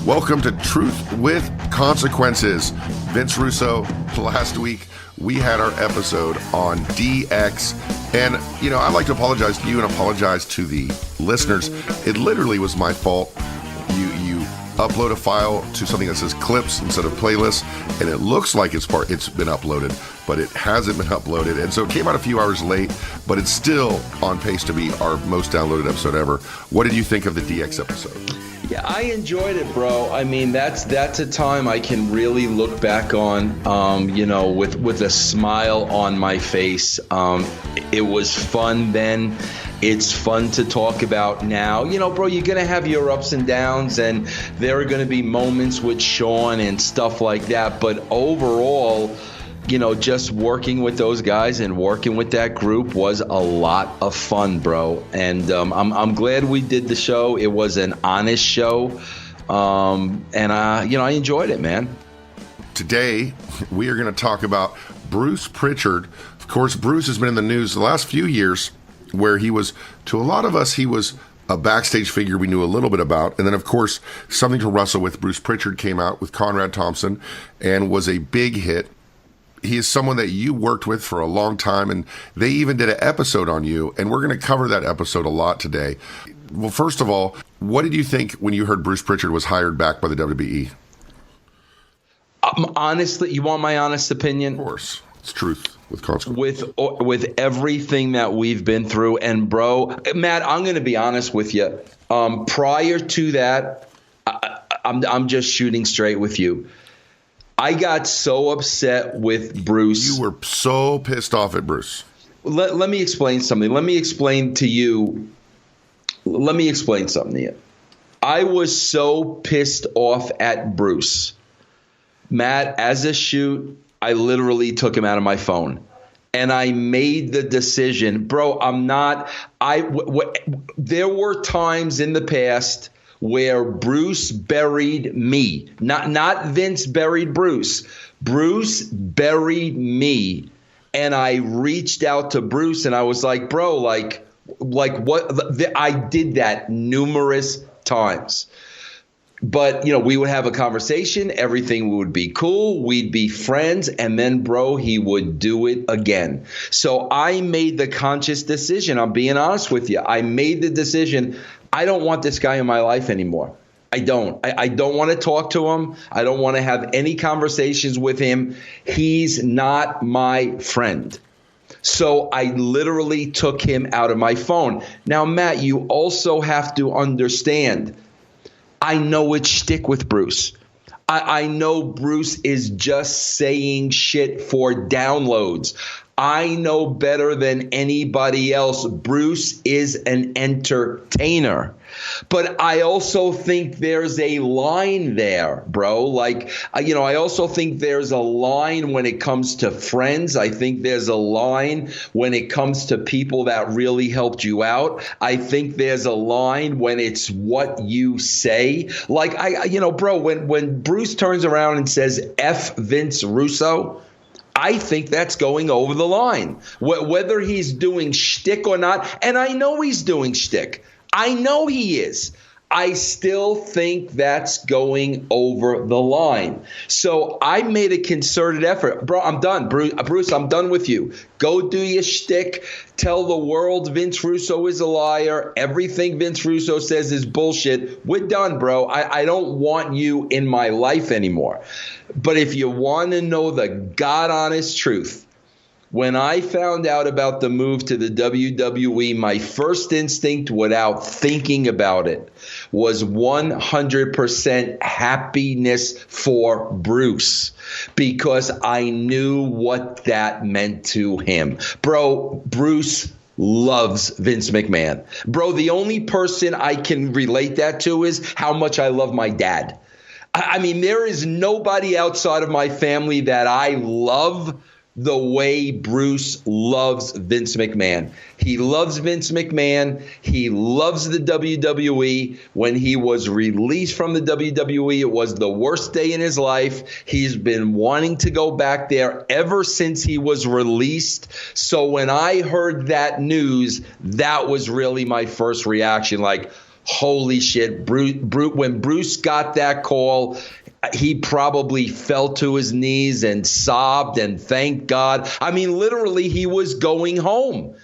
Welcome to Truth with Consequences. Vince Russo, last week we had our episode on DX. And, I'd like to apologize to you and apologize to the listeners. It literally was my fault. You upload a file to something that says clips instead of playlists, and it looks like it's been uploaded, but it hasn't been uploaded. And so it came out a few hours late, but it's still on pace to be our most downloaded episode ever. What did you think of the DX episode? Yeah, I enjoyed it, bro. I mean, that's a time I can really look back on, with a smile on my face. It was fun then. It's fun to talk about now. Bro, you're going to have your ups and downs, and there are going to be moments with Sean and stuff like that. But overall, just working with those guys and working with that group was a lot of fun, bro. And I'm glad we did the show. It was an honest show. I enjoyed it, man. Today, we are going to talk about Bruce Prichard. Of course, Bruce has been in the news the last few years, where he was, to a lot of us, he was a backstage figure we knew a little bit about. And then, of course, Something to Wrestle with Bruce Prichard came out with Conrad Thompson and was a big hit. He is someone that you worked with for a long time, and they even did an episode on you, and we're going to cover that episode a lot today. Well, first of all, what did you think when you heard Bruce Prichard was hired back by the WWE? Honestly, you want my honest opinion? Of course. It's truth with consequences. With everything that we've been through, and bro, Matt, I'm going to be honest with you. Prior to that, I'm just shooting straight with you. I got so upset with Bruce. You were so pissed off at Bruce. Let me explain something. Let me explain something to you. I was so pissed off at Bruce. Matt, as a shoot, I literally took him out of my phone. And I made the decision. Bro, there were times in the past where Bruce buried me. Not Vince buried Bruce. Bruce buried me. And I reached out to Bruce and I was like, bro, like what? I did that numerous times. But, we would have a conversation. Everything would be cool. We'd be friends. And then, bro, he would do it again. So I made the conscious decision. I'm being honest with you. I made the decision. I don't want this guy in my life anymore. I don't. I don't want to talk to him. I don't want to have any conversations with him. He's not my friend. So I literally took him out of my phone. Now, Matt, you also have to understand, I know it's shtick with Bruce. I know Bruce is just saying shit for downloads. I know better than anybody else. Bruce is an entertainer. But I also think there's a line there, bro. Like, I also think there's a line when it comes to friends. I think there's a line when it comes to people that really helped you out. I think there's a line when it's what you say. Like, bro, when Bruce turns around and says, F Vince Russo, I think that's going over the line. Whether he's doing shtick or not, and I know he's doing shtick. I know he is. I still think that's going over the line. So I made a concerted effort. Bro, I'm done. Bruce, I'm done with you. Go do your shtick. Tell the world Vince Russo is a liar. Everything Vince Russo says is bullshit. We're done, bro. I don't want you in my life anymore. But if you want to know the God-honest truth, when I found out about the move to the WWE, my first instinct without thinking about it was 100% happiness for Bruce, because I knew what that meant to him. Bro, Bruce loves Vince McMahon. Bro, the only person I can relate that to is how much I love my dad. I mean, there is nobody outside of my family that I love the way Bruce loves Vince McMahon. He loves Vince McMahon. He loves the WWE. When he was released from the WWE, it was the worst day in his life. He's been wanting to go back there ever since he was released. So when I heard that news, that was really my first reaction. Like, holy shit, when Bruce got that call, he probably fell to his knees and sobbed and thanked God. I mean, literally, he was going home.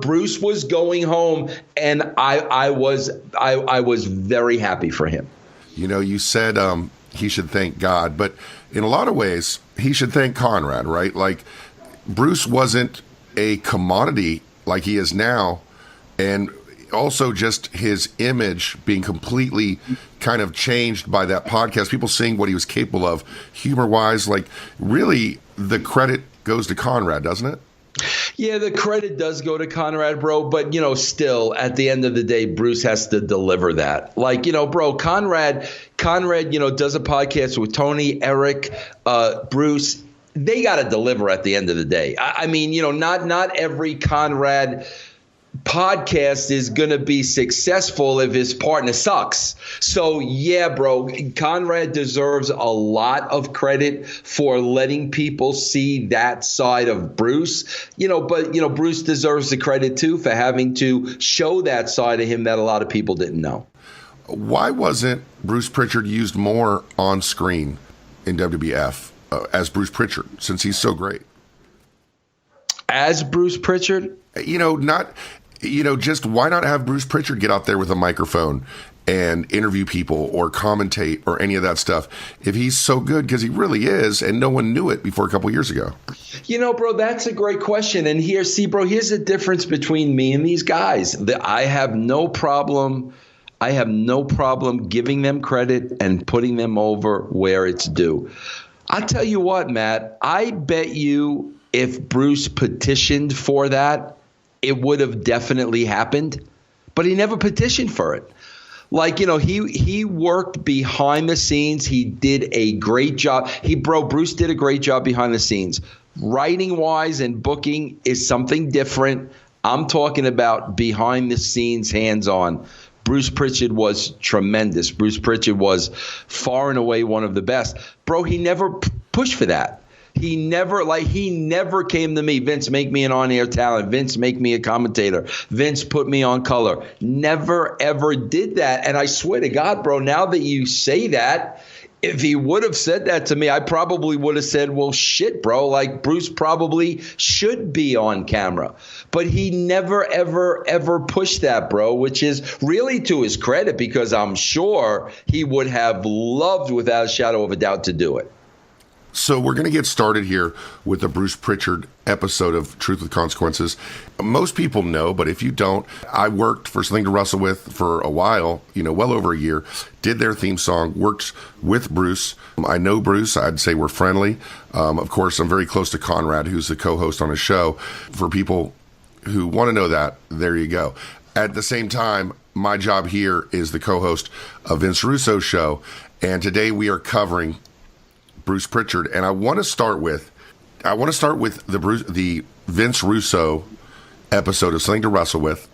Bruce was going home, and I was very happy for him. You know, you said he should thank God, but in a lot of ways, he should thank Conrad, right? Like, Bruce wasn't a commodity like he is now, and also just his image being completely kind of changed by that podcast, people seeing what he was capable of humor-wise. Like, really, the credit goes to Conrad, doesn't it? Yeah, the credit does go to Conrad, bro. But, still, at the end of the day, Bruce has to deliver that. Like, bro, Conrad, does a podcast with Tony, Eric, Bruce. They got to deliver at the end of the day. I mean, not every Conrad podcast is going to be successful if his partner sucks. So, yeah, bro, Conrad deserves a lot of credit for letting people see that side of Bruce, but Bruce deserves the credit too for having to show that side of him that a lot of people didn't know. Why wasn't Bruce Prichard used more on screen in WWF as Bruce Prichard, since he's so great? As Bruce Prichard? Just why not have Bruce Prichard get out there with a microphone and interview people or commentate or any of that stuff if he's so good, because he really is, and no one knew it before a couple years ago? Bro, that's a great question. And here's the difference between me and these guys. I have no problem giving them credit and putting them over where it's due. I'll tell you what, Matt, I bet you if Bruce petitioned for that, it would have definitely happened, but he never petitioned for it. Like, he worked behind the scenes. He did a great job. Bruce did a great job behind the scenes. Writing wise and booking is something different. I'm talking about behind the scenes, hands on. Bruce Prichard was tremendous. Bruce Prichard was far and away one of the best. Bro, he never pushed for that. He never came to me, Vince, make me an on-air talent. Vince, make me a commentator. Vince, put me on color. Never, ever did that. And I swear to God, bro, now that you say that, if he would have said that to me, I probably would have said, well, shit, bro, like Bruce probably should be on camera. But he never, ever, ever pushed that, bro, which is really to his credit, because I'm sure he would have loved, without a shadow of a doubt, to do it. So we're going to get started here with the Bruce Prichard episode of Truth with Consequences. Most people know, but if you don't, I worked for Something to Wrestle With for a while, well over a year, did their theme song, worked with Bruce. I know Bruce. I'd say we're friendly. Of course, I'm very close to Conrad, who's the co-host on his show. For people who want to know that, there you go. At the same time, my job here is the co-host of Vince Russo's show, and today we are covering Bruce Prichard, and I want to start with the Vince Russo episode of Something to Wrestle With.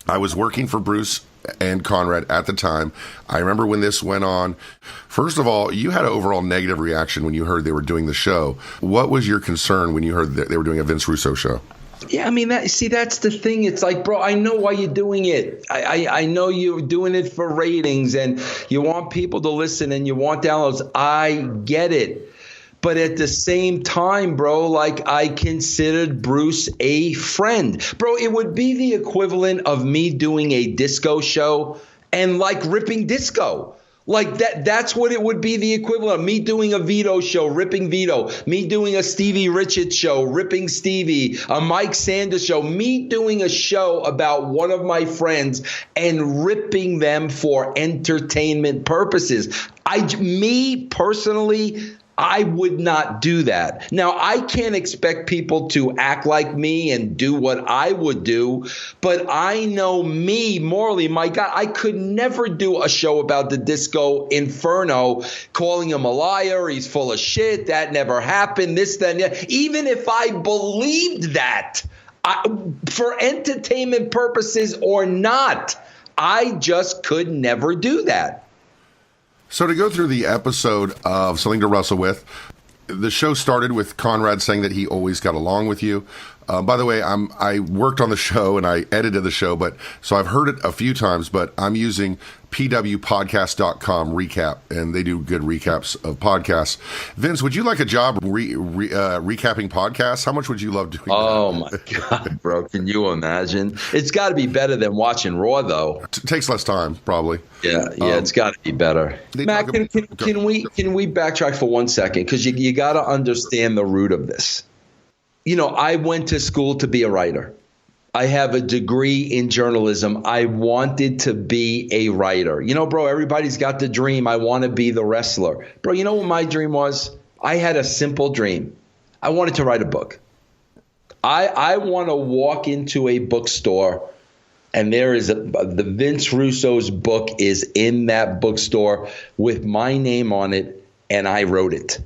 I was working for Bruce and Conrad at the time. I remember when this went on. First of all, you had an overall negative reaction when you heard they were doing the show. What was your concern when you heard that they were doing a Vince Russo show? Yeah, I mean, that's the thing. It's like, bro, I know why you're doing it. I know you're doing it for ratings and you want people to listen and you want downloads. I get it. But at the same time, bro, like, I considered Bruce a friend. Bro, it would be the equivalent of me doing a disco show and like ripping disco. Like that's what it would be the equivalent of me doing a Vito show, ripping Vito, me doing a Stevie Richards show, ripping Stevie, a Mike Sanders show, me doing a show about one of my friends and ripping them for entertainment purposes. Me personally, I would not do that. Now, I can't expect people to act like me and do what I would do, but I know me morally, my God, I could never do a show about the Disco Inferno, calling him a liar, he's full of shit, that never happened, this, that, and that. Even if I believed that, for entertainment purposes or not, I just could never do that. So to go through the episode of Something to Wrestle With, the show started with Conrad saying that he always got along with you. By the way, I worked on the show and I edited the show, so I've heard it a few times, but I'm using pwpodcast.com recap, and they do good recaps of podcasts. Vince, would you like a job recapping podcasts? How much would you love doing that? Oh my God, bro. Can you imagine? It's got to be better than watching Raw, though. Takes less time, probably. Yeah, it's got to be better. Matt, can we backtrack for 1 second? Because you got to understand the root of this. You know, I went to school to be a writer. I have a degree in journalism. I wanted to be a writer. You know, bro, everybody's got the dream. I want to be the wrestler. Bro, you know what my dream was? I had a simple dream. I wanted to write a book. I want to walk into a bookstore and there is the Vince Russo's book is in that bookstore with my name on it, and I wrote it.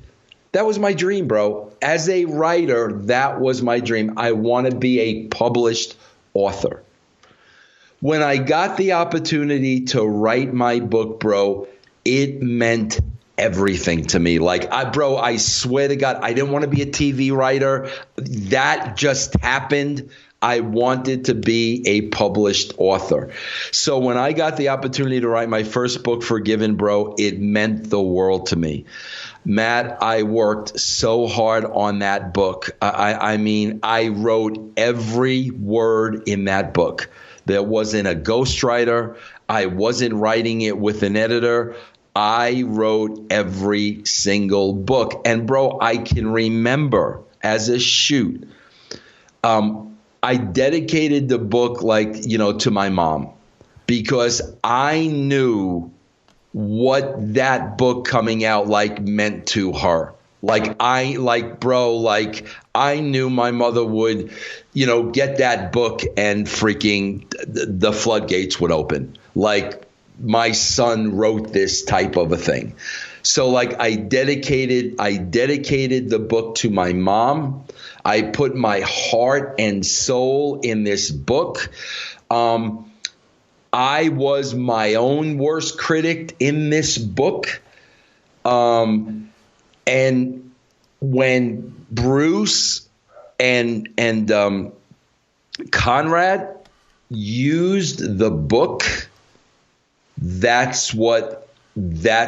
That was my dream, bro. As a writer, that was my dream. I want to be a published author. When I got the opportunity to write my book, bro, it meant everything to me. Like, I swear to God, I didn't want to be a TV writer. That just happened. I wanted to be a published author. So when I got the opportunity to write my first book, Forgiven, bro, it meant the world to me. Matt, I worked so hard on that book. I mean, I wrote every word in that book. There wasn't a ghostwriter. I wasn't writing it with an editor. I wrote every single book. And, bro, I can remember as a shoot, I dedicated the book, to my mom, because I knew what that book coming out meant to her. I knew my mother would, get that book and freaking the floodgates would open. My son wrote this type of a thing. So I dedicated the book to my mom. I put my heart and soul in this book. I was my own worst critic in this book. And when Bruce and Conrad used the book, that's what really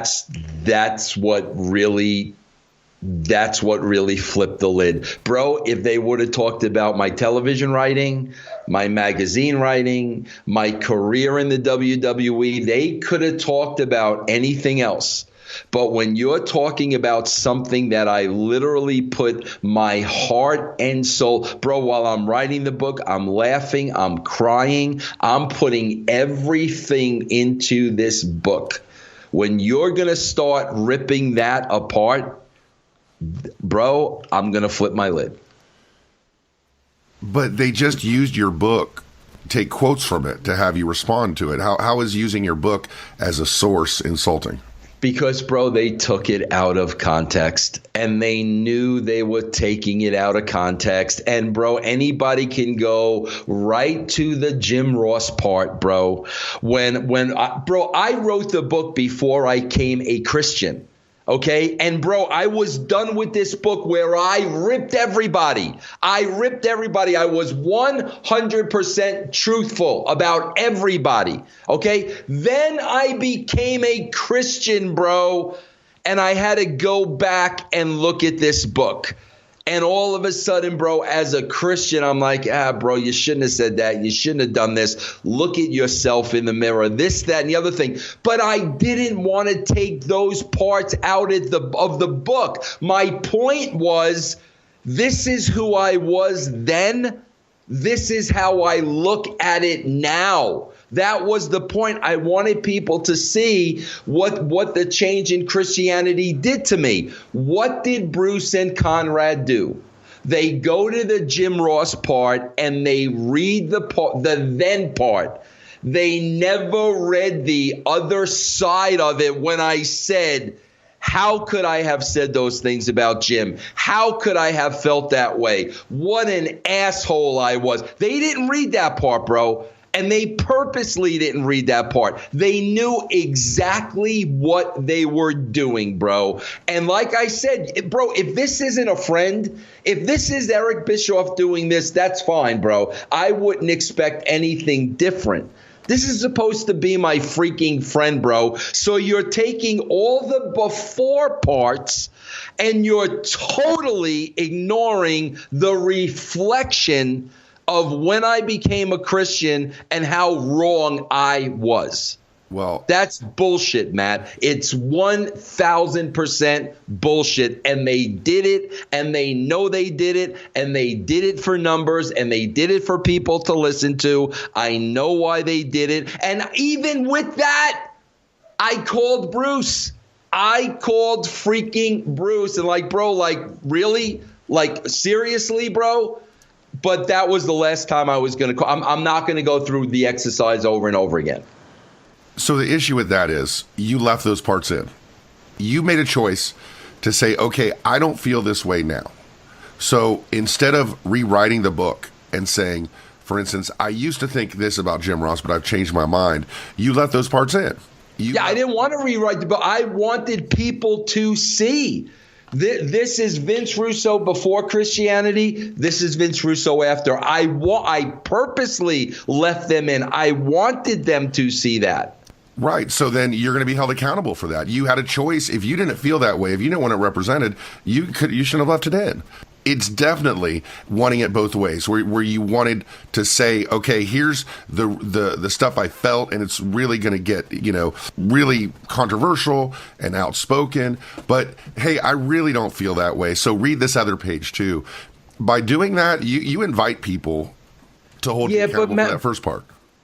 flipped the lid. Bro, if they would have talked about my television writing, my magazine writing, my career in the WWE, they could have talked about anything else. But when you're talking about something that I literally put my heart and soul, bro, while I'm writing the book, I'm laughing, I'm crying, I'm putting everything into this book. When you're going to start ripping that apart, bro, I'm going to flip my lid. But they just used your book, take quotes from it to have you respond to it. How is using your book as a source insulting? Because, bro, they took it out of context, and they knew they were taking it out of context. And, bro, anybody can go right to the Jim Ross part, bro. I wrote the book before I became a Christian. Okay. And, bro, I was done with this book where I ripped everybody. I was 100% truthful about everybody. Okay. Then I became a Christian, bro. And I had to go back and look at this book. And all of a sudden, bro, as a Christian, I'm like, bro, you shouldn't have said that. You shouldn't have done this. Look at yourself in the mirror, this, that, and the other thing. But I didn't want to take those parts out of the book. My point was, this is who I was then. This is how I look at it now. That was the point. I wanted people to see what the change in Christianity did to me. What did Bruce and Conrad do? They go to the Jim Ross part and they read the then part. They never read the other side of it when I said, how could I have said those things about Jim? How could I have felt that way? What an asshole I was. They didn't read that part, bro. And they purposely didn't read that part. They knew exactly what they were doing, bro. And like I said, bro, if this isn't a friend, if this is Eric Bischoff doing this, that's fine, bro. I wouldn't expect anything different. This is supposed to be my freaking friend, bro. So you're taking all the before parts and you're totally ignoring the reflection of when I became a Christian and how wrong I was. Well, that's bullshit, Matt. It's 1,000% bullshit. And they did it, and they know they did it, and they did it for numbers, and they did it for people to listen to. I know why they did it. And even with that, I called Bruce. I called freaking Bruce. And like, bro, like, really? Like, seriously, bro? But that was the last time I was going to call. I'm not going to go through the exercise over and over again. So the issue with that is you left those parts in. You made a choice to say, okay, I don't feel this way now. So instead of rewriting the book and saying, for instance, I used to think this about Jim Ross, but I've changed my mind, you let those parts in. I didn't want to rewrite the book. I wanted people to see. This is Vince Russo before Christianity. This is Vince Russo after. I purposely left them in. I wanted them to see that. Right. So then you're going to be held accountable for that. You had a choice. If you didn't feel that way, if you didn't want it represented, you shouldn't have left it in. It's definitely wanting it both ways, where you wanted to say, okay, here's the stuff I felt, and it's really going to get, really controversial and outspoken. But hey, I really don't feel that way. So read this other page too. By doing that, you invite people to hold you accountable for that first part.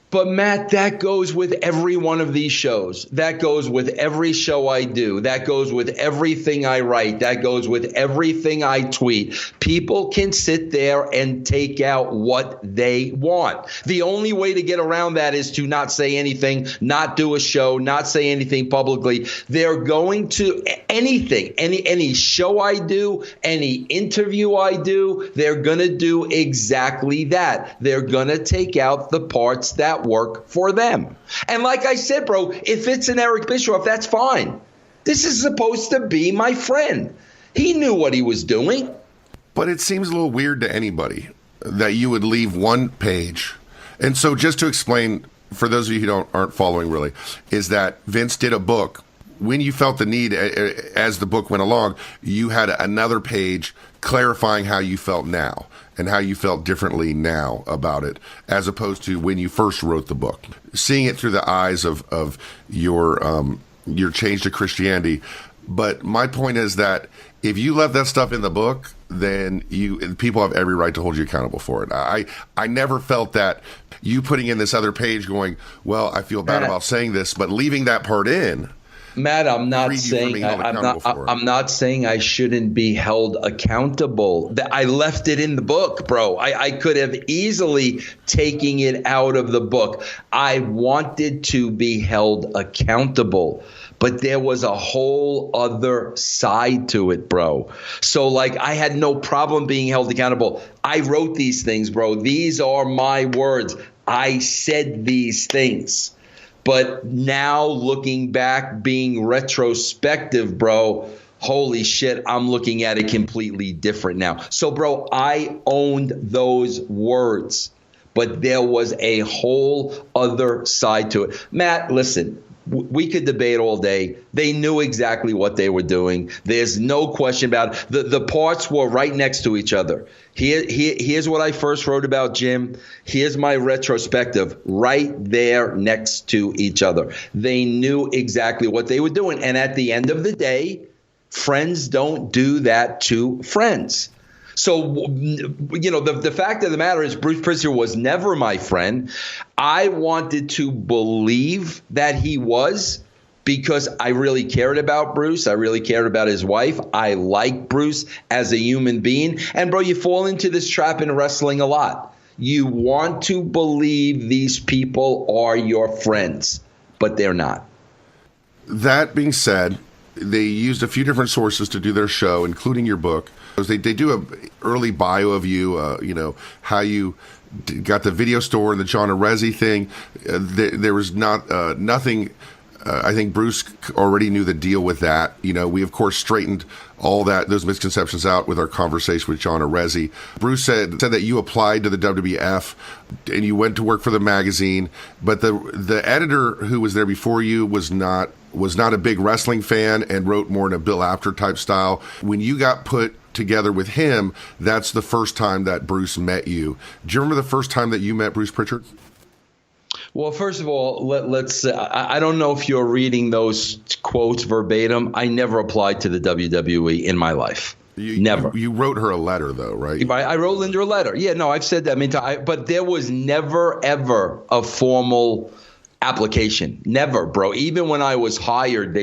But Matt, that goes with every one of these shows. That goes with every show I do. That goes with everything I write. That goes with everything I tweet. People can sit there and take out what they want. The only way to get around that is to not say anything, not do a show, not say anything publicly. They're going to anything, any show I do, any interview I do, they're going to do exactly that. They're going to take out the parts that work for them. And like I said, bro, if it's an Eric Bischoff, that's fine. This is supposed to be my friend. He knew what he was doing. But it seems a little weird to anybody that you would leave one page. And so just to explain, for those of you who aren't following really, is that Vince did a book. When you felt the need, as the book went along, you had another page clarifying how you felt now and how you felt differently now about it, as opposed to when you first wrote the book. Seeing it through the eyes of your change to Christianity. But my point is that if you left that stuff in the book, then people have every right to hold you accountable for it. I never felt that you putting in this other page going, well, I feel bad about saying this, but leaving that part in. Matt, I'm not saying I shouldn't be held accountable. I left it in the book, bro. I could have easily taken it out of the book. I wanted to be held accountable, but there was a whole other side to it, bro. So like I had no problem being held accountable. I wrote these things, bro. These are my words. I said these things. But now looking back, being retrospective, bro, holy shit, I'm looking at it completely different now. So, bro, I owned those words, but there was a whole other side to it. Matt, listen, we could debate all day. They knew exactly what they were doing. There's no question about it. The parts were right next to each other. Here's what I first wrote about Jim. Here's my retrospective, right there next to each other. They knew exactly what they were doing. And at the end of the day, friends don't do that to friends. So, the fact of the matter is Bruce Prichard was never my friend. I wanted to believe that he was, because I really cared about Bruce. I really cared about his wife. I like Bruce as a human being. And, bro, you fall into this trap in wrestling a lot. You want to believe these people are your friends, but they're not. That being said, they used a few different sources to do their show, including your book. They do a early bio of you, how you got the video store and the John Arezzi thing. There was nothing. I think Bruce already knew the deal with that. We of course straightened all those misconceptions out with our conversation with John Arezzi. Bruce said that you applied to the WWF and you went to work for the magazine, but the editor who was there before you was not a big wrestling fan and wrote more in a Bill Apter type style. When you got put together with him, that's the first time that Bruce met you. Do you remember the first time that you met Bruce Prichard? Well, first of all, let's. I don't know if you're reading those quotes verbatim. I never applied to the WWE in my life. Never. You wrote her a letter, though, right? I wrote Linda a letter. Yeah, no, I've said that. But there was never, ever a formal application. Never, bro. Even when I was hired,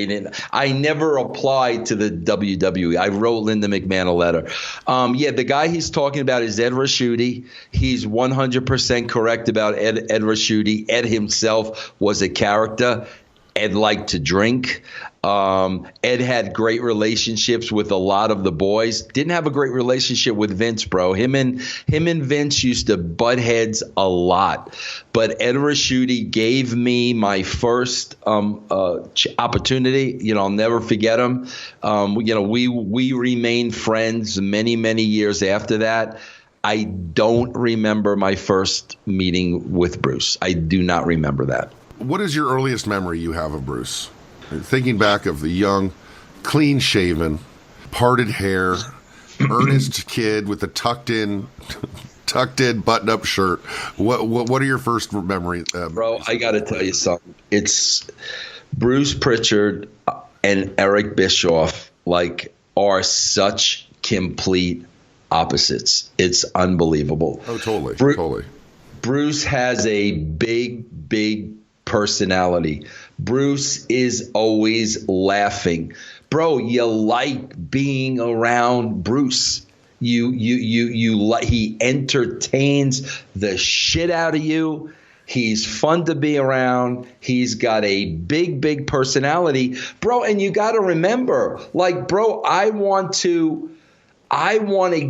I never applied to the WWE. I wrote Linda McMahon a letter. The guy he's talking about is Ed Raschuti. He's 100% correct about Ed Raschuti. Ed himself was a character. Ed liked to drink. Ed had great relationships with a lot of the boys. Didn't have a great relationship with Vince, bro. Him and Vince used to butt heads a lot. But Ed Raschuti gave me my first opportunity. I'll never forget him. We remained friends many, many years after that. I don't remember my first meeting with Bruce. I do not remember that. What is your earliest memory you have of Bruce? Thinking back of the young, clean-shaven, parted hair, earnest kid with a tucked-in button-up shirt. What are your first memories? Bro, I got to tell you something. It's Bruce Prichard and Eric Bischoff are such complete opposites. It's unbelievable. Oh, totally. Totally. Bruce has a big personality. Bruce is always laughing. Bro, you like being around Bruce. He entertains the shit out of you. He's fun to be around. He's got a big personality. Bro, and you got to remember, bro, I want to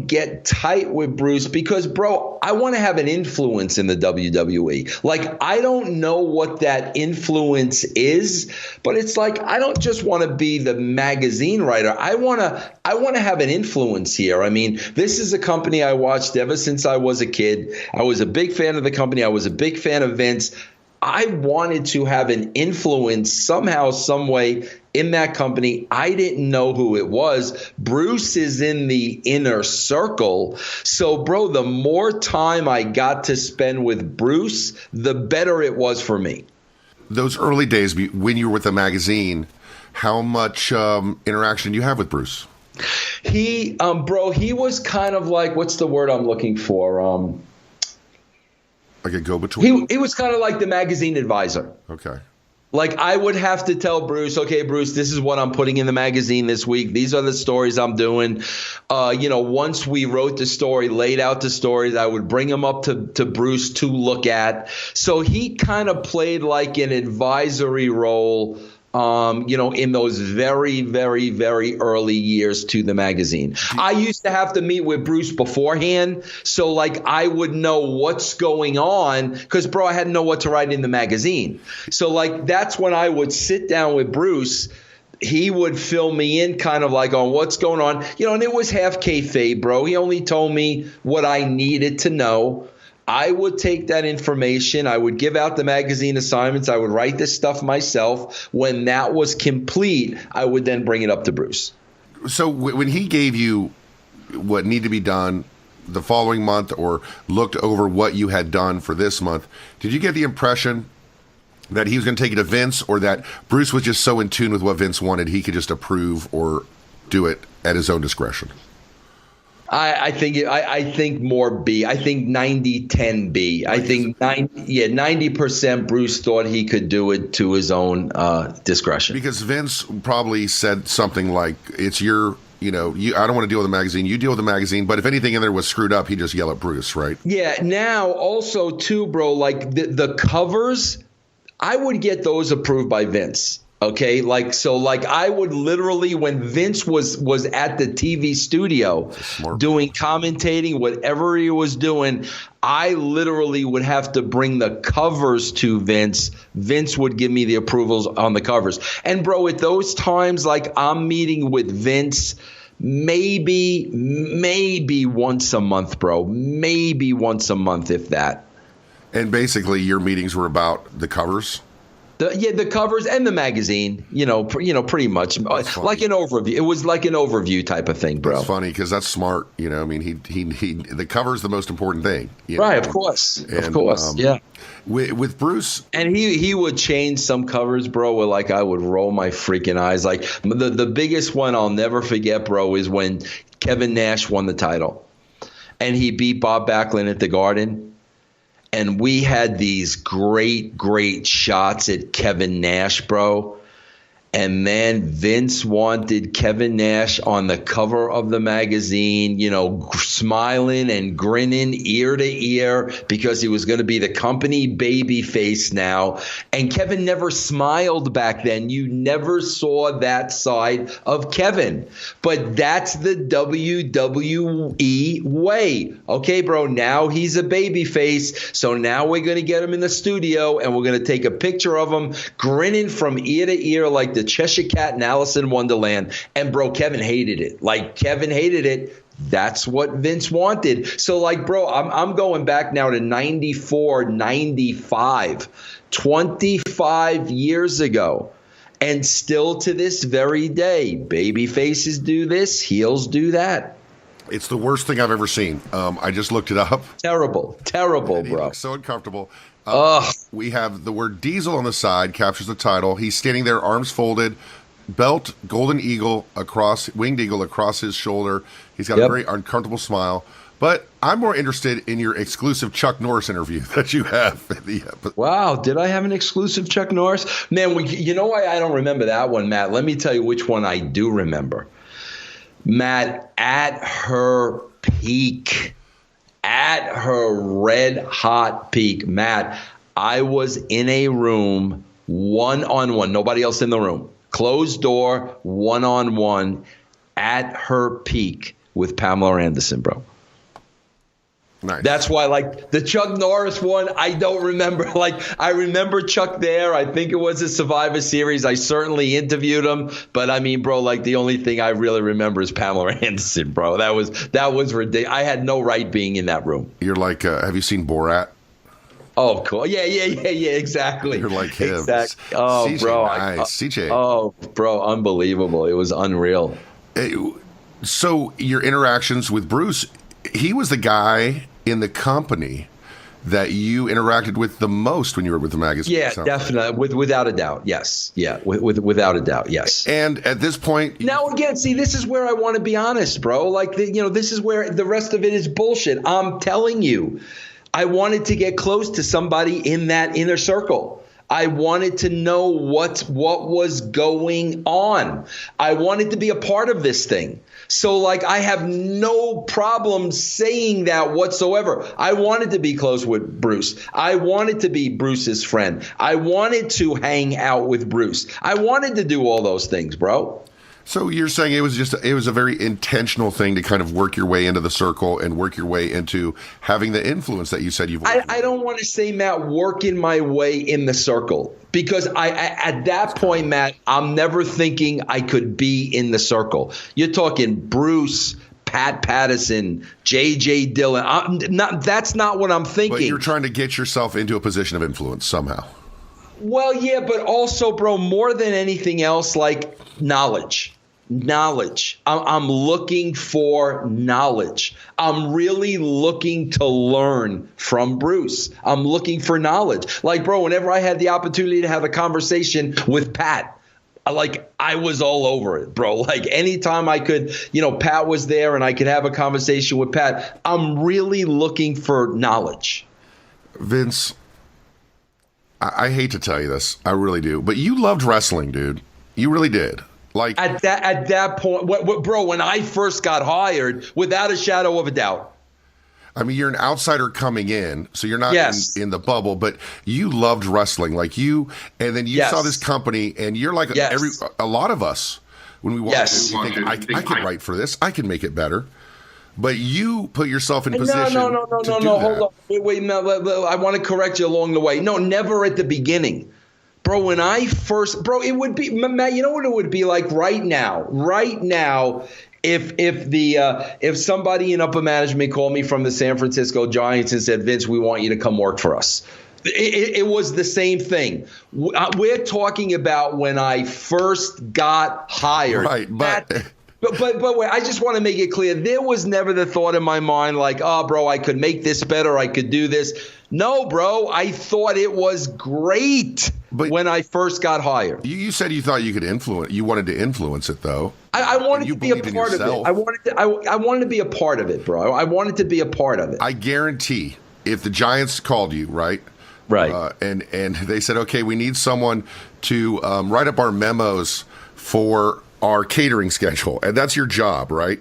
get tight with Bruce because, bro, I want to have an influence in the WWE. I don't know what that influence is, but it's I don't just want to be the magazine writer. I want to have an influence here. I mean, this is a company I watched ever since I was a kid. I was a big fan of the company. I was a big fan of Vince. I wanted to have an influence somehow, some way in that company. I didn't know who it was. Bruce is in the inner circle. So, bro, the more time I got to spend with Bruce, the better it was for me. Those early days when you were with the magazine, how much interaction did you have with Bruce? He was kind of what's the word I'm looking for? Like a go-between? He was kind of like the magazine advisor. Okay. I would have to tell Bruce, okay, Bruce, this is what I'm putting in the magazine this week. These are the stories I'm doing. Once we wrote the story, laid out the stories, I would bring them up to Bruce to look at. So he kind of played like an advisory role, in those very, very, very early years to the magazine. I used to have to meet with Bruce beforehand. So I would know what's going on because, bro, I had to know what to write in the magazine. So that's when I would sit down with Bruce. He would fill me in kind of on what's going on, and it was half kayfabe, bro. He only told me what I needed to know. I would take that information. I would give out the magazine assignments. I would write this stuff myself. When that was complete, I would then bring it up to Bruce. So when he gave you what needed to be done the following month or looked over what you had done for this month, did you get the impression that he was going to take it to Vince or that Bruce was just so in tune with what Vince wanted he could just approve or do it at his own discretion? I think more B. I think 90-10 B. I think 90% Bruce thought he could do it to his own discretion. Because Vince probably said something like, it's your, I don't want to deal with the magazine. You deal with the magazine. But if anything in there was screwed up, he'd just yell at Bruce, right? Yeah. Now, also, too, bro, the covers, I would get those approved by Vince. Okay, like I would literally, when Vince was at the TV studio doing commentating, whatever he was doing, I literally would have to bring the covers to Vince. Vince would give me the approvals on the covers. And bro, at those times, like I'm meeting with Vince maybe once a month, bro. Maybe once a month, if that. And basically your meetings were about the covers? The covers and the magazine, pretty much like an overview. It was like an overview type of thing, bro. That's funny because that's smart. I mean, he the cover is the most important thing. Right, of course. Yeah. With Bruce. And he would change some covers, bro, where like I would roll my freaking eyes. Like the biggest one I'll never forget, bro, is when Kevin Nash won the title and he beat Bob Backlund at the Garden. And we had these great, great shots at Kevin Nash, bro. And then Vince wanted Kevin Nash on the cover of the magazine, smiling and grinning ear to ear because he was going to be the company baby face now. And Kevin never smiled back then. You never saw that side of Kevin. But that's the WWE way. Okay, bro, now he's a baby face. So now we're going to get him in the studio and we're going to take a picture of him grinning from ear to ear like the Cheshire Cat and Alice in Wonderland. And bro, Kevin hated it. That's what Vince wanted. So like, bro, I'm going back now to 94, 95, 25 years ago. And still to this very day, baby faces do this, heels do that. It's the worst thing I've ever seen. I just looked it up. Terrible, bro. So uncomfortable. We have the word Diesel on the side, captures the title. He's standing there, arms folded, belt, golden eagle winged eagle across his shoulder. He's got a very uncomfortable smile. But I'm more interested in your exclusive Chuck Norris interview that you have. Wow, did I have an exclusive Chuck Norris? Man, you know why I don't remember that one, Matt? Let me tell you which one I do remember. Matt, at her peak, at her red hot peak, Matt, I was in a room one-on-one, nobody else in the room, closed door, one-on-one, at her peak with Pamela Anderson, bro. Nice. That's why, like, the Chuck Norris one, I don't remember. Like, I remember Chuck there. I think it was a Survivor Series. I certainly interviewed him. But, I mean, bro, like, the only thing I really remember is Pamela Anderson, bro. That was ridiculous. I had no right being in that room. You're like, have you seen Borat? Oh, cool. Yeah, exactly. You're like him. Exactly. Oh, CJ, bro. nice. CJ. Oh, bro, unbelievable. It was unreal. So your interactions with Bruce, he was the guy in the company that you interacted with the most when you were with the magazine. Yeah, definitely. Without a doubt. Yes. Yeah. Without a doubt. Yes. And at this point. Now, again, see, this is where I want to be honest, bro. Like, this is where the rest of it is bullshit. I'm telling you, I wanted to get close to somebody in that inner circle. I wanted to know what was going on. I wanted to be a part of this thing. So, like, I have no problem saying that whatsoever. I wanted to be close with Bruce. I wanted to be Bruce's friend. I wanted to hang out with Bruce. I wanted to do all those things, bro. So you're saying it was a very intentional thing to kind of work your way into the circle and work your way into having the influence that you said you've. I don't want to say, Matt, working my way in the circle, because I at that point, Matt, I'm never thinking I could be in the circle. You're talking Bruce, Pat Patterson, J.J. Dillon. That's not what I'm thinking. But you're trying to get yourself into a position of influence somehow. Well, yeah, but also, bro, more than anything else, like knowledge. I'm looking for knowledge. I'm really looking to learn from Bruce. I'm looking for knowledge. Like, bro, whenever I had the opportunity to have a conversation with Pat, I was all over it, bro. Like, anytime I could, Pat was there and I could have a conversation with Pat, I'm really looking for knowledge. Vince, I hate to tell you this, I really do, but you loved wrestling, dude. You really did. Like at that point, bro, when I first got hired, without a shadow of a doubt. I mean, you're an outsider coming in, so you're not Yes. in the bubble, but you loved wrestling, like you, and then you Yes. saw this company, and you're like Yes. a lot of us when we watch Yes. it, we think I can write for this, I can make it better. But you put yourself in position. No. to do Hold that. on. Wait. No, I want to correct you along the way. No, never at the beginning. Bro, when I first, it would be, Matt, you know what it would be like right now, if somebody in upper management called me from the San Francisco Giants and said, Vince, we want you to come work for us. It was the same thing. We're talking about when I first got hired. Right, but wait, I just want to make it clear. There was never the thought in my mind like, oh, bro, I could make this better. I could do this. No, bro, I thought it was great when I first got hired. You said you thought you could influence. You wanted to influence it, though. I wanted to be a part of it. I wanted to be a part of it, bro. I wanted to be a part of it. I guarantee if the Giants called you, right? Right. And they said, okay, we need someone to write up our memos for our catering schedule. And that's your job, right?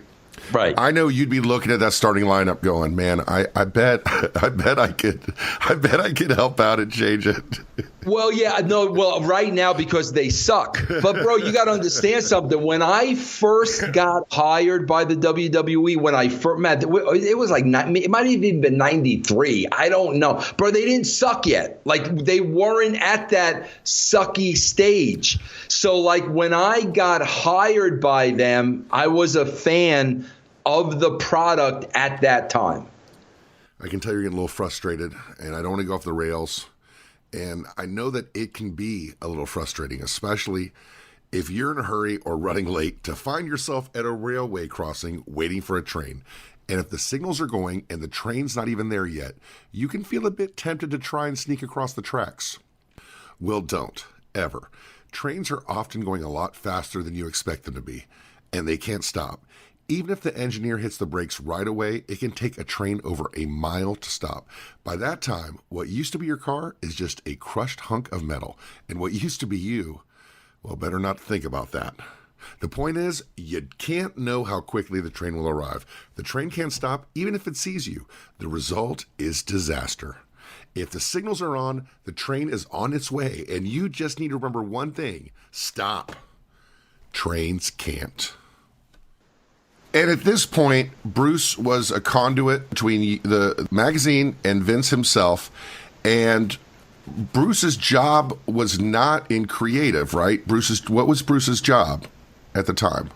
Right. I know you'd be looking at that starting lineup going, man, I bet I could help out and change it. Well, yeah, no, right now because they suck. But bro, you got to understand something. When I first got hired by the WWE, Matt, it was like, it might have even been 93. I don't know. Bro, they didn't suck yet. Like they weren't at that sucky stage. So like when I got hired by them, I was a fan of the product at that time. I can tell you're getting a little frustrated, and I don't want to go off the rails. And I know that it can be a little frustrating, especially if you're in a hurry or running late to find yourself at a railway crossing waiting for a train. And if the signals are going and the train's not even there yet, you can feel a bit tempted to try and sneak across the tracks. Well, don't, ever. Trains are often going a lot faster than you expect them to be, and they can't stop. Even if the engineer hits the brakes right away, it can take a train over a mile to stop. By that time, what used to be your car is just a crushed hunk of metal. And what used to be you, well, better not think about that. The point is, you can't know how quickly the train will arrive. The train can't stop even if it sees you. The result is disaster. If the signals are on, the train is on its way, and you just need to remember one thing: stop. Trains can't. And at this point, Bruce was a conduit between the magazine and Vince himself. And Bruce's job was not in creative, right? What was Bruce's job at the time?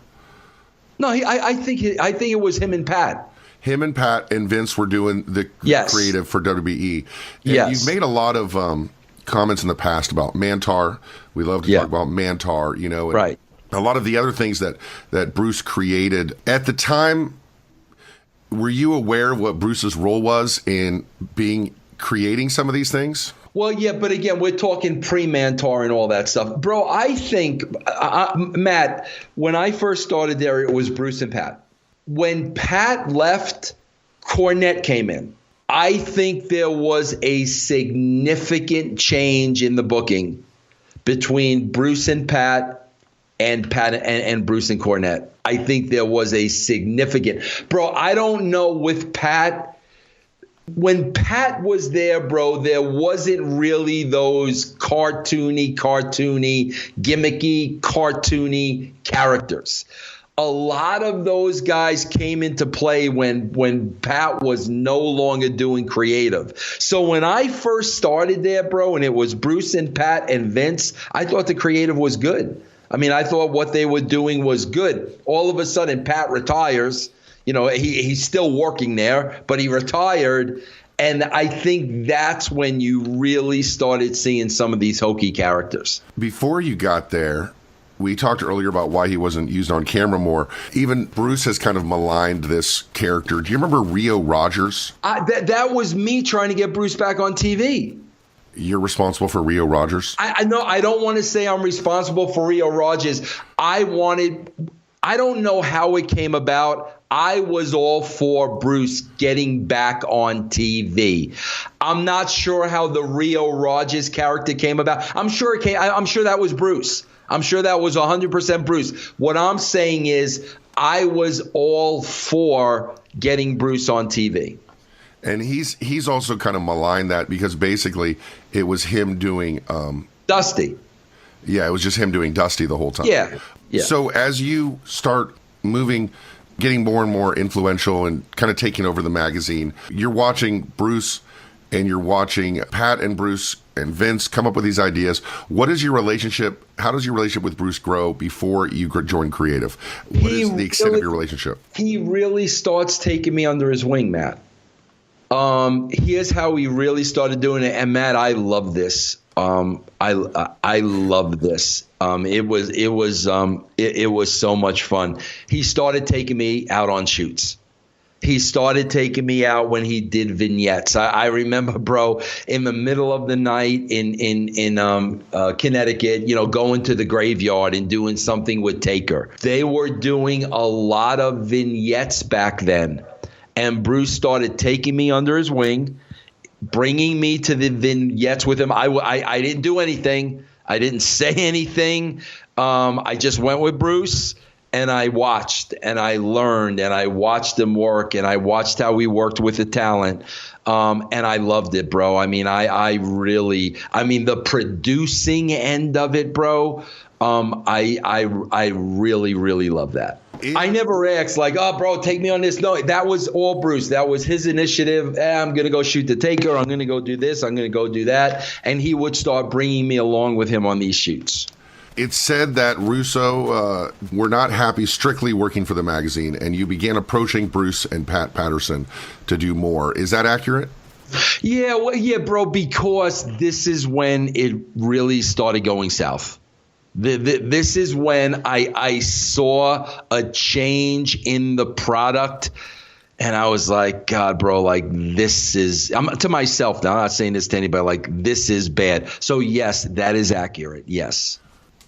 No, I think it was him and Pat. Him and Pat and Vince were doing the creative for WWE. And you've made a lot of comments in the past about Mantar. We love to talk about Mantar, you know. Right. A lot of the other things that Bruce created. At the time, were you aware of what Bruce's role was in creating some of these things? Well, yeah, but again, we're talking pre-Mantar and all that stuff. Bro, I think, Matt, when I first started there, it was Bruce and Pat. When Pat left, Cornette came in. I think there was a significant change in the booking between Bruce and Pat and Bruce and Cornette. I think there was a significant. Bro, I don't know with Pat. When Pat was there, bro, there wasn't really those cartoony, gimmicky, cartoony characters. A lot of those guys came into play when Pat was no longer doing creative. So when I first started there, bro, and it was Bruce and Pat and Vince, I thought the creative was good. I mean, I thought what they were doing was good. All of a sudden, Pat retires. You know, he's still working there, but he retired. And I think that's when you really started seeing some of these hokey characters. Before you got there, we talked earlier about why he wasn't used on camera more. Even Bruce has kind of maligned this character. Do you remember Rio Rogers? That was me trying to get Bruce back on TV. You're responsible for Rio Rogers? I know. I don't want to say I'm responsible for Rio Rogers. I don't know how it came about. I was all for Bruce getting back on TV. I'm not sure how the Rio Rogers character came about. I'm sure that was Bruce. I'm sure that was 100% Bruce. What I'm saying is I was all for getting Bruce on TV. And he's also kind of maligned that because basically it was him doing Dusty. Yeah, it was just him doing Dusty the whole time. Yeah. So as you start moving, getting more and more influential and kind of taking over the magazine, you're watching Bruce and you're watching Pat and Bruce and Vince come up with these ideas. What is your relationship? How does your relationship with Bruce grow before you join creative? What is the extent of your relationship? He really starts taking me under his wing, Matt. Here's how he really started doing it. And Matt, I love this. I love this. It was so much fun. He started taking me out on shoots. He started taking me out when he did vignettes. I remember, bro, in the middle of the night in Connecticut, going to the graveyard and doing something with Taker. They were doing a lot of vignettes back then. And Bruce started taking me under his wing, bringing me to the vignettes with him. I didn't do anything. I didn't say anything. I just went with Bruce. And I watched and I learned and I watched him work and I watched how he worked with the talent. And I loved it, bro. I mean, the producing end of it, bro. I really, really love that. I never asked like, oh, bro, take me on this. No, that was all Bruce. That was his initiative. I'm going to go shoot the Taker. I'm going to go do this. I'm going to go do that. And he would start bringing me along with him on these shoots. It's said that Russo were not happy strictly working for the magazine, and you began approaching Bruce and Pat Patterson to do more. Is that accurate? Yeah, bro, because this is when it really started going south. This is when I saw a change in the product, and I was like, God, bro, like this is – I'm to myself now. I'm not saying this to anybody. Like this is bad. So, yes, that is accurate, yes.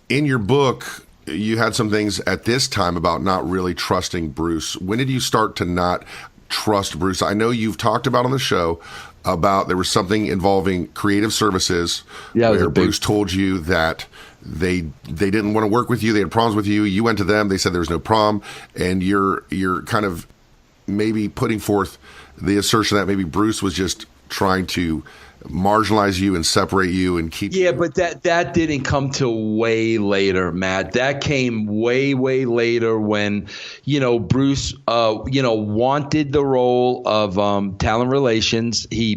In your book, you had some things at this time about not really trusting Bruce. When did you start to not trust Bruce? I know you've talked about on the show about there was something involving creative services where Bruce told you that they didn't want to work with you. They had problems with you. You went to them. They said there was no problem. And you're kind of maybe putting forth the assertion that maybe Bruce was just trying to marginalize you and separate you and keep you. But that didn't come till way later, Matt. That came way later when Bruce wanted the role of talent relations. He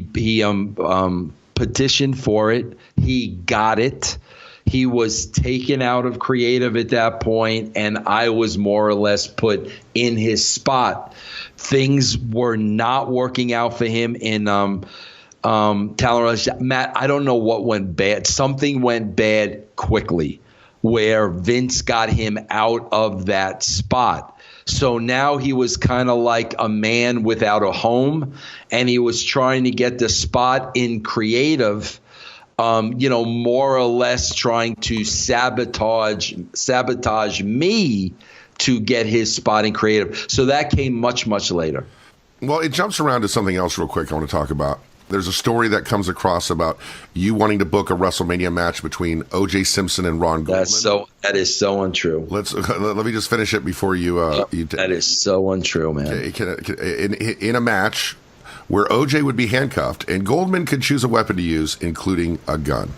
petitioned for it. He got it. He was taken out of creative at that point, and I was more or less put in his spot. Things were not working out for him in talent relations. Matt, I don't know what went bad. Something went bad quickly where Vince got him out of that spot. So now he was kind of like a man without a home, and he was trying to get the spot in creative, more or less trying to sabotage me to get his spot in creative. So that came much, much later. Well, it jumps around to something else real quick I want to talk about. There's a story that comes across about you wanting to book a WrestleMania match between O.J. Simpson and Ron Goldman. That is so untrue. Let me just finish it before you. That is so untrue, man. In a match where O.J. would be handcuffed and Goldman could choose a weapon to use, including a gun.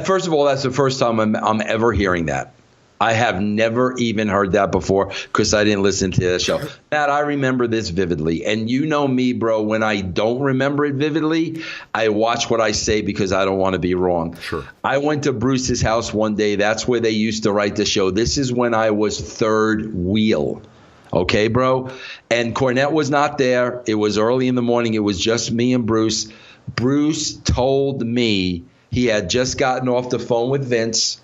First of all, that's the first time I'm ever hearing that. I have never even heard that before because I didn't listen to that show. Matt, I remember this vividly. And you know me, bro, when I don't remember it vividly, I watch what I say because I don't want to be wrong. Sure. I went to Bruce's house one day. That's where they used to write the show. This is when I was third wheel. Okay, bro? And Cornette was not there. It was early in the morning. It was just me and Bruce. Bruce told me he had just gotten off the phone with Vince.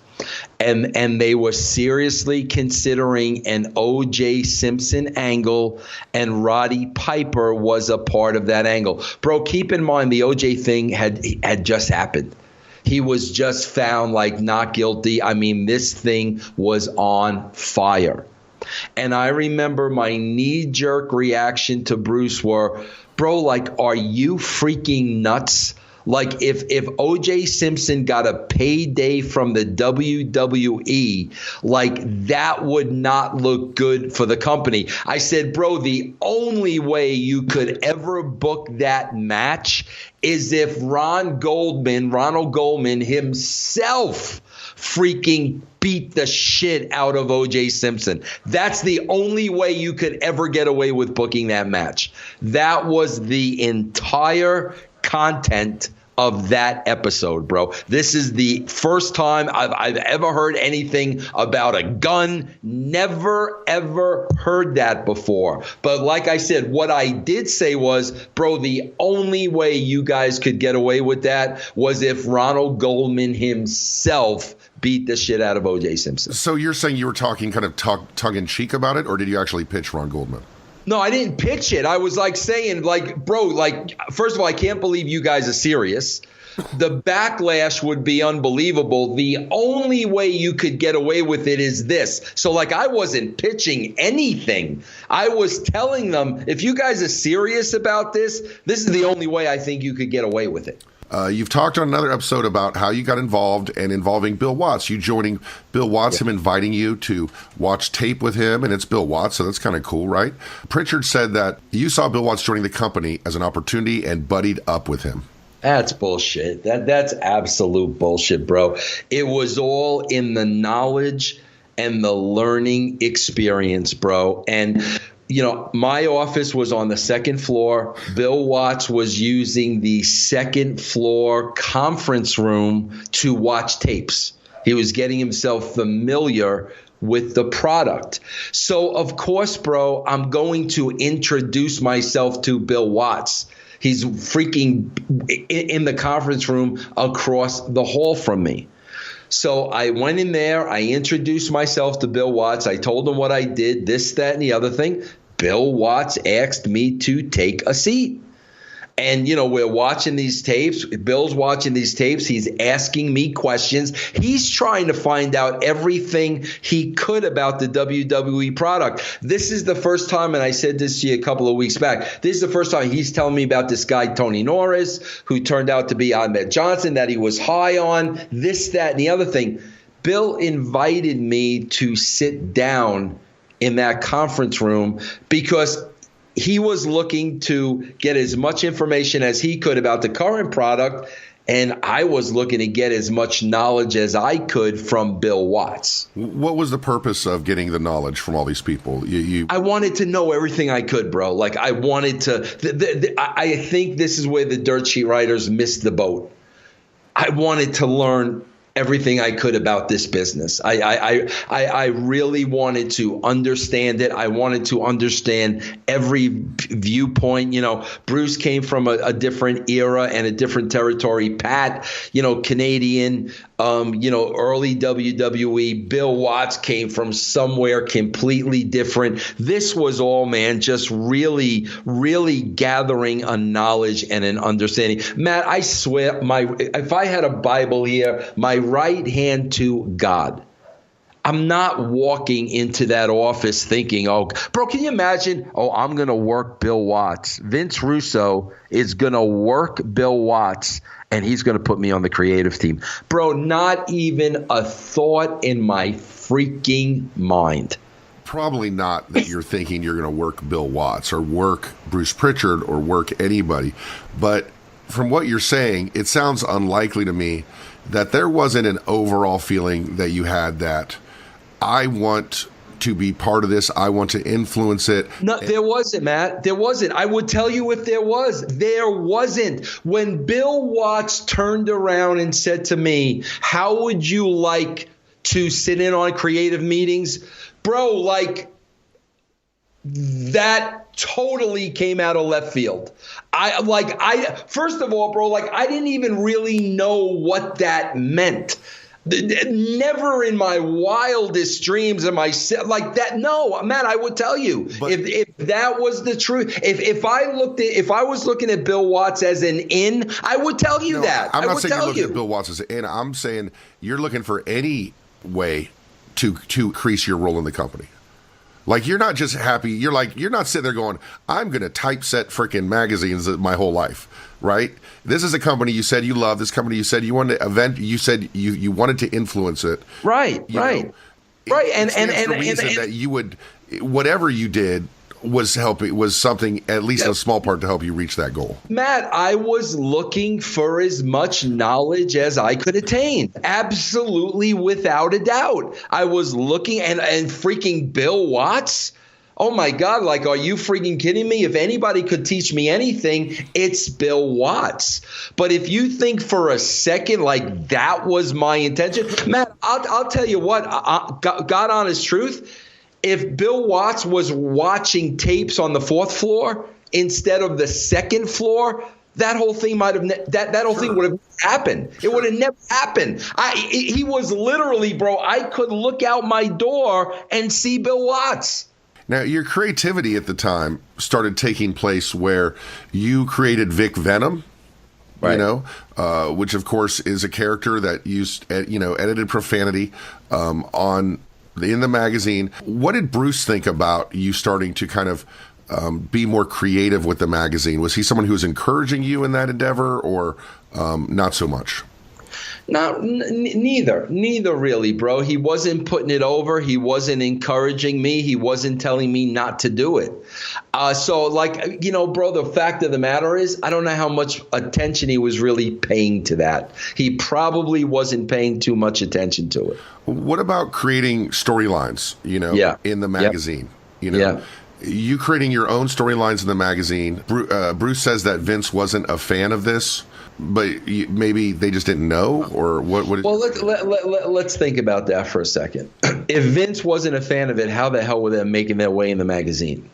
And they were seriously considering an O.J. Simpson angle, and Roddy Piper was a part of that angle. Bro, keep in mind the O.J. thing had just happened. He was just found like not guilty. I mean, this thing was on fire. And I remember my knee-jerk reaction to Bruce were, bro, like, are you freaking nuts? Like if OJ Simpson got a payday from the WWE, like that would not look good for the company. I said, bro, the only way you could ever book that match is if Ronald Goldman himself freaking beat the shit out of OJ Simpson. That's the only way you could ever get away with booking that match. That was the entire content of that episode, bro. This is the first time I've ever heard anything about a gun. Never, ever heard that before. But like I said, what I did say was, bro, the only way you guys could get away with that was if Ronald Goldman himself beat the shit out of OJ Simpson. So you're saying you were talking kind of tongue-in-cheek about it, or did you actually pitch Ron Goldman? No, I didn't pitch it. I was like saying, like, bro, like, first of all, I can't believe you guys are serious. The backlash would be unbelievable. The only way you could get away with it is this. So, like, I wasn't pitching anything. I was telling them, if you guys are serious about this, this is the only way I think you could get away with it. You've talked on another episode about how you got involved and involving Bill Watts. You joining Bill Watts, him inviting you to watch tape with him, and it's Bill Watts, so that's kind of cool, right? Prichard said that you saw Bill Watts joining the company as an opportunity and buddied up with him. That's bullshit. That's absolute bullshit, bro. It was all in the knowledge and the learning experience, bro. And you know, my office was on the second floor. Bill Watts was using the second floor conference room to watch tapes. He was getting himself familiar with the product. So, of course, bro, I'm going to introduce myself to Bill Watts. He's freaking in the conference room across the hall from me. So I went in there. I introduced myself to Bill Watts. I told him what I did, this, that, and the other thing. Bill Watts asked me to take a seat. And, you know, we're watching these tapes. Bill's watching these tapes. He's asking me questions. He's trying to find out everything he could about the WWE product. This is the first time, and I said this to you a couple of weeks back, this is the first time he's telling me about this guy, Tony Norris, who turned out to be Ahmed Johnson, that he was high on, this, that, and the other thing. Bill invited me to sit down in that conference room because he was looking to get as much information as he could about the current product, and I was looking to get as much knowledge as I could from Bill Watts. What was the purpose of getting the knowledge from all these people? I wanted to know everything I could, bro. Like, I wanted to I think this is where the dirt sheet writers missed the boat. I wanted to learn everything I could about this business. I really wanted to understand it. I wanted to understand every viewpoint. You know, Bruce came from a different era and a different territory. Pat, you know, Canadian, you know, early WWE. Bill Watts came from somewhere completely different. This was all, man, just really, really gathering a knowledge and an understanding. Matt, I swear, if I had a Bible here, my right hand to God, I'm not walking into that office thinking, oh, bro, can you imagine? Oh, I'm going to work Bill Watts. Vince Russo is going to work Bill Watts, and he's going to put me on the creative team. Bro, not even a thought in my freaking mind. Probably not that you're thinking you're going to work Bill Watts or work Bruce Prichard or work anybody. But from what you're saying, it sounds unlikely to me that there wasn't an overall feeling that you had that I want to be part of this. I want to influence it. No, there wasn't, Matt. There wasn't. I would tell you if there was. There wasn't. When Bill Watts turned around and said to me, how would you like to sit in on creative meetings? Bro, like, that totally came out of left field. First of all, bro, like, I didn't even really know what that meant. Never in my wildest dreams am I like that. No, man, I would tell you, but if that was the truth, if I was looking at Bill Watts as an in, I would tell you that. I'm not saying you're looking at Bill Watts as an in. I'm saying you're looking for any way to increase your role in the company. Like, you're not just happy. You're not sitting there going, I'm going to typeset freaking magazines my whole life, right? This is a company you said you love. This company you said you wanted to you said you wanted to influence it. Right. Right. And the reason that you would, whatever you did was something, at least in a small part, to help you reach that goal. Matt, I was looking for as much knowledge as I could attain. Absolutely, without a doubt. I was looking, and freaking Bill Watts. Oh my God, like, are you freaking kidding me? If anybody could teach me anything, it's Bill Watts. But if you think for a second like that was my intention, Matt, I'll tell you what, God honest truth, if Bill Watts was watching tapes on the 4th floor instead of the 2nd floor, that whole thing might have that whole thing would have happened. It would have never happened. He was literally, bro, I could look out my door and see Bill Watts. Now, your creativity at the time started taking place where you created Vic Venom, right, which of course is a character that used, edited profanity in the magazine. What did Bruce think about you starting to kind of be more creative with the magazine? Was he someone who was encouraging you in that endeavor, or not so much? No, neither really, bro. He wasn't putting it over. He wasn't encouraging me. He wasn't telling me not to do it. So, bro, the fact of the matter is, I don't know how much attention he was really paying to that. He probably wasn't paying too much attention to it. What about creating storylines, in the magazine? You creating your own storylines in the magazine. Bruce says that Vince wasn't a fan of this, but maybe they just didn't know, or what? Well, let's think about that for a second. If Vince wasn't a fan of it, how the hell were they making their way in the magazine?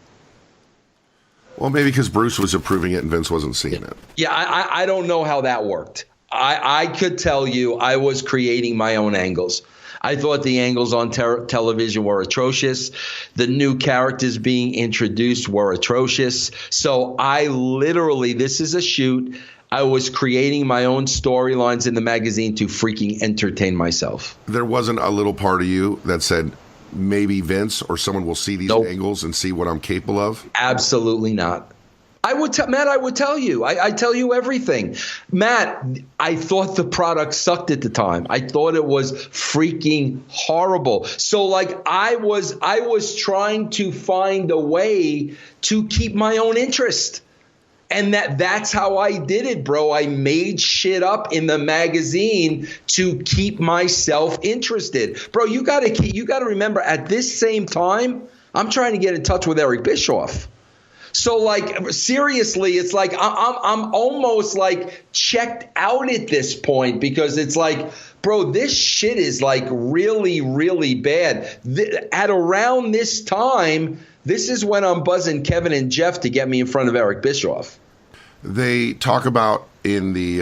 Well, maybe because Bruce was approving it and Vince wasn't seeing it. Yeah, I don't know how that worked. I could tell you I was creating my own angles. I thought the angles on television were atrocious. The new characters being introduced were atrocious. So I literally, this is a shoot, I was creating my own storylines in the magazine to freaking entertain myself. There wasn't a little part of you that said, maybe Vince or someone will see these angles and see what I'm capable of? Absolutely not. Matt, I would tell you. I tell you everything. Matt, I thought the product sucked at the time. I thought it was freaking horrible. So, I was trying to find a way to keep my own interest. And that's how I did it, bro. I made shit up in the magazine to keep myself interested. Bro, you gotta remember, at this same time, I'm trying to get in touch with Eric Bischoff. So, seriously, it's like I'm almost checked out at this point, because it's like, bro, this shit is really, really bad. At around this time, this is when I'm buzzing Kevin and Jeff to get me in front of Eric Bischoff. They talk about in the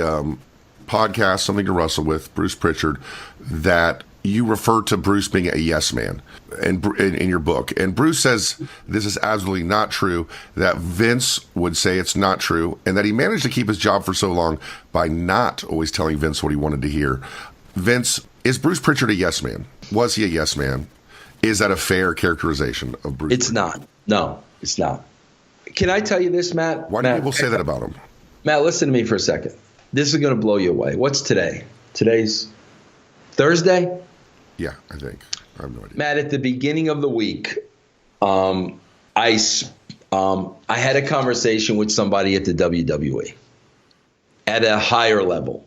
podcast, Something to Wrestle With, Bruce Prichard, that you refer to Bruce being a yes man in your book. And Bruce says this is absolutely not true, that Vince would say it's not true, and that he managed to keep his job for so long by not always telling Vince what he wanted to hear. Vince, is Bruce Prichard a yes man? Was he a yes man? Is that a fair characterization of Bruce? It's not. No, it's not. Can I tell you this, Matt? Why do people say that about him? Matt, listen to me for a second. This is going to blow you away. What's today? Today's Thursday? Yeah, I think. I have no idea. Matt, at the beginning of the week, I had a conversation with somebody at the WWE at a higher level.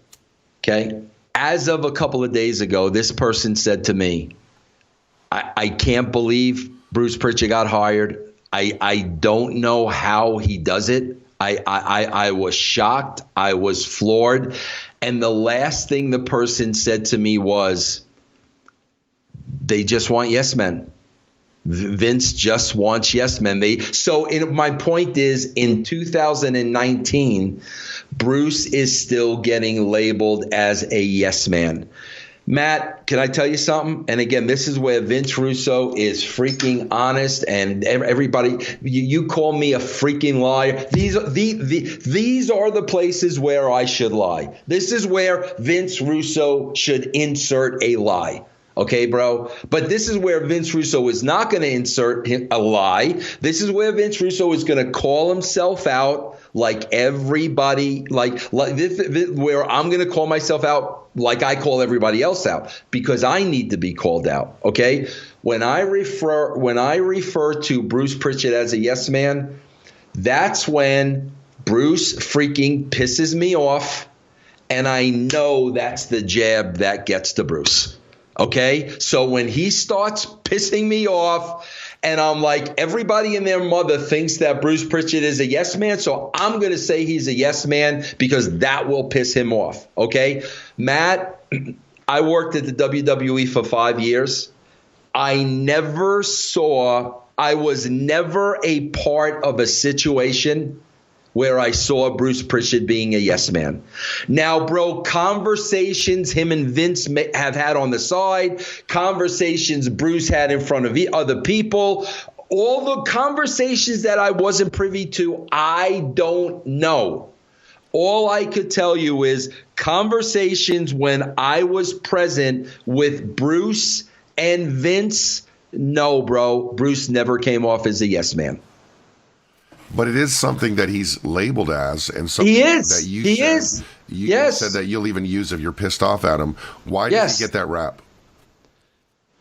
Okay? As of a couple of days ago, this person said to me, I can't believe Bruce Prichard got hired. I don't know how he does it. I was shocked. I was floored. And the last thing the person said to me was, they just want yes men. Vince just wants yes men. My point is, in 2019, Bruce is still getting labeled as a yes man. Matt, can I tell you something? And again, this is where Vince Russo is freaking honest, and everybody, you call me a freaking liar. These are the places where I should lie. This is where Vince Russo should insert a lie. Okay, bro? But this is where Vince Russo is not going to insert a lie. This is where Vince Russo is going to call himself out like everybody, like this, where I'm going to call myself out like I call everybody else out, because I need to be called out. Okay? When I refer to Bruce Prichard as a yes man, that's when Bruce freaking pisses me off, and I know that's the jab that gets to Bruce. Okay? So when he starts pissing me off, and I'm like, everybody and their mother thinks that Bruce Prichard is a yes man, so I'm going to say he's a yes man because that will piss him off. Okay? Matt, I worked at the WWE for 5 years. I was never a part of a situation where I saw Bruce Prichard being a yes man. Now, bro, conversations him and Vince have had on the side, conversations Bruce had in front of other people, all the conversations that I wasn't privy to, I don't know. All I could tell you is conversations when I was present with Bruce and Vince, no, bro, Bruce never came off as a yes man. But it is something that he's labeled as, and something that you said that you'll even use if you're pissed off at him. Why does he get that rap?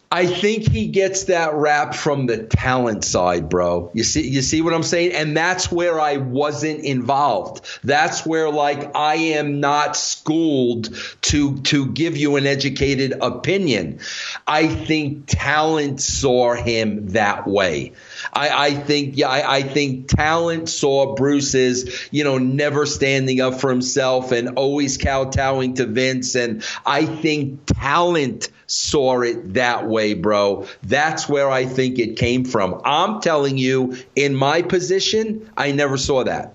I think he gets that rap from the talent side, bro. You see what I'm saying? And that's where I wasn't involved. That's where, like, I am not schooled to give you an educated opinion. I think talent saw him that way. I think talent saw Bruce as, never standing up for himself and always kowtowing to Vince. And I think talent saw it that way, bro. That's where I think it came from. I'm telling you, in my position, I never saw that.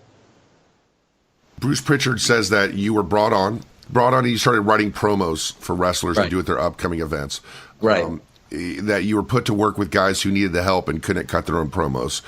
Bruce Prichard says that you were brought on and you started writing promos for wrestlers to do at their upcoming events. Right. That you were put to work with guys who needed the help and couldn't cut their own promos.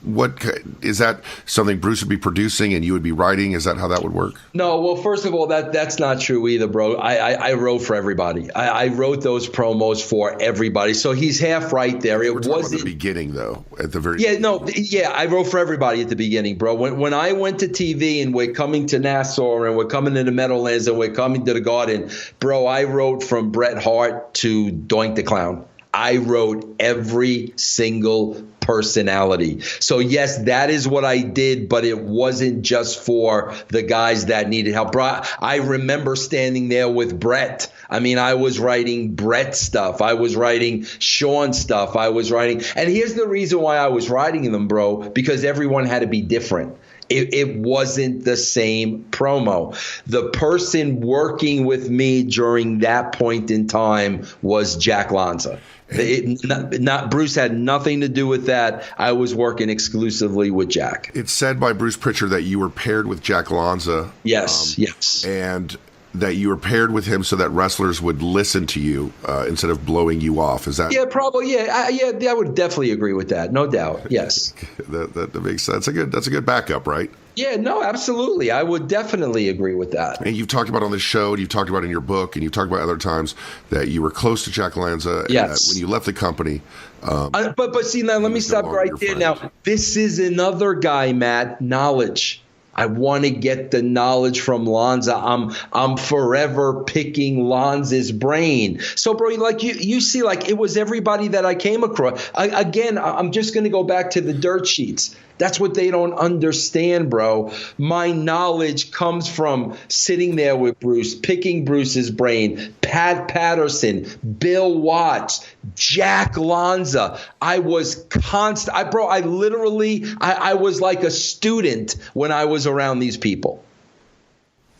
What is that something Bruce would be producing and you would be writing? Is that how that would work? No, well, first of all, that's not true either, bro. I wrote for everybody. I wrote those promos for everybody. So he's half right there. It wasn't at the beginning, though. At the very I wrote for everybody at the beginning, bro. When I went to TV and we're coming to Nassau and we're coming to the Meadowlands and we're coming to the Garden, bro, I wrote from Bret Hart to Doink the Clown. I wrote every single personality. So yes, that is what I did, but it wasn't just for the guys that needed help. Bro, I remember standing there with Bret. I mean, I was writing Bret stuff. I was writing Shawn stuff. And here's the reason why I was writing them, bro, because everyone had to be different. It wasn't the same promo. The person working with me during that point in time was Jack Lanza. Bruce had nothing to do with that. I was working exclusively with Jack. It's said by Bruce Prichard that you were paired with Jack Lanza. Yes. And that you were paired with him so that wrestlers would listen to you instead of blowing you off. Is that? Yeah, probably. Yeah, I would definitely agree with that. No doubt. Yes. that makes sense. That's a good backup, right? Yeah, no, absolutely. I would definitely agree with that. And you've talked about on this show, and you've talked about in your book, and you've talked about other times that you were close to Jack Lanza. Yes. When you left the company. But see, now let me stop right there. Now, this is another guy, Matt, knowledge. I want to get the knowledge from Lanza. I'm forever picking Lanza's brain. So, bro, like you see, like it was everybody that I came across. I'm just going to go back to the dirt sheets. That's what they don't understand, bro. My knowledge comes from sitting there with Bruce, picking Bruce's brain, Pat Patterson, Bill Watts, Jack Lanza. I was constant. I was like a student when I was around these people.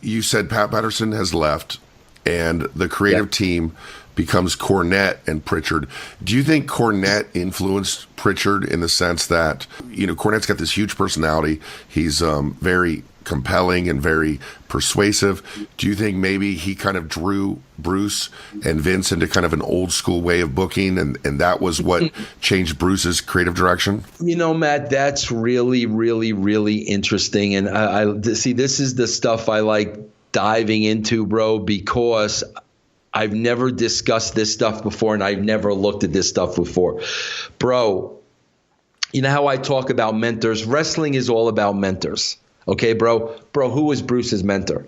You said Pat Patterson has left and the creative team becomes Cornette and Prichard. Do you think Cornette influenced Prichard in the sense that, Cornette's got this huge personality. He's very compelling and very persuasive. Do you think maybe he kind of drew Bruce and Vince into kind of an old school way of booking, and that was what changed Bruce's creative direction? Matt, that's really, really, really interesting. And I see, this is the stuff I like diving into, bro, because I've never discussed this stuff before, and I've never looked at this stuff before. Bro, you know how I talk about mentors? Wrestling is all about mentors. Okay, bro? Bro, who was Bruce's mentor?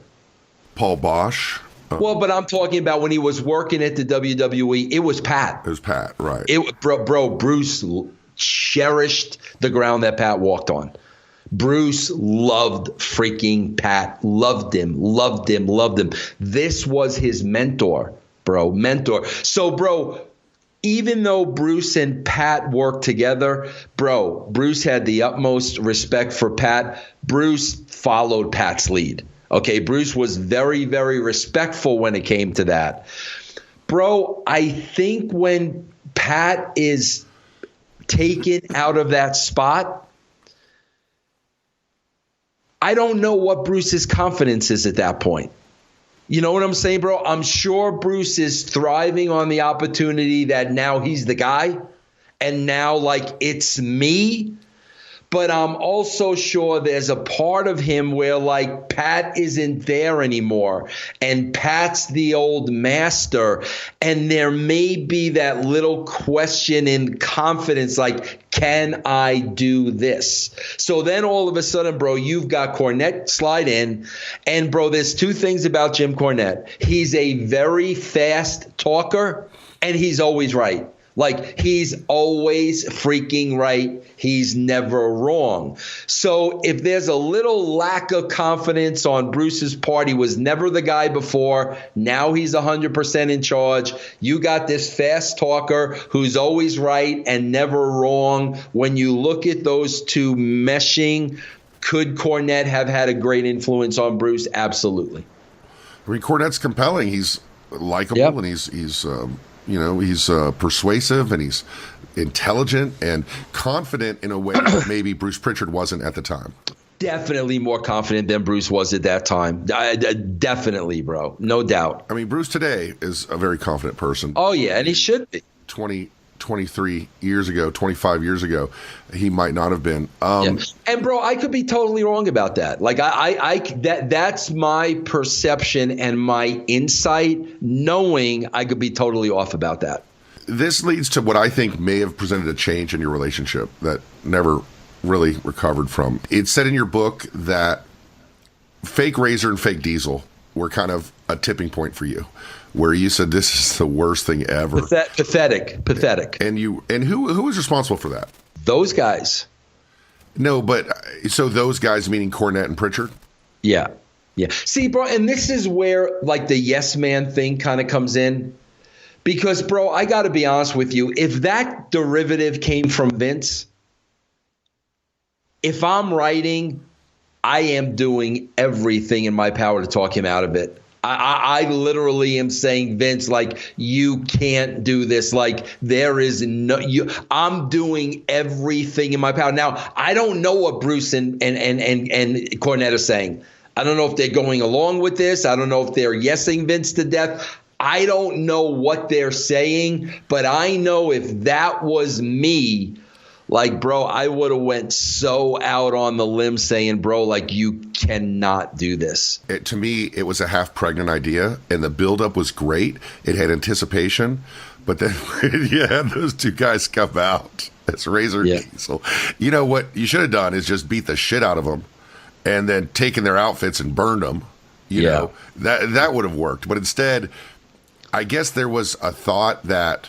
Paul Bosch. Well, but I'm talking about when he was working at the WWE, it was Pat. It was Pat, right. Bro, Bruce cherished the ground that Pat walked on. Bruce loved freaking Pat. Loved him. This was his mentor, bro. Mentor. So, bro, even though Bruce and Pat worked together, bro, Bruce had the utmost respect for Pat. Bruce followed Pat's lead. Okay, Bruce was very, very respectful when it came to that. Bro, I think when Pat is taken out of that spot, I don't know what Bruce's confidence is at that point. You know what I'm saying, bro? I'm sure Bruce is thriving on the opportunity that now he's the guy and now, like, it's me. But I'm also sure there's a part of him where, like, Pat isn't there anymore and Pat's the old master. And there may be that little question in confidence, like, can I do this? So then all of a sudden, bro, you've got Cornette slide in. And, bro, there's two things about Jim Cornette. He's a very fast talker and he's always right. Like, he's always freaking right. He's never wrong. So if there's a little lack of confidence on Bruce's part, he was never the guy before. Now he's 100% in charge. You got this fast talker who's always right and never wrong. When you look at those two meshing, could Cornette have had a great influence on Bruce? Absolutely. I mean, Cornette's compelling. He's likable, and he's persuasive, and he's intelligent and confident in a way that maybe Bruce Prichard wasn't at the time. Definitely more confident than Bruce was at that time. Definitely, bro. No doubt. I mean, Bruce today is a very confident person. Oh, yeah, and he should be. 23 years ago, 25 years ago, he might not have been. Yeah. And bro, I could be totally wrong about that. Like that's my perception and my insight, knowing I could be totally off about that. This leads to what I think may have presented a change in your relationship that never really recovered from. It said in your book that fake Razor and fake Diesel were kind of a tipping point for you, where you said this is the worst thing ever. Pathetic. And who was responsible for that? Those guys. No, but so those guys meaning Cornette and Prichard? Yeah. See, bro, and this is where, like, the yes man thing kind of comes in. Because, bro, I got to be honest with you. If that derivative came from Vince, if I'm writing, I am doing everything in my power to talk him out of it. I literally am saying, Vince, like, you can't do this. Like, there is I'm doing everything in my power. Now, I don't know what Bruce and Cornette are saying. I don't know if they're going along with this. I don't know if they're yesing Vince to death. I don't know what they're saying, but I know if that was me, like, bro, I would have went so out on the limb saying, bro, like, you cannot do this. To me, it was a half-pregnant idea, and the buildup was great. It had anticipation, but then you had those two guys come out as Razor and Diesel. You know what you should have done is just beat the shit out of them and then taken their outfits and burned them. You know, that would have worked. But instead, I guess there was a thought that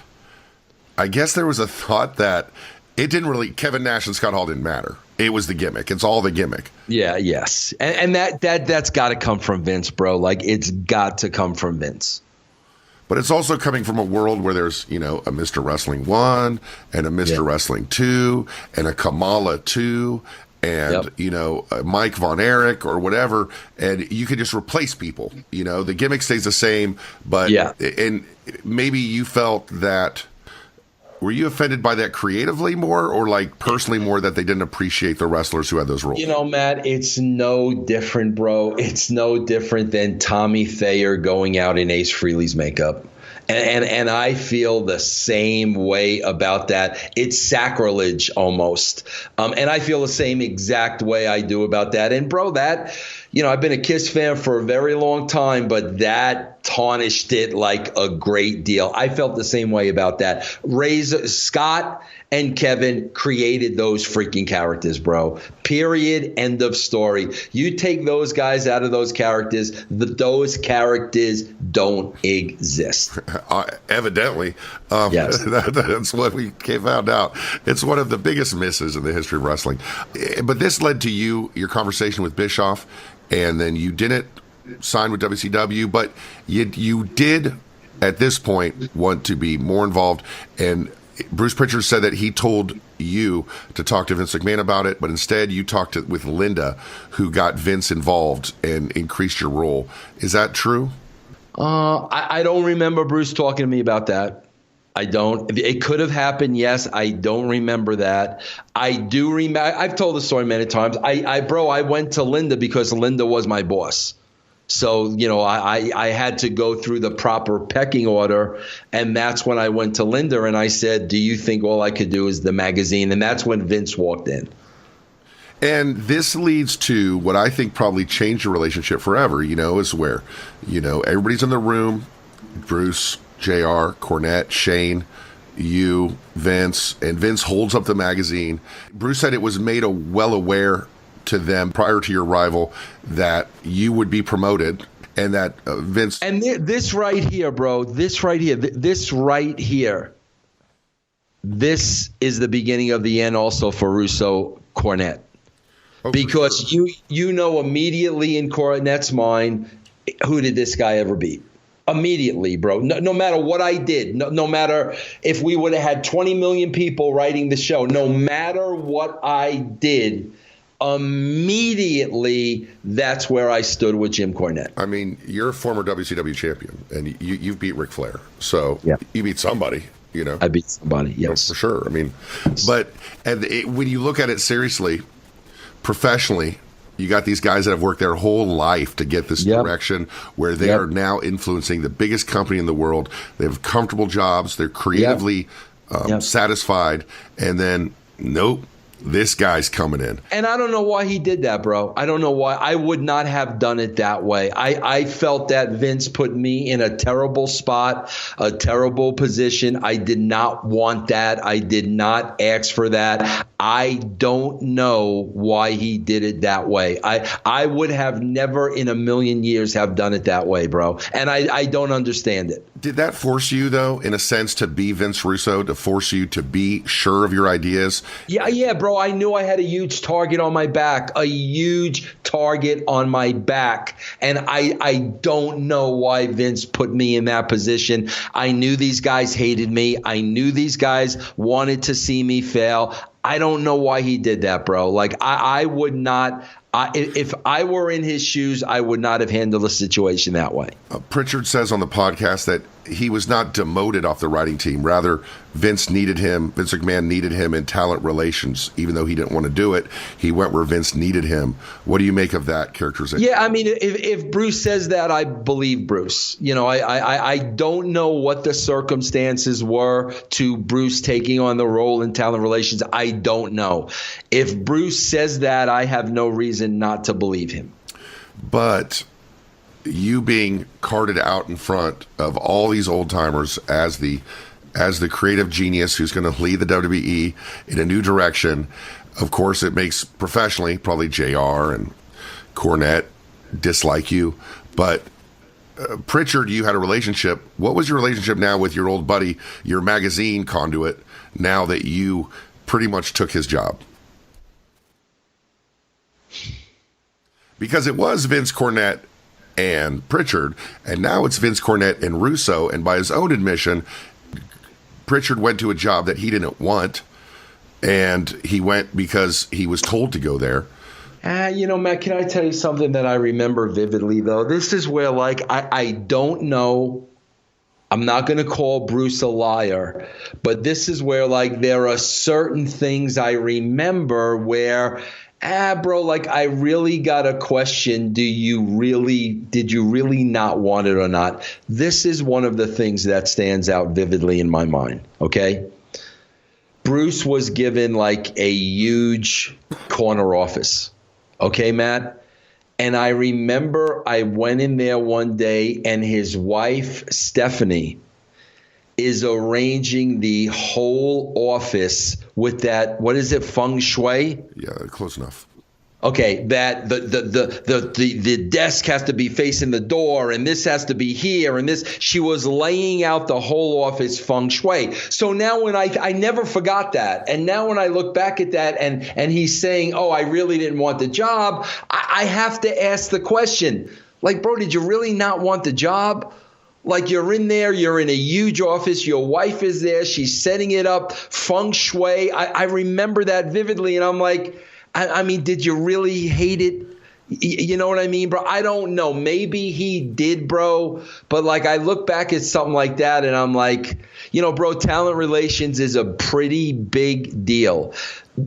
it didn't really. Kevin Nash and Scott Hall didn't matter. It was the gimmick. It's all the gimmick. Yeah. Yes. And that's got to come from Vince, bro. Like, it's got to come from Vince. But it's also coming from a world where there's, you know, a Mr. Wrestling 1 and a Mr. Wrestling 2 and a Kamala 2 and, you know, Mike Von Erich or whatever. And you can just replace people. You know, the gimmick stays the same. But and maybe you felt that. Were you offended by that creatively more or, like, personally more that they didn't appreciate the wrestlers who had those roles? You know, Matt, it's no different, bro. It's no different than Tommy Thayer going out in Ace Frehley's makeup. And I feel the same way about that. It's sacrilege almost. And I feel the same exact way I do about that. And, bro, that, you know, I've been a Kiss fan for a very long time, but that tarnished it like a great deal. I felt the same way about that. Scott and Kevin created those freaking characters, bro. Period. End of story. You take those guys out of those characters, those characters don't exist. Evidently. Yes. That's what we found out. It's one of the biggest misses in the history of wrestling. But this led to your conversation with Bischoff, and then you didn't sign with WCW, but you did at this point want to be more involved. And Bruce Prichard said that he told you to talk to Vince McMahon about it, but instead you talked with Linda, who got Vince involved and increased your role. Is that true? I don't remember Bruce talking to me about that. I don't. It could have happened, yes. I don't remember that. I do remember. I've told the story many times. I went to Linda because Linda was my boss. So, I had to go through the proper pecking order. And that's when I went to Linda and I said, do you think all I could do is the magazine? And that's when Vince walked in. And this leads to what I think probably changed your relationship forever, is where, everybody's in the room, Bruce, JR, Cornette, Shane, you, Vince, and Vince holds up the magazine. Bruce said it was made well aware to them prior to your arrival that you would be promoted, and that Vince. And this right here, bro, this right here, this is the beginning of the end also for Russo Cornette. Oh, because sure. you know immediately in Cornette's mind, who did this guy ever beat? Immediately, bro. No matter what I did, no matter if we would have had 20 million people writing the show, no matter what I did, immediately that's where I stood with Jim Cornette. I mean, you're a former WCW champion, and you've beat Ric Flair, so yeah. You beat somebody. I beat somebody, yes, for sure. I mean, but when you look at it seriously, professionally, you got these guys that have worked their whole life to get this direction where they are now influencing the biggest company in the world. They have comfortable jobs. They're creatively satisfied. And then, nope, this guy's coming in. And I don't know why he did that, bro. I don't know why. I would not have done it that way. I felt that Vince put me in a terrible spot, a terrible position. I did not want that. I did not ask for that. I don't know why he did it that way. I would have never in a million years have done it that way, bro. And I don't understand it. Did that force you, though, in a sense, to be Vince Russo, to force you to be sure of your ideas? Yeah, bro. I knew I had a huge target on my back, And I don't know why Vince put me in that position. I knew these guys hated me. I knew these guys wanted to see me fail. I don't know why he did that, bro. Like, I would not. If I were in his shoes, I would not have handled the situation that way. Prichard says on the podcast that he was not demoted off the writing team. Rather, Vince McMahon needed him in talent relations. Even though he didn't want to do it, he went where Vince needed him. What do you make of that characterization? Yeah, I mean, if Bruce says that, I believe Bruce. I don't know what the circumstances were to Bruce taking on the role in talent relations. I don't know. If Bruce says that, I have no reason not to believe him. But you being carted out in front of all these old timers as the creative genius who's going to lead the WWE in a new direction, of course, it makes professionally probably JR and Cornette dislike you. But Prichard, you had a relationship. What was your relationship now with your old buddy, your magazine conduit, now that you pretty much took his job? Because it was Vince Cornette and Prichard, and now it's Vince Cornette and Russo, and by his own admission, Prichard went to a job that he didn't want, and he went because he was told to go there. Matt, can I tell you something that I remember vividly, though? This is where, I don't know. I'm not going to call Bruce a liar, but this is where, there are certain things I remember where – bro, I really got a question. Did you really not want it or not? This is one of the things that stands out vividly in my mind, okay? Bruce was given a huge corner office, okay, Matt? And I remember I went in there one day and his wife, Stephanie, is arranging the whole office with that, what is it, feng shui? Yeah, close enough. Okay, that the desk has to be facing the door, and this has to be here, and this. She was laying out the whole office feng shui. So now when I never forgot that, and now when I look back at that, and he's saying, "Oh, I really didn't want the job," I have to ask the question, like, bro, did you really not want the job? Like, you're in there, you're in a huge office, your wife is there, she's setting it up, feng shui. I remember that vividly, and I'm like, I mean, did you really hate it? You know what I mean, bro? I don't know. Maybe he did, bro. But like, I look back at something like that and I'm like, you know, bro, talent relations is a pretty big deal.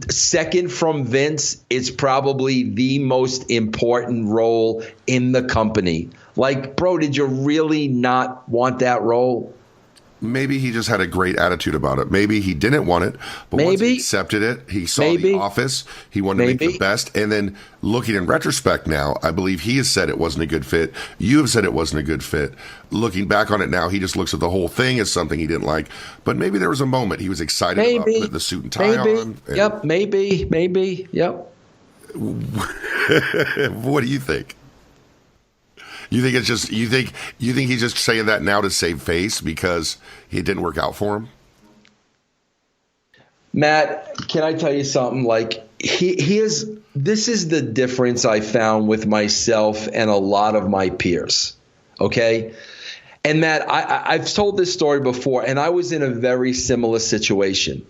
Second from Vince, it's probably the most important role in the company. Like, bro, did you really not want that role? Maybe he just had a great attitude about it. Maybe he didn't want it, but once he accepted it, he saw the office, he wanted to make the best. And then looking in retrospect now, I believe he has said it wasn't a good fit. You have said it wasn't a good fit. Looking back on it now, he just looks at the whole thing as something he didn't like. But maybe there was a moment he was excited about putting the suit and tie on. Yep, maybe. Yep. What do you think? You think it's just you think he's just saying that now to save face because it didn't work out for him? Matt, can I tell you something? Like, this is the difference I found with myself and a lot of my peers. Okay? And Matt, I've told this story before, and I was in a very similar situation.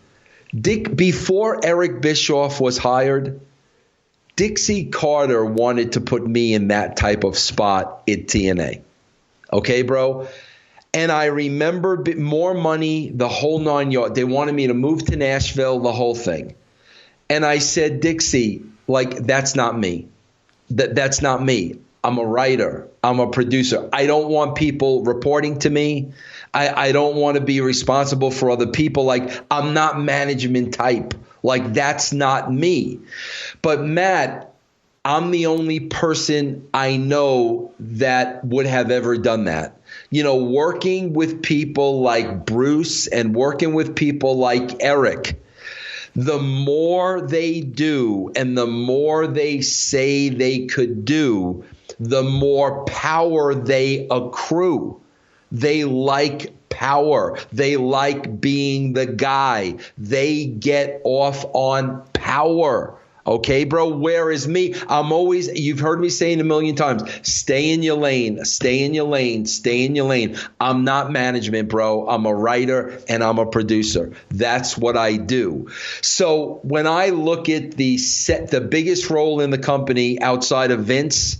Before Eric Bischoff was hired, Dixie Carter wanted to put me in that type of spot at TNA. Okay, bro? And I remember more money, the whole 9 yards. They wanted me to move to Nashville, the whole thing. And I said, Dixie, like, that's not me. That's not me. I'm a writer. I'm a producer. I don't want people reporting to me. I don't want to be responsible for other people. Like, I'm not management type. Like, that's not me. But Matt, I'm the only person I know that would have ever done that. You know, working with people like Bruce and working with people like Eric, the more they do and the more they say they could do, the more power they accrue. They like power. They like being the guy. They get off on power. Okay, bro? Whereas me, I'm always, you've heard me saying a million times, stay in your lane, stay in your lane, stay in your lane. I'm not management, bro. I'm a writer and I'm a producer. That's what I do. So when I look at the biggest role in the company outside of Vince,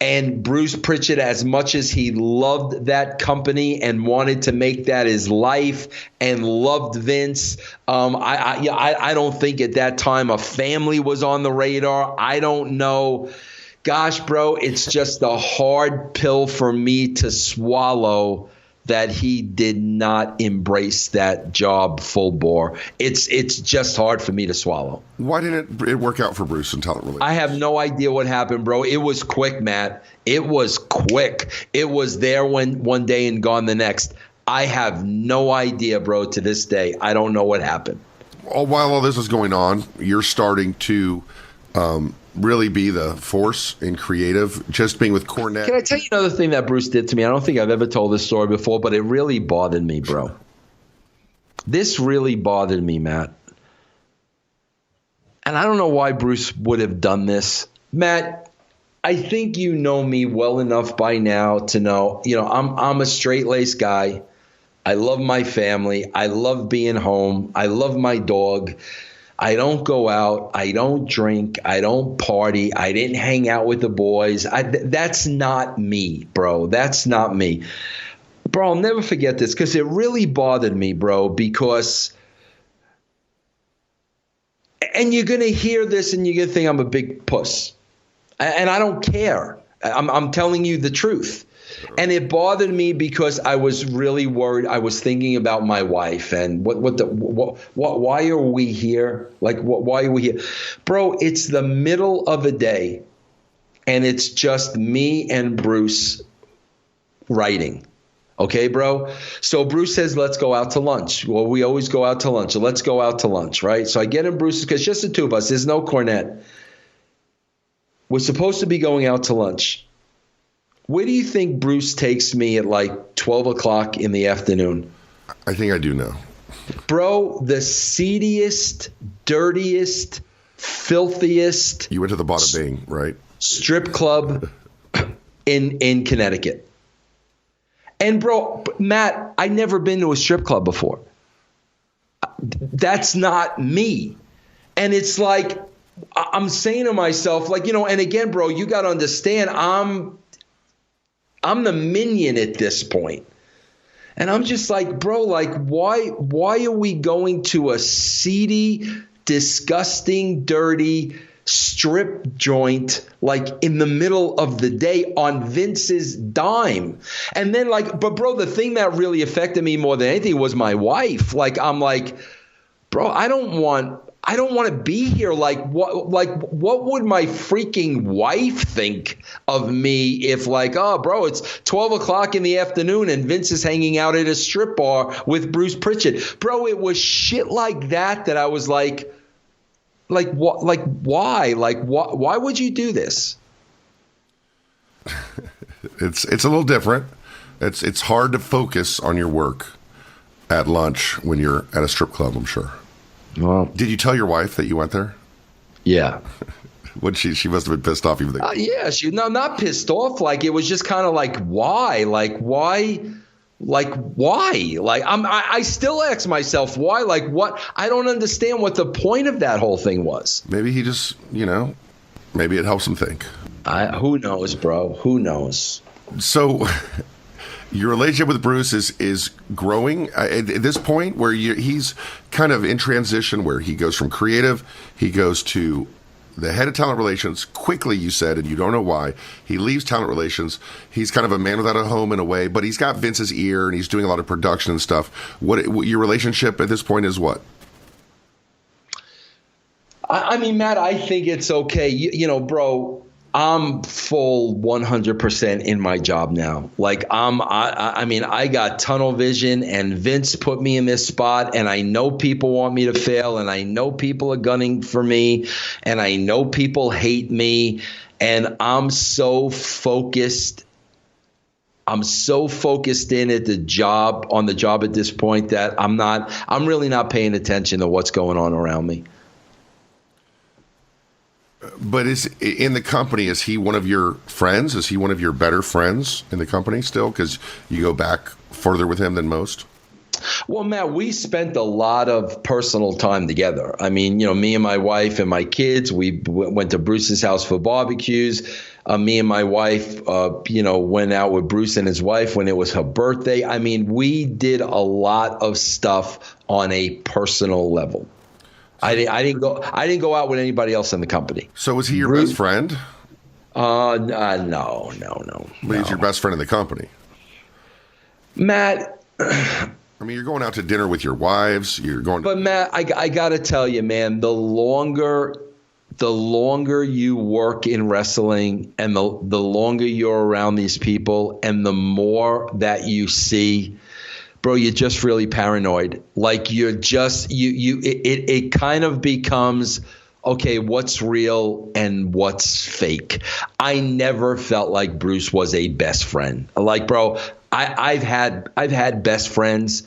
and Bruce Prichard, as much as he loved that company and wanted to make that his life and loved Vince, I don't think at that time a family was on the radar. I don't know. Gosh, bro, it's just a hard pill for me to swallow that he did not embrace that job full bore. It's just hard for me to swallow. Why didn't it work out for Bruce and talent relations? I have no idea what happened, bro. It was quick, Matt. It was quick. It was there one day and gone the next. I have no idea, bro, to this day. I don't know what happened. While all this is going on, you're starting to really be the force in creative, just being with Cornette. Can I tell you another thing that Bruce did to me? I don't think I've ever told this story before, but it really bothered me, bro. This really bothered me, Matt. And I don't know why Bruce would have done this. Matt, I think you know me well enough by now to know, you know, I'm a straight-laced guy. I love my family. I love being home. I love my dog. I don't go out. I don't drink. I don't party. I didn't hang out with the boys. That's not me, bro. That's not me. Bro, I'll never forget this because it really bothered me, bro, because – and you're going to hear this and you're going to think I'm a big puss. And I don't care. I'm telling you the truth. And it bothered me because I was really worried. I was thinking about my wife and why are we here? Like, why are we here? Bro, it's the middle of a day and it's just me and Bruce writing. Okay, bro? So Bruce says, let's go out to lunch. Well, we always go out to lunch. So let's go out to lunch, right? So I get in Bruce's, because just the two of us. There's no Cornette. We're supposed to be going out to lunch. Where do you think Bruce takes me at like 12 o'clock in the afternoon? I think I do know. Bro, the seediest, dirtiest, filthiest. You went to the Bada Bing, right? Strip club in Connecticut. And bro, Matt, I'd never been to a strip club before. That's not me. And it's like, I'm saying to myself, like, and again, bro, you got to understand, I'm the minion at this point. And I'm just like, bro, like, why are we going to a seedy, disgusting, dirty strip joint like in the middle of the day on Vince's dime? And then like, but bro, the thing that really affected me more than anything was my wife. Like, I'm like, bro, I don't want to be here. Like what would my freaking wife think of me if like, oh bro, it's 12 o'clock in the afternoon and Vince is hanging out at a strip bar with Bruce Prichard. Bro, it was shit like that I was like what? Like why? Like why would you do this? It's a little different. It's hard to focus on your work at lunch when you're at a strip club, I'm sure. Well, did you tell your wife that you went there? Yeah. When she must have been pissed off. Even yeah, not pissed off. Like it was just kind of like why? Like why? Like why? Like I still ask myself why. Like what? I don't understand what the point of that whole thing was. Maybe he just, maybe it helps him think. Who knows, bro? Who knows? So, your relationship with Bruce is growing at this point where he's kind of in transition, where he goes from creative, he goes to the head of talent relations quickly, you said, and you don't know why. He leaves talent relations. He's kind of a man without a home in a way, but he's got Vince's ear and he's doing a lot of production and stuff. What your relationship at this point is what? I mean, Matt, I think it's okay. Bro, I'm full 100% in my job now. Like I mean, I got tunnel vision and Vince put me in this spot and I know people want me to fail and I know people are gunning for me and I know people hate me and I'm so focused. I'm so focused in at on the job at this point that I'm really not paying attention to what's going on around me. But in the company, is he one of your friends? Is he one of your better friends in the company still? Because you go back further with him than most? Well, Matt, we spent a lot of personal time together. I mean, me and my wife and my kids, we went to Bruce's house for barbecues. Me and my wife, went out with Bruce and his wife when it was her birthday. I mean, we did a lot of stuff on a personal level. I didn't go out with anybody else in the company. So was he your best friend? No. But he's your best friend in the company. Matt. I mean, you're going out to dinner with your wives. But Matt, I got to tell you, man, the longer you work in wrestling and the longer you're around these people and the more that you see, bro, you're just really paranoid. Like you're just it kind of becomes, okay, what's real and what's fake. I never felt like Bruce was a best friend. Like, bro, I've had best friends.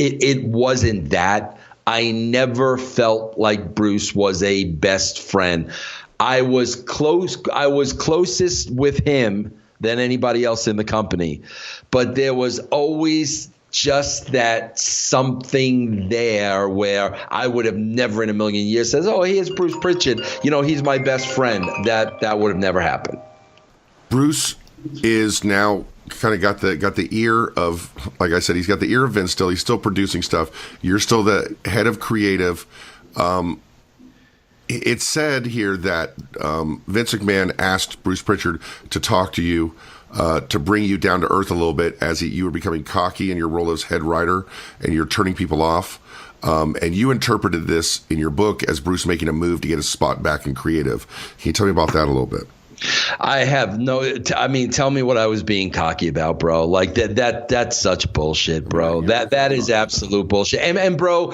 It wasn't that. I never felt like Bruce was a best friend. I was closest with him than anybody else in the company. But there was always just that something there where I would have never in a million years says, oh, here's Bruce Prichard. He's my best friend. That would have never happened. Bruce is now kind of got the ear of, like I said, he's got the ear of Vince still. He's still producing stuff. You're still the head of creative. It's said here that Vince McMahon asked Bruce Prichard to talk to you, to bring you down to earth a little bit as you were becoming cocky in your role as head writer and you're turning people off. And you interpreted this in your book as Bruce making a move to get his spot back in creative. Can you tell me about that a little bit? I have no. I mean, tell me what I was being cocky about, bro. Like that's such bullshit, bro. That is absolute bullshit. And bro,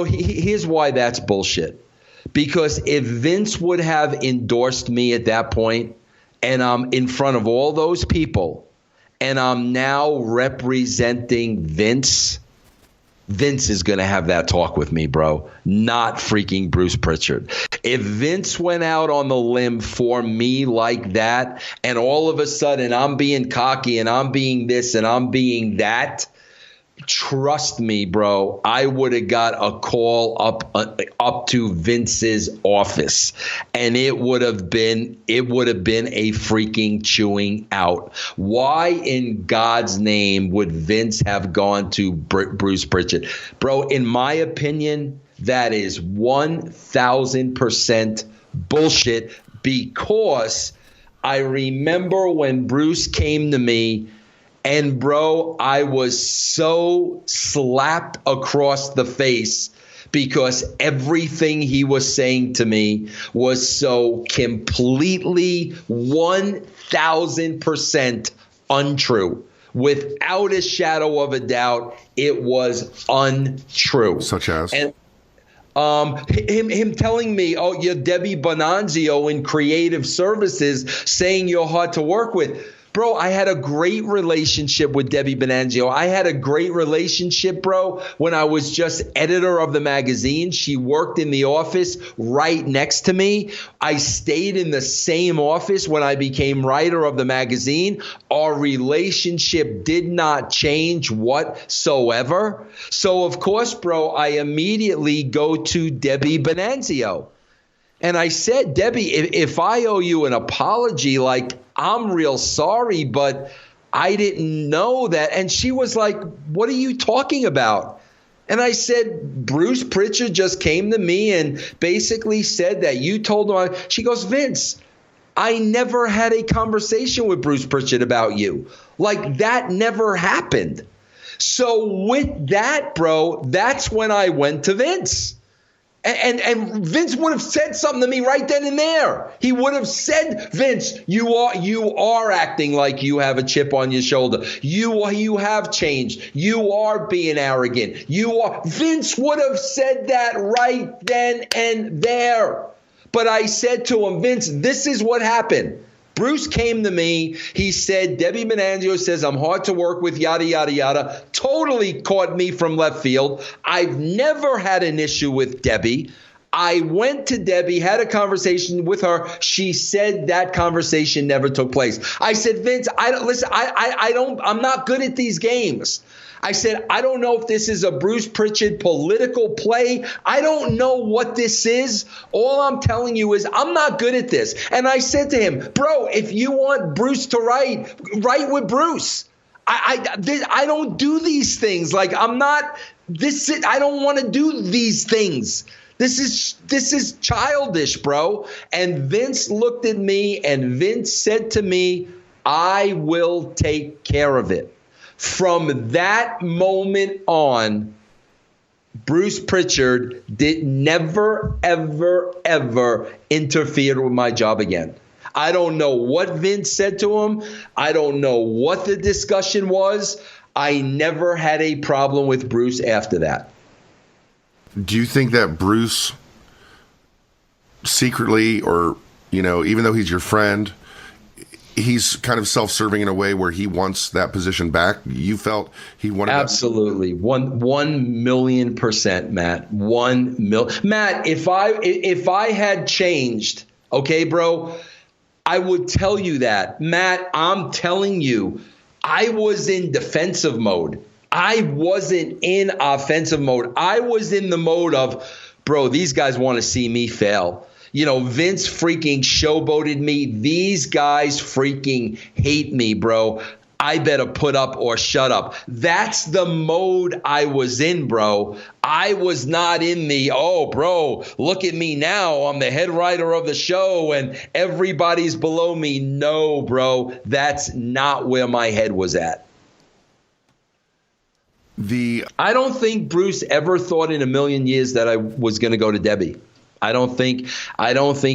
here's why that's bullshit. Because if Vince would have endorsed me at that point, and I'm in front of all those people, and I'm now representing Vince is going to have that talk with me, bro, not freaking Bruce Prichard. If Vince went out on the limb for me like that, and all of a sudden I'm being cocky and I'm being this and I'm being that, trust me, bro, I would have got a call up to Vince's office, and it would have been a freaking chewing out. Why in God's name would Vince have gone to Bruce Prichard? Bro, in my opinion, that is 1,000% bullshit, because I remember when Bruce came to me. And, bro, I was so slapped across the face because everything he was saying to me was so completely 1,000% untrue. Without a shadow of a doubt, it was untrue. Such as? And him telling me, oh, you're Debbie Bonanzio in creative services, saying you're hard to work with. Bro, I had a great relationship with Debbie Bonanzio. I had a great relationship, bro, when I was just editor of the magazine. She worked in the office right next to me. I stayed in the same office when I became writer of the magazine. Our relationship did not change whatsoever. So, of course, bro, I immediately go to Debbie Bonanzio. And I said, Debbie, if I owe you an apology, like, I'm real sorry, but I didn't know that. And she was like, what are you talking about? And I said, Bruce Prichard just came to me and basically said that you told him. She goes, Vince, I never had a conversation with Bruce Prichard about you. Like, that never happened. So with that, bro, that's when I went to Vince. And Vince would have said something to me right then and there. He would have said, Vince, you are acting like you have a chip on your shoulder. You have changed. You are being arrogant. Vince would have said that right then and there. But I said to him, Vince, this is what happened. Bruce came to me. He said, Debbie Bonanzio says I'm hard to work with, yada, yada, yada. Totally caught me from left field. I've never had an issue with Debbie. I went to Debbie, had a conversation with her. She said that conversation never took place. I said, Vince, I'm not good at these games. I said, I don't know if this is a Bruce Prichard political play. I don't know what this is. All I'm telling you is I'm not good at this. And I said to him, bro, if you want Bruce to write with Bruce. I don't do these things. Like, I don't want to do these things. This is childish, bro. And Vince looked at me and Vince said to me, I will take care of it. From that moment on, Bruce Prichard never, ever, ever interfered with my job again. I don't know what Vince said to him. I don't know what the discussion was. I never had a problem with Bruce after that. Do you think that Bruce secretly, or, even though he's your friend, he's kind of self-serving in a way where he wants that position back? You felt he wanted absolutely that? 1,000,000%, Matt. 1 million. Matt, if I had changed, okay, bro, I would tell you that. Matt, I'm telling you, I was in defensive mode. I wasn't in offensive mode. I was in the mode of, bro, these guys want to see me fail. Vince freaking showboated me. These guys freaking hate me, bro. I better put up or shut up. That's the mode I was in, bro. I was not in the, oh, bro, look at me now. I'm the head writer of the show and everybody's below me. No, bro, that's not where my head was at. I don't think Bruce ever thought in a million years that I was going to go to Debbie. I don't think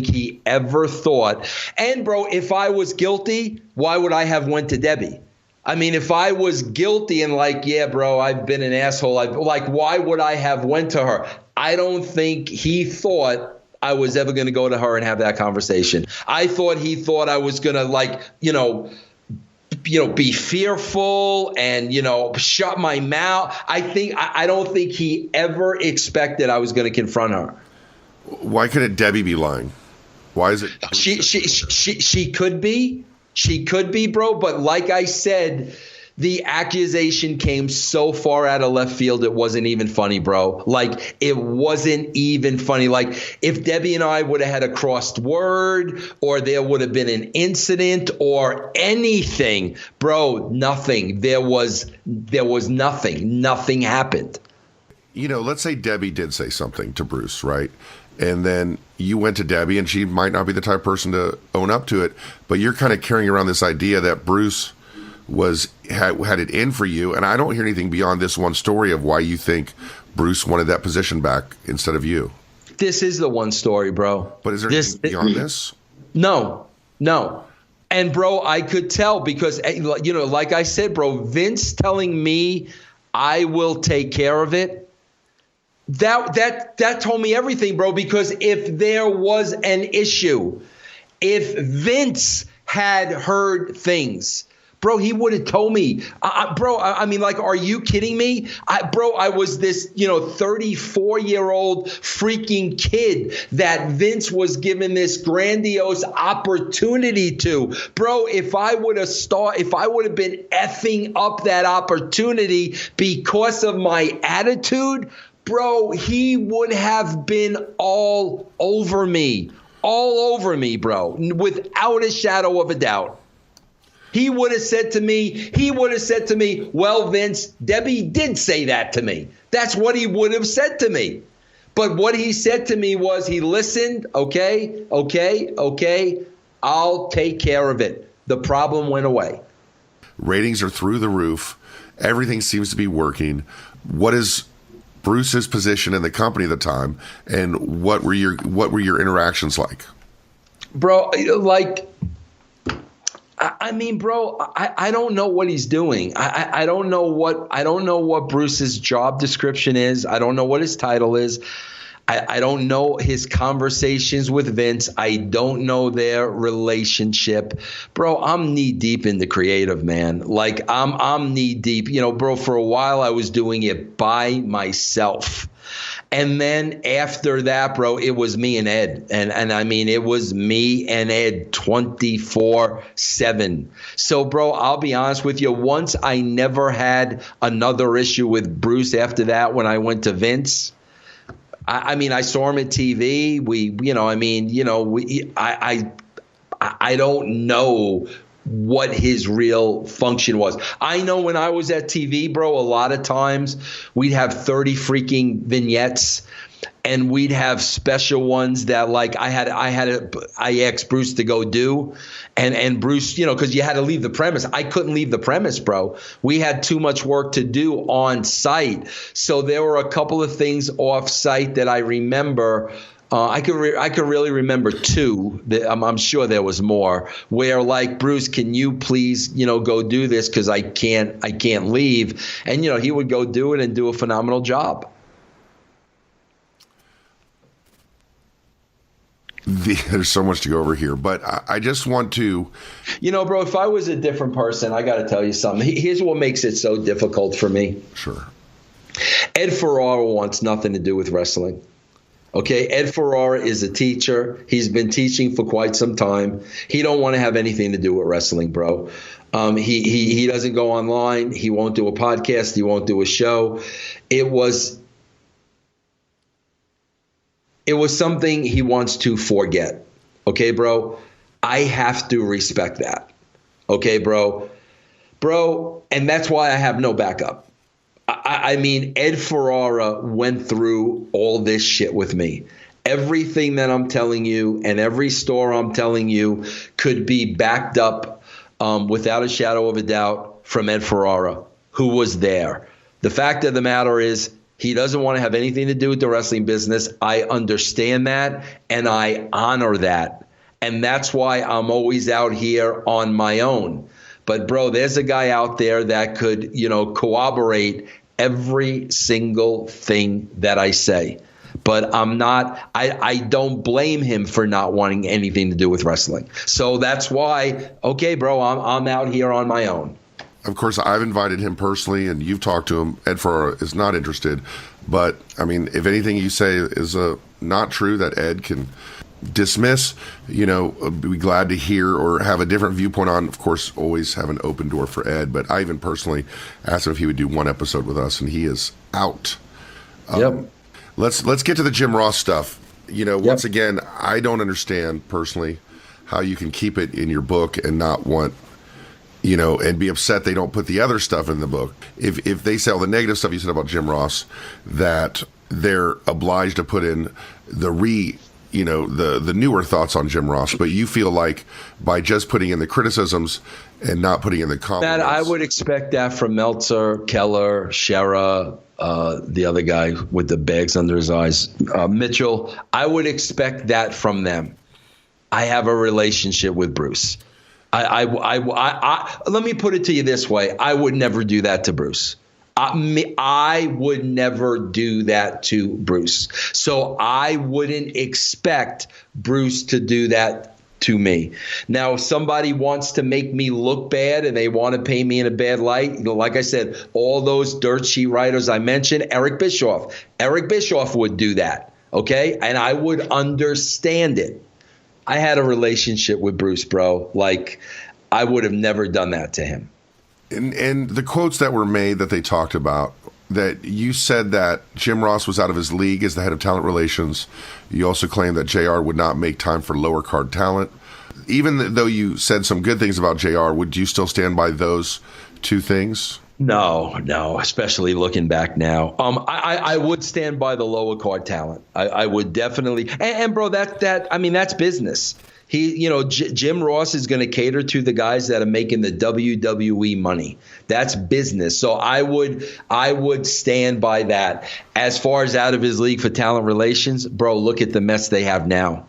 he ever thought. And bro, if I was guilty, why would I have went to Debbie? I mean, if I was guilty and like, yeah, bro, I've been an asshole. Why would I have went to her? I don't think he thought I was ever going to go to her and have that conversation. I thought he thought I was going to be fearful and, shut my mouth. I don't think he ever expected I was going to confront her. Why couldn't Debbie be lying? Why is it? She could be. She could be, bro. But like I said, the accusation came so far out of left field, it wasn't even funny, bro. Like, it wasn't even funny. Like, if Debbie and I would have had a crossed word or there would have been an incident or anything, bro, nothing. There was nothing. Nothing happened. Let's say Debbie did say something to Bruce, right? And then you went to Debbie, and she might not be the type of person to own up to it, but you're kind of carrying around this idea that Bruce had it in for you, and I don't hear anything beyond this one story of why you think Bruce wanted that position back instead of you. This is the one story, bro. But is there anything beyond this? No. And bro, I could tell because, like I said, bro, Vince telling me I will take care of it, that told me everything, bro, because if there was an issue, if Vince had heard things, bro, he would have told me. Bro, I mean, like, are you kidding me? I was this, 34-year-old freaking kid that Vince was given this grandiose opportunity to. Bro, if I would have been effing up that opportunity because of my attitude, bro, he would have been all over me, bro, without a shadow of a doubt. He would have said to me, well, Vince, Debbie did say that to me. That's what he would have said to me. But what he said to me was he listened. Okay, I'll take care of it. The problem went away. Ratings are through the roof. Everything seems to be working. What is Bruce's position in the company at the time, and what were your interactions like? Bro, I mean, bro, I don't know what he's doing. I don't know what Bruce's job description is. I don't know what his title is. I don't know his conversations with Vince. I don't know their relationship. Bro, I'm knee deep in the creative, man. Like, I'm knee deep. Bro, for a while I was doing it by myself. And then after that, bro, it was me and Ed. And I mean, it was me and Ed 24/7. So, bro, I'll be honest with you. Once I never had another issue with Bruce after that when I went to Vince. I mean, I saw him at TV. I don't know what his real function was. I know when I was at TV, bro, a lot of times we'd have 30 freaking vignettes, and we'd have special ones that, like, I asked Bruce to go do, and Bruce, because you had to leave the premise. I couldn't leave the premise, bro. We had too much work to do on site, so there were a couple of things off site that I remember. I could really remember two. I'm sure there was more where, like, Bruce, can you please, go do this because I can't leave, and he would go do it and do a phenomenal job. There's so much to go over here, but I just want to, bro, if I was a different person, I got to tell you something. Here's what makes it so difficult for me. Sure. Ed Ferrara wants nothing to do with wrestling. Okay, Ed Ferrara is a teacher. He's been teaching for quite some time. He don't want to have anything to do with wrestling, bro. He doesn't go online. He won't do a podcast. He won't do a show. It was something he wants to forget. Okay, bro? I have to respect that. Okay, bro? Bro, and that's why I have no backup. I mean, Ed Ferrara went through all this shit with me. Everything that I'm telling you and every story I'm telling you could be backed up without a shadow of a doubt from Ed Ferrara, who was there. The fact of the matter is, He doesn't want to have anything to do with the wrestling business. I understand that, and I honor that. And that's why I'm always out here on my own. But, bro, there's a guy out there that could, corroborate every single thing that I say. But I don't blame him for not wanting anything to do with wrestling. So that's why, okay, bro, I'm out here on my own. Of course, I've invited him personally, and you've talked to him. Ed Ferrara is not interested. But, I mean, if anything you say is not true that Ed can dismiss, be glad to hear or have a different viewpoint on. Of course, always have an open door for Ed. But I even personally asked him if he would do one episode with us, and he is out. Yep. Let's get to the Jim Ross stuff. Once again, I don't understand personally how you can keep it in your book and not want, and be upset they don't put the other stuff in the book. If they say all the negative stuff you said about Jim Ross, that they're obliged to put in the newer thoughts on Jim Ross, but you feel like by just putting in the criticisms and not putting in the compliments. Matt, I would expect that from Meltzer, Keller, Shera, the other guy with the bags under his eyes, Mitchell. I would expect that from them. I have a relationship with Bruce. Let me put it to you this way. I would never do that to Bruce. I would never do that to Bruce. So I wouldn't expect Bruce to do that to me. Now, if somebody wants to make me look bad and they want to paint me in a bad light, like I said, all those dirt sheet writers I mentioned, Eric Bischoff would do that, okay? And I would understand it. I had a relationship with Bruce, bro. Like, I would have never done that to him. And the quotes that were made that they talked about, that you said that Jim Ross was out of his league as the head of talent relations. You also claimed that JR would not make time for lower card talent. Even though you said some good things about JR, would you still stand by those two things? No, especially looking back now. I would stand by the lower card talent. I would definitely. And bro, that's business. Jim Ross is going to cater to the guys that are making the WWE money. That's business. So I would stand by that. As far as out of his league for talent relations, bro, look at the mess they have now.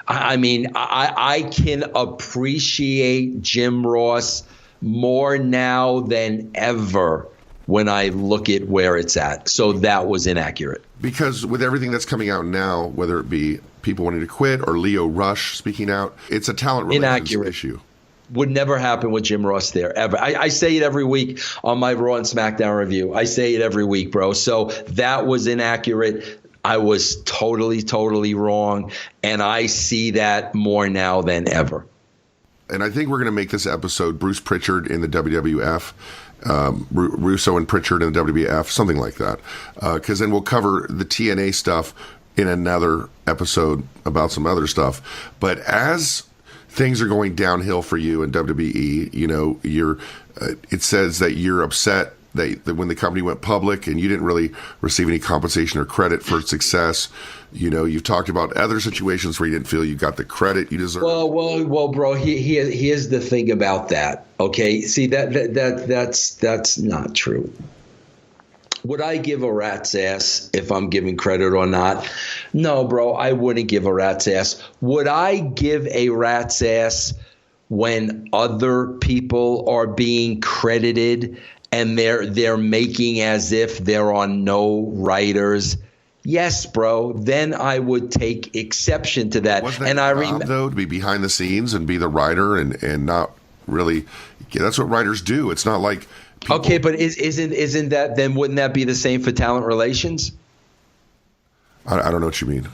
I can appreciate Jim Ross more now than ever when I look at where it's at. So that was inaccurate. Because with everything that's coming out now, whether it be people wanting to quit or Leo Rush speaking out, it's a talent relations issue. Would never happen with Jim Ross there, ever. I say it every week on my Raw and SmackDown review. I say it every week, bro. So that was inaccurate. I was totally, totally wrong. And I see that more now than ever. And I think we're going to make this episode Bruce Prichard in the WWF, Russo and Prichard in the WWF, something like that. Because then we'll cover the TNA stuff in another episode about some other stuff. But as things are going downhill for you in WWE, it says that you're upset that when the company went public and you didn't really receive any compensation or credit for its success. You've talked about other situations where you didn't feel you got the credit you deserve. Well, bro. Here's the thing about that. Okay, see that's not true. Would I give a rat's ass if I'm giving credit or not? No, bro. I wouldn't give a rat's ass. Would I give a rat's ass when other people are being credited and they're making as if they're on no writers? Yes, bro. Then I would take exception to that. Wasn't that your job, though, to be behind the scenes and be the writer and not really? Yeah, that's what writers do. It's not like people. Okay, but isn't that then? Wouldn't that be the same for talent relations? I don't know what you mean.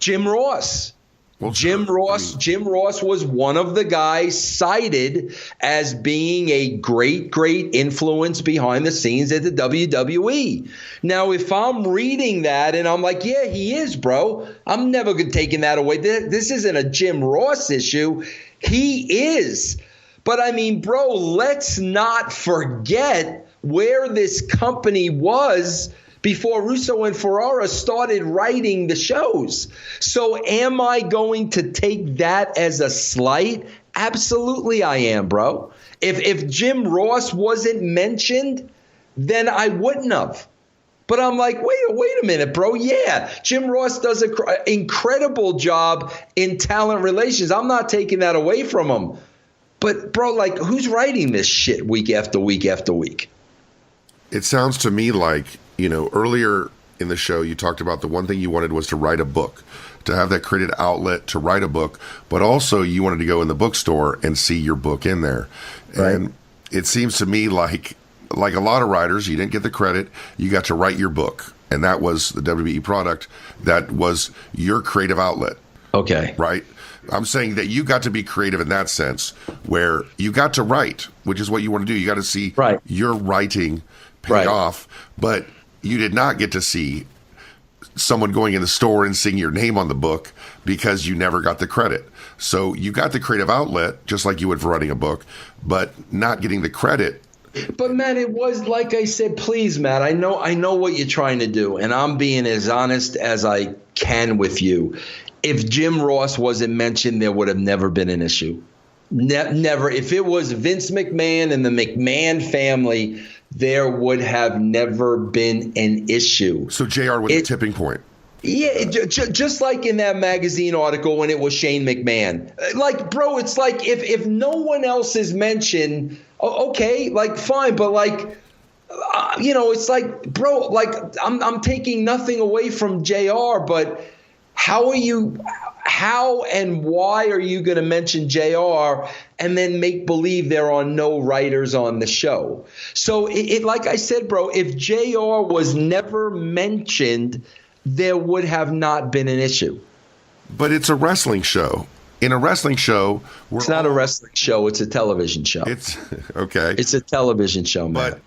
Jim Ross. Well, Jim Ross was one of the guys cited as being a great influence behind the scenes at the WWE. Now, if I'm reading that and I'm like, yeah, he is, bro, I'm never taking that away. This isn't a Jim Ross issue. He is. But I mean, bro, let's not forget where this company was before Russo and Ferrara started writing the shows. So am I going to take that as a slight? Absolutely I am, bro. If Jim Ross wasn't mentioned, then I wouldn't have. But I'm like, wait a minute, bro. Yeah, Jim Ross does an incredible job in talent relations. I'm not taking that away from him. But, bro, like, who's writing this shit week after week after week? It sounds to me like, earlier in the show, you talked about the one thing you wanted was to write a book, to have that creative outlet to write a book, but also you wanted to go in the bookstore and see your book in there. Right. And it seems to me like a lot of writers, you didn't get the credit. You got to write your book, and that was the WWE product. That was your creative outlet. Okay. Right? I'm saying that you got to be creative in that sense, where you got to write, which is what you want to do. You got to see your writing pay off, but you did not get to see someone going in the store and seeing your name on the book because you never got the credit. So you got the creative outlet, just like you would for writing a book, but not getting the credit. But, Matt, it was like I said, please, Matt, I know what you're trying to do, and I'm being as honest as I can with you. If Jim Ross wasn't mentioned, there would have never been an issue. Never. If it was Vince McMahon and the McMahon family, there would have never been an issue. So JR was a tipping point. Yeah, just like in that magazine article when it was Shane McMahon. Like, bro, it's like if no one else is mentioned, okay, like, fine. But, like, it's like, bro, like, I'm taking nothing away from JR, but how and why are you going to mention JR and then make believe there are no writers on the show? So it like I said, bro, if JR was never mentioned, there would have not been an issue. But it's a wrestling show. In a wrestling show, it's not a wrestling show. It's a television show. It's okay. It's a television show, man.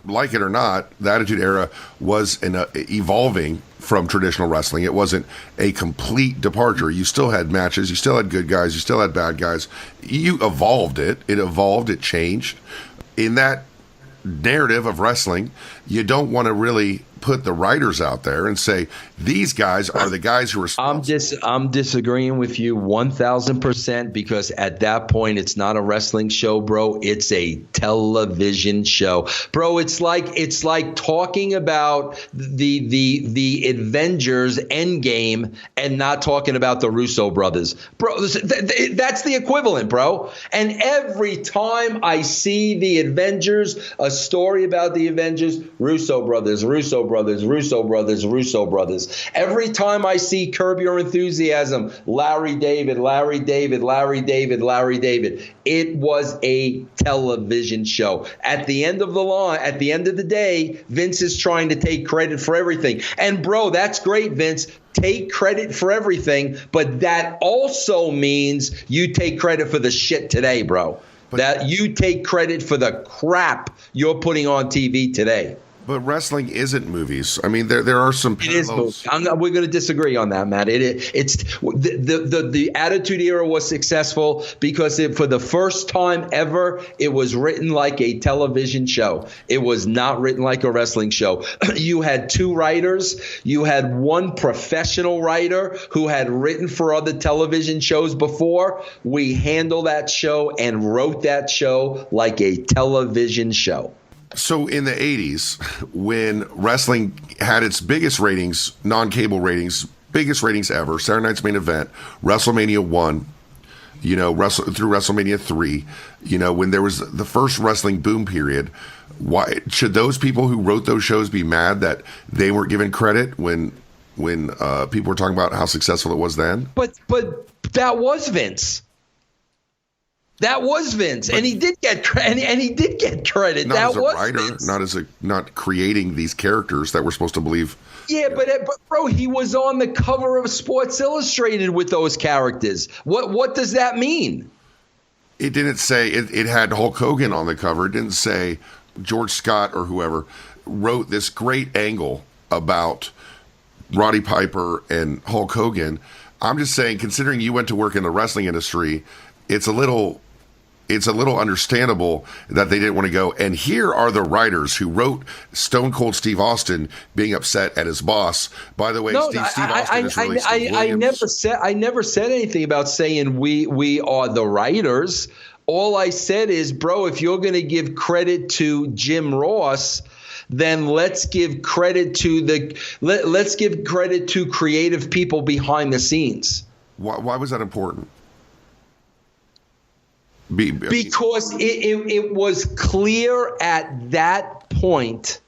But like it or not, the Attitude Era was evolving from traditional wrestling. It wasn't a complete departure. You still had matches. You still had good guys. You still had bad guys. You evolved it. It evolved. It changed. In that narrative of wrestling, you don't want to really put the writers out there and say these guys are the guys who are responsible. I'm disagreeing with you 1,000% because at that point it's not a wrestling show, bro. It's a television show, bro. It's like talking about the Avengers Endgame and not talking about the Russo brothers, bro. That's the equivalent, bro. And every time I see the Avengers, a story about the Avengers, Russo brothers. Every time I see Curb Your Enthusiasm, Larry David. It was a television show. At the end of the day, Vince is trying to take credit for everything. And, bro, that's great, Vince. Take credit for everything, but that also means you take credit for the shit today, bro. That you take credit for the crap you're putting on TV today. But wrestling isn't movies. I mean, there are some parallels. It is. We're going to disagree on that, Matt. It's the Attitude Era was successful because for the first time ever, it was written like a television show. It was not written like a wrestling show. You had two writers. You had one professional writer who had written for other television shows before. We handled that show and wrote that show like a television show. So in the 80s, when wrestling had its biggest ratings, non-cable ratings, biggest ratings ever, Saturday Night's Main Event, WrestleMania 1, through WrestleMania 3, when there was the first wrestling boom period, why should those people who wrote those shows be mad that they weren't given credit when people were talking about how successful it was then? But that was Vince. That was Vince, and he did get credit. And he did get credit. Not that as a was writer, Vince. not creating these characters that we're supposed to believe. Yeah, but bro, he was on the cover of Sports Illustrated with those characters. What does that mean? It didn't say it had Hulk Hogan on the cover. It didn't say George Scott or whoever wrote this great angle about Roddy Piper and Hulk Hogan. I'm just saying, considering you went to work in the wrestling industry, it's a little understandable that they didn't want to go. And here are the writers who wrote Stone Cold Steve Austin being upset at his boss. By the way, Steve Austin is really Steve Williams. I never said anything about saying we are the writers. All I said is, bro, if you're going to give credit to Jim Ross, then let's give credit to let's give credit to creative people behind the scenes. Why was that important? Because it was clear at that point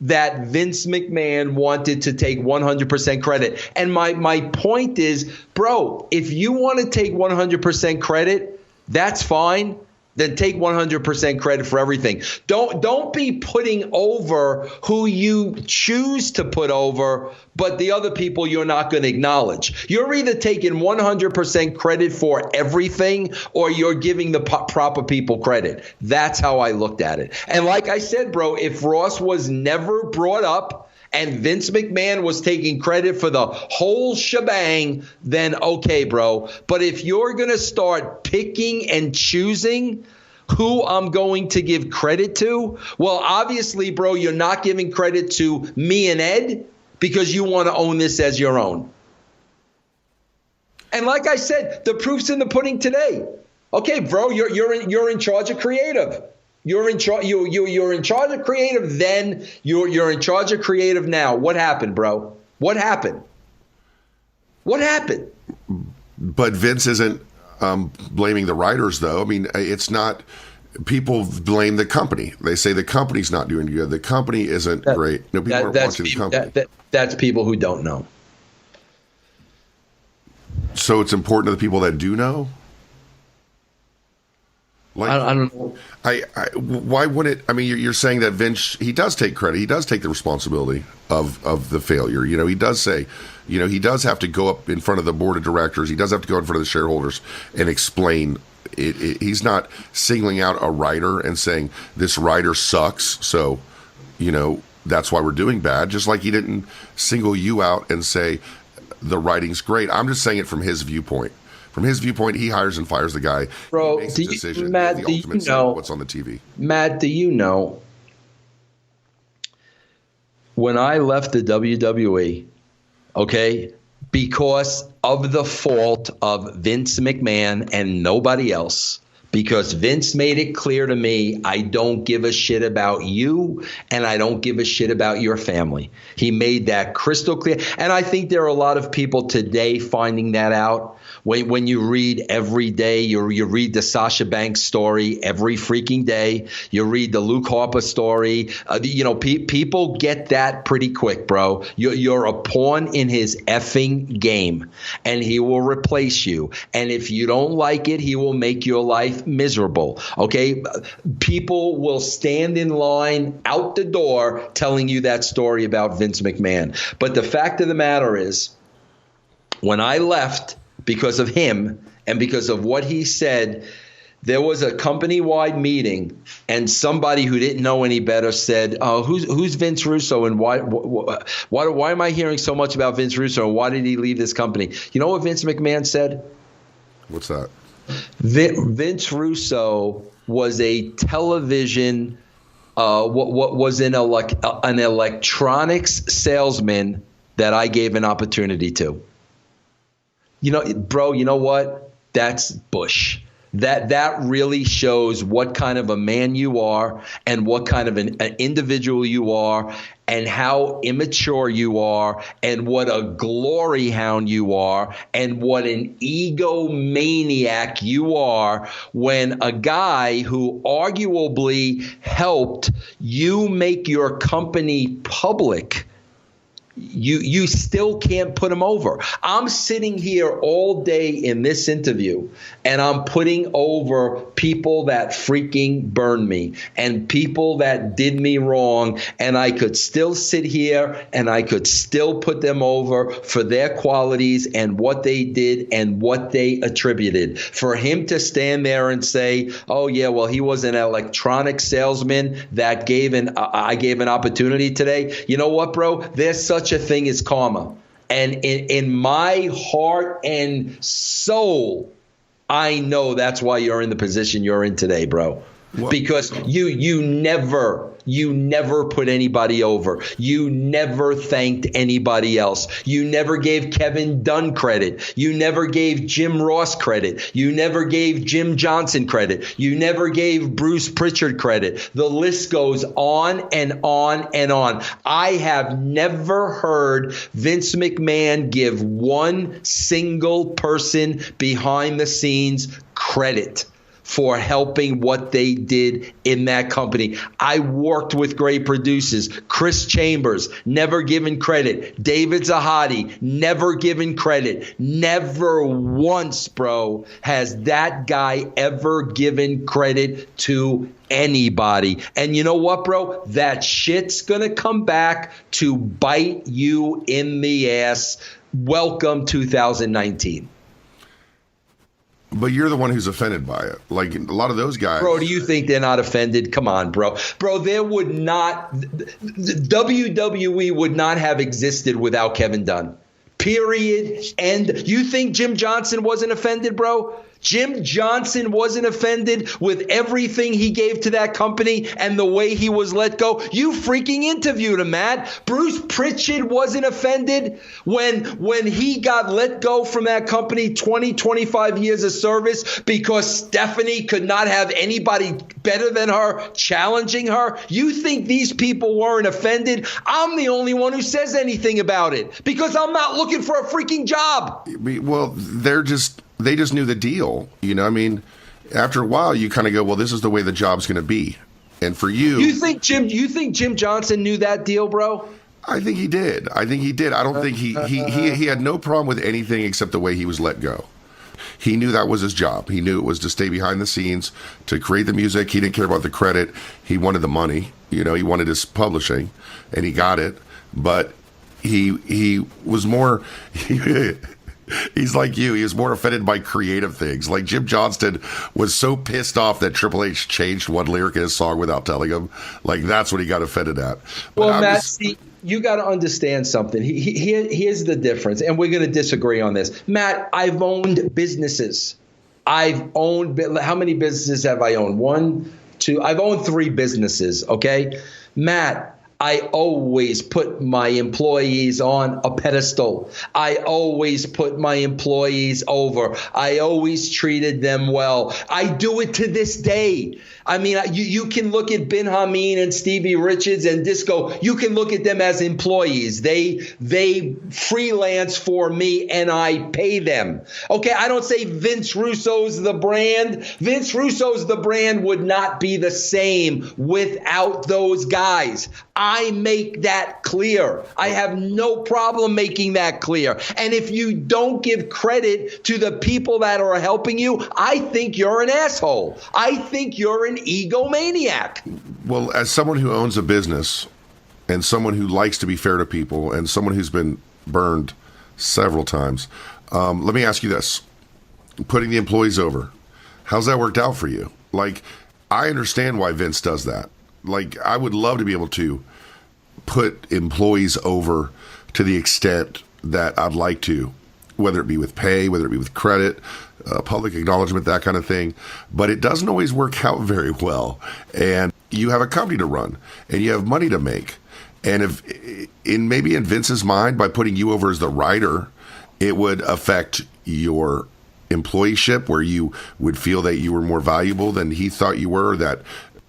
that Vince McMahon wanted to take 100% credit. And my point is, bro, if you want to take 100% credit, that's fine. Then take 100% credit for everything. Don't be putting over who you choose to put over, but the other people you're not going to acknowledge. You're either taking 100% credit for everything or you're giving the proper people credit. That's how I looked at it. And like I said, bro, if Ross was never brought up and Vince McMahon was taking credit for the whole shebang, then okay, bro. But if you're going to start picking and choosing who I'm going to give credit to, well, obviously, bro, you're not giving credit to me and Ed because you want to own this as your own. And like I said, the proof's in the pudding today. Okay, bro, you're in charge of creative. You're in charge of creative then. You're in charge of creative now. What happened, bro? What happened? But Vince isn't blaming the writers, though. I mean, it's not. People blame the company. They say the company's not doing good. The company isn't great. No, people aren't watching the company. That's people who don't know. So it's important to the people that do know? Like, I don't know. Why wouldn't it? I mean, you're saying that Vince, he does take credit. He does take the responsibility of the failure. You know, he does say, you know, he does have to go up in front of the board of directors. He does have to go in front of the shareholders and explain it. He's not singling out a writer and saying this writer sucks. So, you know, that's why we're doing bad. Just like he didn't single you out and say the writing's great. I'm just saying it from his viewpoint. From his viewpoint, he hires and fires the guy. Bro, he makes a decision. Matt, do you know what's on the TV? Matt, do you know when I left the WWE, okay, because of the fault of Vince McMahon and nobody else, because Vince made it clear to me, I don't give a shit about you and I don't give a shit about your family. He made that crystal clear. And I think there are a lot of people today finding that out. When you read every day, you read the Sasha Banks story every freaking day. You read the Luke Harper story. People get that pretty quick, bro. You're a pawn in his effing game, and he will replace you. And if you don't like it, he will make your life miserable. Okay? People will stand in line out the door telling you that story about Vince McMahon. But the fact of the matter is, when I left, because of him and because of what he said, there was a company-wide meeting, and somebody who didn't know any better said, who's Vince Russo, and why am I hearing so much about Vince Russo, and why did he leave this company? You know what Vince McMahon said? What's that? Vince Russo was a television, what was an electronics salesman that I gave an opportunity to. You know, bro, you know what? That's Bush. That really shows what kind of a man you are and what kind of an individual you are and how immature you are and what a glory hound you are and what an egomaniac you are when a guy who arguably helped you make your company public, you still can't put him over. I'm sitting here all day in this interview, and I'm putting over people that freaking burned me and people that did me wrong, and I could still sit here and I could still put them over for their qualities and what they did and what they attributed. For him to stand there and say, oh, yeah, well, he was an electronic salesman that I gave an opportunity today. You know what, bro? There's such a thing as karma. And in my heart and soul, I know that's why you're in the position you're in today, bro. What? Because you never you never put anybody over. You never thanked anybody else. You never gave Kevin Dunn credit. You never gave Jim Ross credit. You never gave Jim Johnson credit. You never gave Bruce Prichard credit. The list goes on and on and on. I have never heard Vince McMahon give one single person behind the scenes credit for helping what they did in that company. I worked with great producers. Chris Chambers, never given credit. David Zahadi, never given credit. Never once, bro, has that guy ever given credit to anybody. And you know what, bro? That shit's gonna come back to bite you in the ass. Welcome 2019. But you're the one who's offended by it. Like a lot of those guys. Bro, do you think they're not offended? Come on, bro. Bro, there would not – WWE would not have existed without Kevin Dunn. Period. And you think Jim Johnson wasn't offended, bro? Jim Johnson wasn't offended with everything he gave to that company and the way he was let go. You freaking interviewed him, Matt. Bruce Prichard wasn't offended when he got let go from that company, 20, 25 years of service, because Stephanie could not have anybody better than her challenging her. You think these people weren't offended? I'm the only one who says anything about it because I'm not looking for a freaking job. Well, they just knew the deal. You know, I mean, after a while, you kind of go, well, this is the way the job's going to be. And for you think Jim Johnson knew that deal, bro? I think he did. I don't think he had no problem with anything except the way he was let go. He knew that was his job. He knew it was to stay behind the scenes, to create the music. He didn't care about the credit. He wanted the money. You know, he wanted his publishing, and he got it. But he was more... He's like you. He was more offended by creative things. Like Jim Johnston was so pissed off that Triple H changed one lyric in his song without telling him. Like that's what he got offended at. Well, Matt, see, you got to understand something. Here's the difference, and we're going to disagree on this. Matt, I've owned businesses. How many businesses have I owned? 1, 2. I've owned 3 businesses. Okay, Matt. I always put my employees on a pedestal. I always put my employees over. I always treated them well. I do it to this day. I mean, you can look at Ben Hameen and Stevie Richards and Disco. You can look at them as employees. They freelance for me and I pay them. Okay, I don't say Vince Russo's the brand. Vince Russo's the brand would not be the same without those guys. I make that clear. I have no problem making that clear. And if you don't give credit to the people that are helping you, I think you're an asshole. I think you're an egomaniac. Well, as someone who owns a business and someone who likes to be fair to people and someone who's been burned several times, let me ask you this. Putting the employees over, how's that worked out for you? Like, I understand why Vince does that. Like, I would love to be able to put employees over to the extent that I'd like to, whether it be with pay, whether it be with credit, public acknowledgement, that kind of thing. But it doesn't always work out very well. And you have a company to run and you have money to make. And if maybe in Vince's mind, by putting you over as the writer, it would affect your employeeship, where you would feel that you were more valuable than he thought you were. That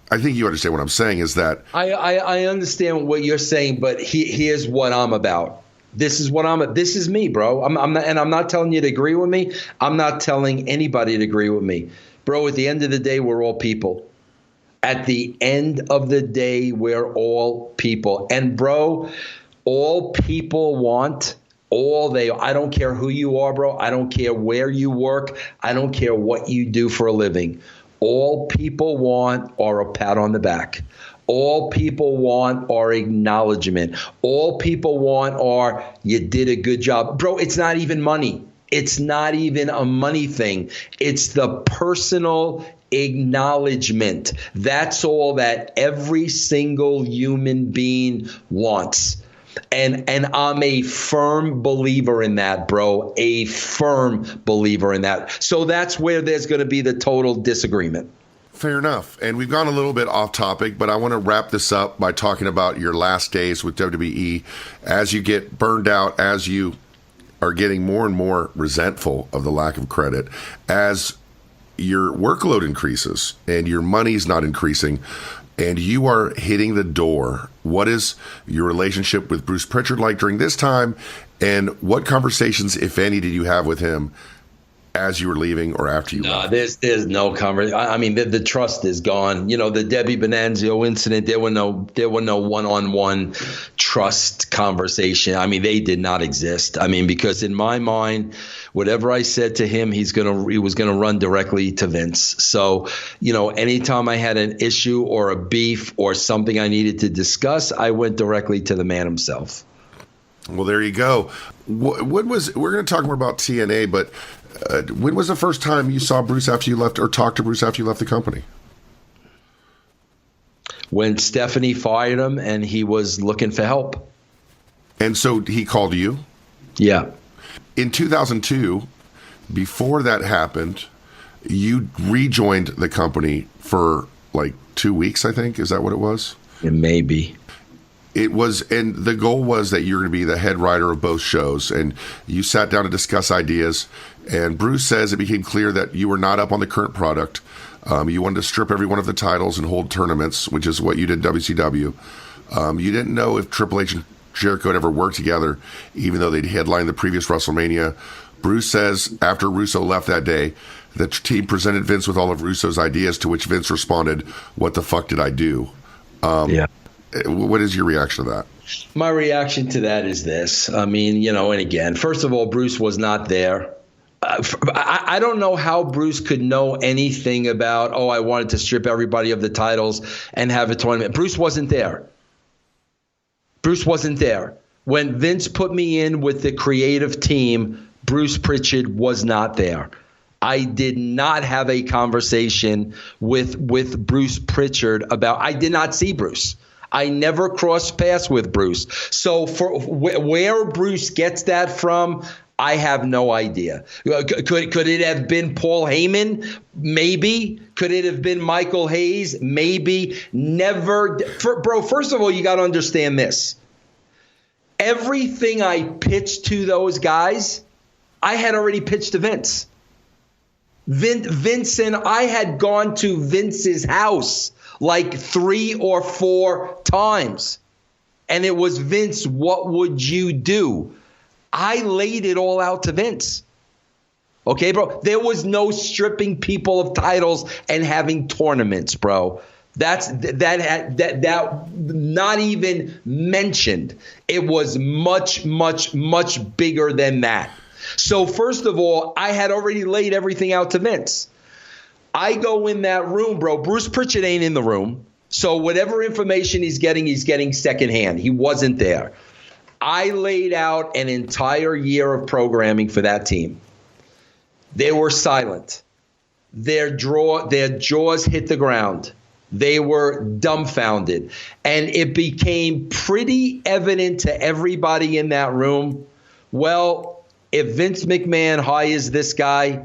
I think you understand what I'm saying is that I understand what you're saying, but here's what I'm about. This is me, bro. I'm not telling you to agree with me. I'm not telling anybody to agree with me, bro. At the end of the day, we're all people. At the end of the day, we're all people. And bro, all people want, I don't care who you are, bro. I don't care where you work. I don't care what you do for a living. All people want are a pat on the back. All people want are acknowledgement. All people want are, you did a good job. Bro, it's not even money. It's not even a money thing. It's the personal acknowledgement. That's all that every single human being wants. And I'm a firm believer in that, bro. A firm believer in that. So that's where there's going to be the total disagreement. Fair enough. And we've gone a little bit off topic, but I want to wrap this up by talking about your last days with WWE. As you get burned out, as you are getting more and more resentful of the lack of credit, as your workload increases and your money's not increasing, and you are hitting the door, what is your relationship with Bruce Prichard like during this time? And what conversations, if any, did you have with him as you were leaving or after you left? There's no conversation. I mean, the trust is gone. You know, the Debbie Bonanzio incident, there were no one-on-one trust conversation. I mean, they did not exist. I mean, because in my mind, whatever I said to him, he was gonna run directly to Vince. So, you know, anytime I had an issue or a beef or something I needed to discuss, I went directly to the man himself. Well, there you go. We're going to talk more about TNA, but when was the first time you saw Bruce after you left, or talked to Bruce after you left the company? When Stephanie fired him and he was looking for help. And so he called you? Yeah. In 2002, before that happened, you rejoined the company for like 2 weeks, I think. Is that what it was? It may be. It was, and the goal was that you're going to be the head writer of both shows, and you sat down to discuss ideas. And Bruce says it became clear that you were not up on the current product. You wanted to strip every one of the titles and hold tournaments, which is what you did in WCW. You didn't know if Triple H and Jericho had ever worked together, even though they'd headlined the previous WrestleMania. Bruce says after Russo left that day, the team presented Vince with all of Russo's ideas, to which Vince responded, "What the fuck did I do?" Yeah. What is your reaction to that? My reaction to that is this. I mean, you know, and again, first of all, Bruce was not there. I don't know how Bruce could know anything about, I wanted to strip everybody of the titles and have a tournament. Bruce wasn't there. Bruce wasn't there. When Vince put me in with the creative team, Bruce Prichard was not there. I did not have a conversation with Bruce Prichard about, I did not see Bruce. I never crossed paths with Bruce. So for where Bruce gets that from, I have no idea. Could it have been Paul Heyman? Maybe. Could it have been Michael Hayes? Maybe. Never. Bro, first of all, you got to understand this. Everything I pitched to those guys, I had already pitched to Vince. Vince and I had gone to Vince's house like 3 or 4 times. And it was, Vince, what would you do? I laid it all out to Vince. Okay, bro? There was no stripping people of titles and having tournaments, bro. That not even mentioned. It was much, much, much bigger than that. So first of all, I had already laid everything out to Vince. I go in that room, bro. Bruce Prichard ain't in the room. So whatever information he's getting secondhand. He wasn't there. I laid out an entire year of programming for that team. They were silent. Their jaws hit the ground. They were dumbfounded. And it became pretty evident to everybody in that room, well, if Vince McMahon hires this guy,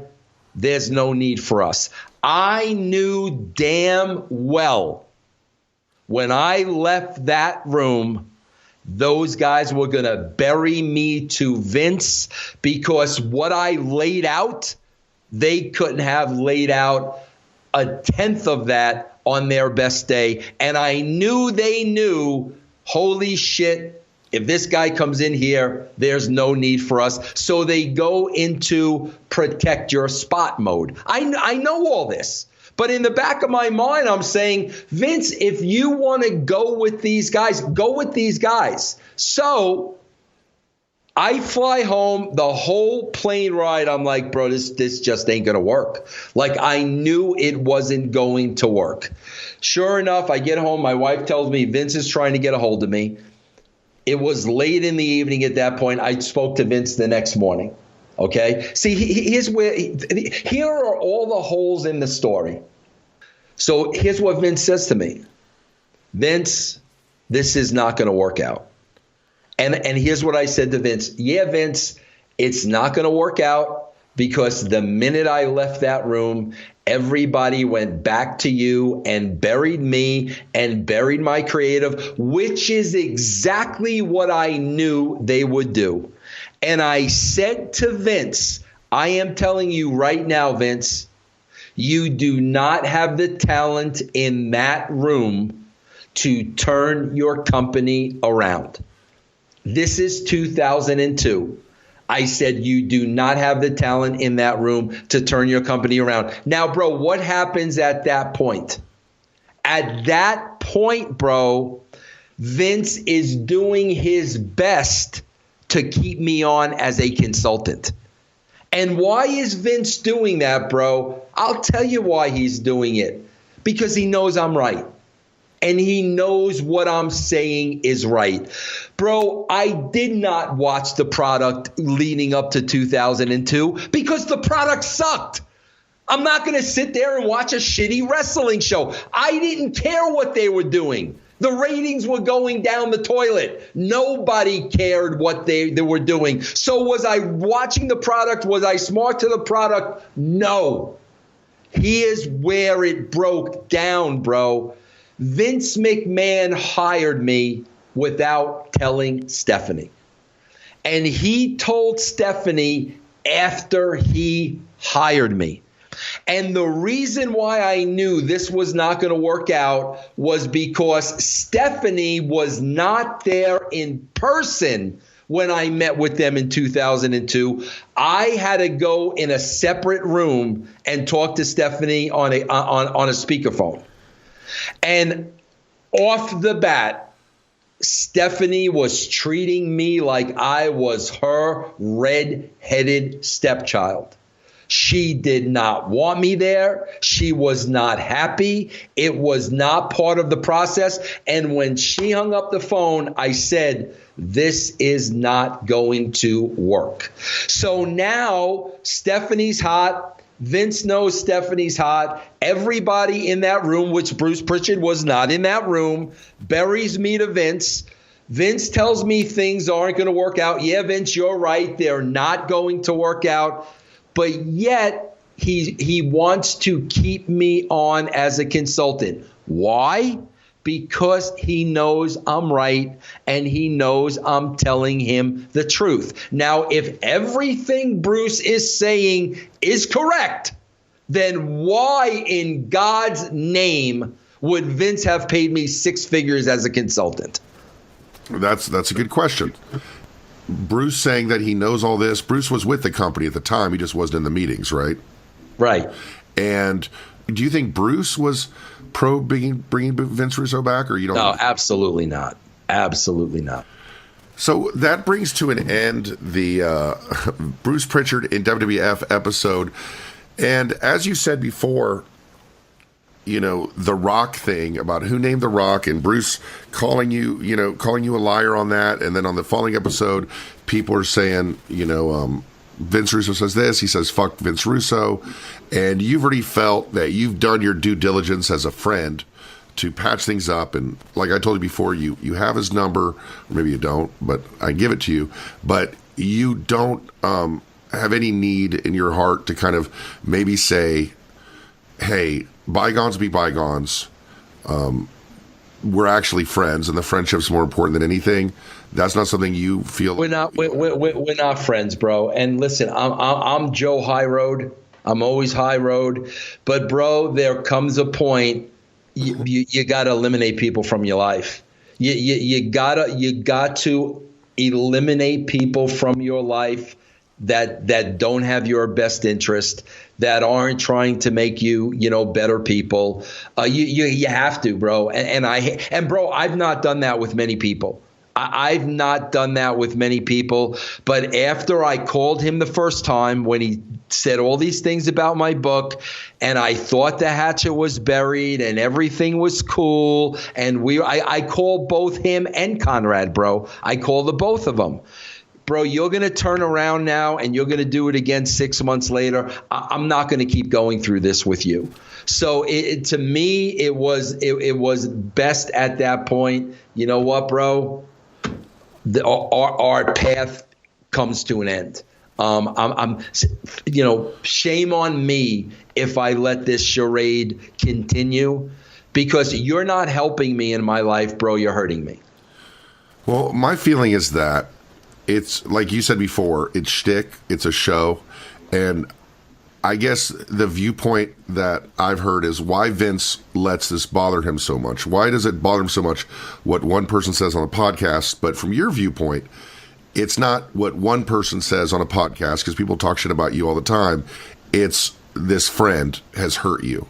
there's no need for us. I knew damn well when I left that room, those guys were going to bury me to Vince, because what I laid out, they couldn't have laid out a tenth of that on their best day. And I knew they knew, holy shit, if this guy comes in here, there's no need for us. So they go into protect your spot mode. I know all this. But in the back of my mind, I'm saying, Vince, if you want to go with these guys, go with these guys. So I fly home, the whole plane ride, I'm like, bro, this just ain't going to work. Like, I knew it wasn't going to work. Sure enough, I get home. My wife tells me Vince is trying to get a hold of me. It was late in the evening at that point. I spoke to Vince the next morning. Okay? See, here are all the holes in the story. So here's what Vince says to me. Vince, this is not going to work out. And here's what I said to Vince. Yeah, Vince, it's not going to work out, because the minute I left that room, everybody went back to you and buried me and buried my creative, which is exactly what I knew they would do. And I said to Vince, I am telling you right now, Vince, you do not have the talent in that room to turn your company around. This is 2002. I said, you do not have the talent in that room to turn your company around. Now, bro, what happens at that point? At that point, bro, Vince is doing his best to keep me on as a consultant. And why is Vince doing that, bro? I'll tell you why he's doing it. Because he knows I'm right. And he knows what I'm saying is right. Bro, I did not watch the product leading up to 2002 because the product sucked. I'm not going to sit there and watch a shitty wrestling show. I didn't care what they were doing. The ratings were going down the toilet. Nobody cared what they were doing. So was I watching the product? Was I smart to the product? No. Here's where it broke down, bro. Vince McMahon hired me without telling Stephanie. And he told Stephanie after he hired me. And the reason why I knew this was not going to work out was because Stephanie was not there in person when I met with them in 2002. I had to go in a separate room and talk to Stephanie on a speakerphone. And off the bat, Stephanie was treating me like I was her red-headed stepchild. She did not want me there. She was not happy. It was not part of the process. And when she hung up the phone, I said, this is not going to work. So now Stephanie's hot. Vince knows Stephanie's hot. Everybody in that room, which Bruce Prichard was not in that room, buries me to Vince. Vince tells me things aren't going to work out. Yeah, Vince, you're right. They're not going to work out. But yet he wants to keep me on as a consultant. Why? Because he knows I'm right and he knows I'm telling him the truth. Now, if everything Bruce is saying is correct, then why in God's name would Vince have paid me six figures as a consultant? That's a good question. Bruce saying that he knows all this. Bruce was with the company at the time. He just wasn't in the meetings, right? Right. And do you think Bruce was pro bringing Vince Russo back, or you don't? No, absolutely not. Absolutely not. So that brings to an end the Bruce Prichard in WWF episode. And as you said before, you know, the Rock thing about who named the Rock and Bruce calling you a liar on that. And then on the following episode, people are saying, Vince Russo says this, he says, fuck Vince Russo. And you've already felt that you've done your due diligence as a friend to patch things up. And like I told you before, you have his number, or maybe you don't, but I give it to you. But you don't have any need in your heart to kind of maybe say, hey, bygones be bygones. We're actually friends, and the friendship's more important than anything. That's not something you feel. We're not friends, bro. And listen, I'm Joe High Road. I'm always high road. But bro, there comes a point you got to eliminate people from your life. You got to eliminate people from your life that don't have your best interest, that aren't trying to make you, better people. You have to, bro. And bro, I've not done that with many people. I've not done that with many people. But after I called him the first time when he said all these things about my book, and I thought the hatchet was buried and everything was cool, and I called both him and Conrad, bro. I called the both of them. Bro, you're going to turn around now and you're going to do it again 6 months later. I'm not going to keep going through this with you. So to me, it was best at that point. You know what, bro? Our path comes to an end. I'm, shame on me if I let this charade continue, because you're not helping me in my life, bro. You're hurting me. Well, my feeling is that it's like you said before, it's shtick, it's a show. And I guess the viewpoint that I've heard is why Vince lets this bother him so much. Why does it bother him so much what one person says on a podcast? But from your viewpoint, it's not what one person says on a podcast, because people talk shit about you all the time. It's this friend has hurt you,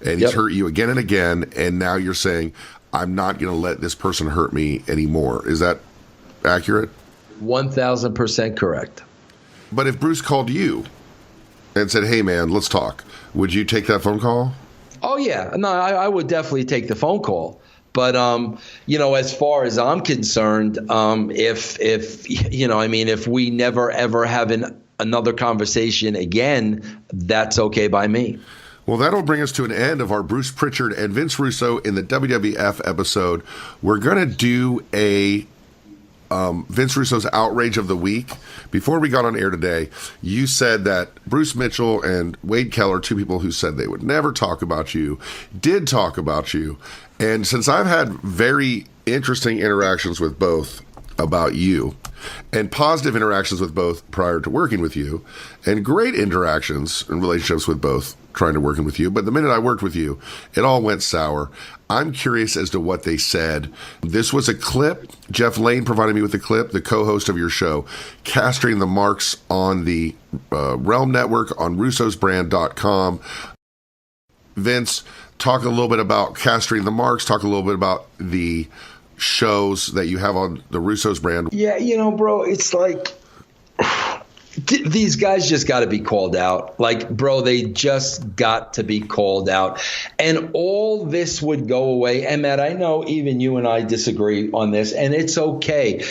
and he's hurt you again and again, and now you're saying, I'm not going to let this person hurt me anymore. Is that accurate? 1,000% correct. But if Bruce called you and said, hey, man, let's talk, would you take that phone call? Oh, yeah. No, I would definitely take the phone call. But, as far as I'm concerned, if we never, ever have another conversation again, that's okay by me. Well, that'll bring us to an end of our Bruce Prichard and Vince Russo in the WWF episode. We're going to do a Vince Russo's Outrage of the Week. Before we got on air today, you said that Bruce Mitchell and Wade Keller, two people who said they would never talk about you, did talk about you. And since I've had very interesting interactions with both about you, and positive interactions with both prior to working with you, and great interactions and relationships with both trying to working with you, but the minute I worked with you, it all went sour. I'm curious as to what they said. This was a clip. Jeff Lane provided me with the clip, the co-host of your show, castrating the marks on the Realm Network on russosbrand.com. Vince, talk a little bit about castrating the marks, talk a little bit about the shows that you have on the Russo's brand. Yeah, bro, it's like these guys just got to be called out. Like, bro, they just got to be called out. And all this would go away. And Matt, I know even you and I disagree on this, and it's okay.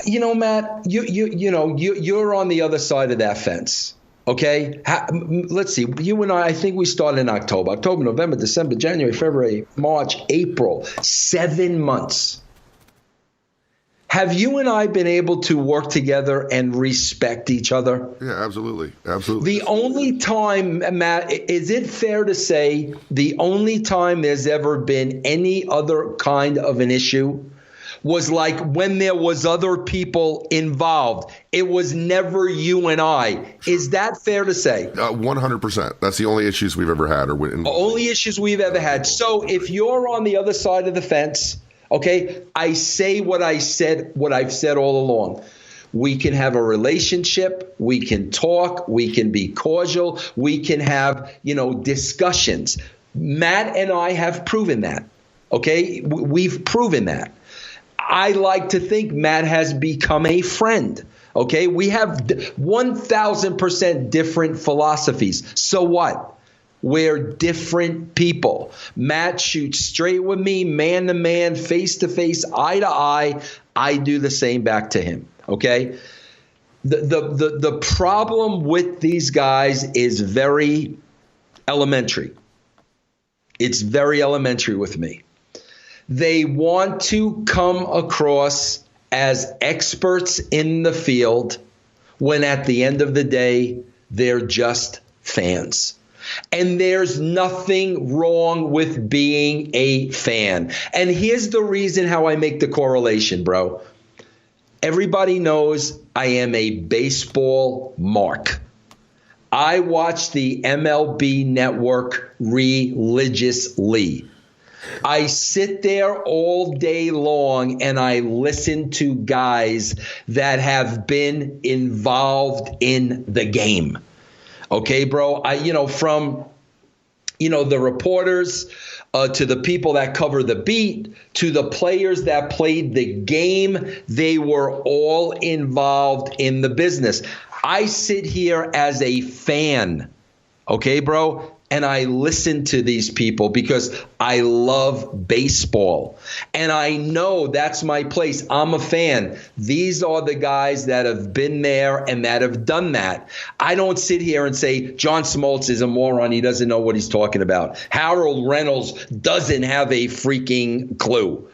Matt, you're on the other side of that fence. Okay, let's see. You and I think we started in October, November, December, January, February, March, April, 7 months. Have you and I been able to work together and respect each other? Yeah, absolutely. Absolutely. The only time, Matt, is it fair to say the only time there's ever been any other kind of an issue was like when there was other people involved? It was never you and I. Is that fair to say? 100%. That's the only issues we've ever had. Only issues we've ever had. So if you're on the other side of the fence, okay, I say what I've said all along. We can have a relationship. We can talk. We can be cordial. We can have, discussions. Matt and I have proven that. Okay, we've proven that. I like to think Matt has become a friend. Okay, we have 1,000% different philosophies. So what? We're different people. Matt shoots straight with me, man to man, face to face, eye to eye. I do the same back to him. Okay. The problem with these guys is very elementary. It's very elementary with me. They want to come across as experts in the field when at the end of the day, they're just fans. And there's nothing wrong with being a fan. And here's the reason how I make the correlation, bro. Everybody knows I am a baseball mark. I watch the MLB Network religiously. I sit there all day long and I listen to guys that have been involved in the game. Okay, bro, from the reporters to the people that cover the beat to the players that played the game, they were all involved in the business. I sit here as a fan, okay, bro, and I listen to these people because I love baseball. And I know that's my place. I'm a fan. These are the guys that have been there and that have done that. I don't sit here and say, John Smoltz is a moron. He doesn't know what he's talking about. Harold Reynolds doesn't have a freaking clue.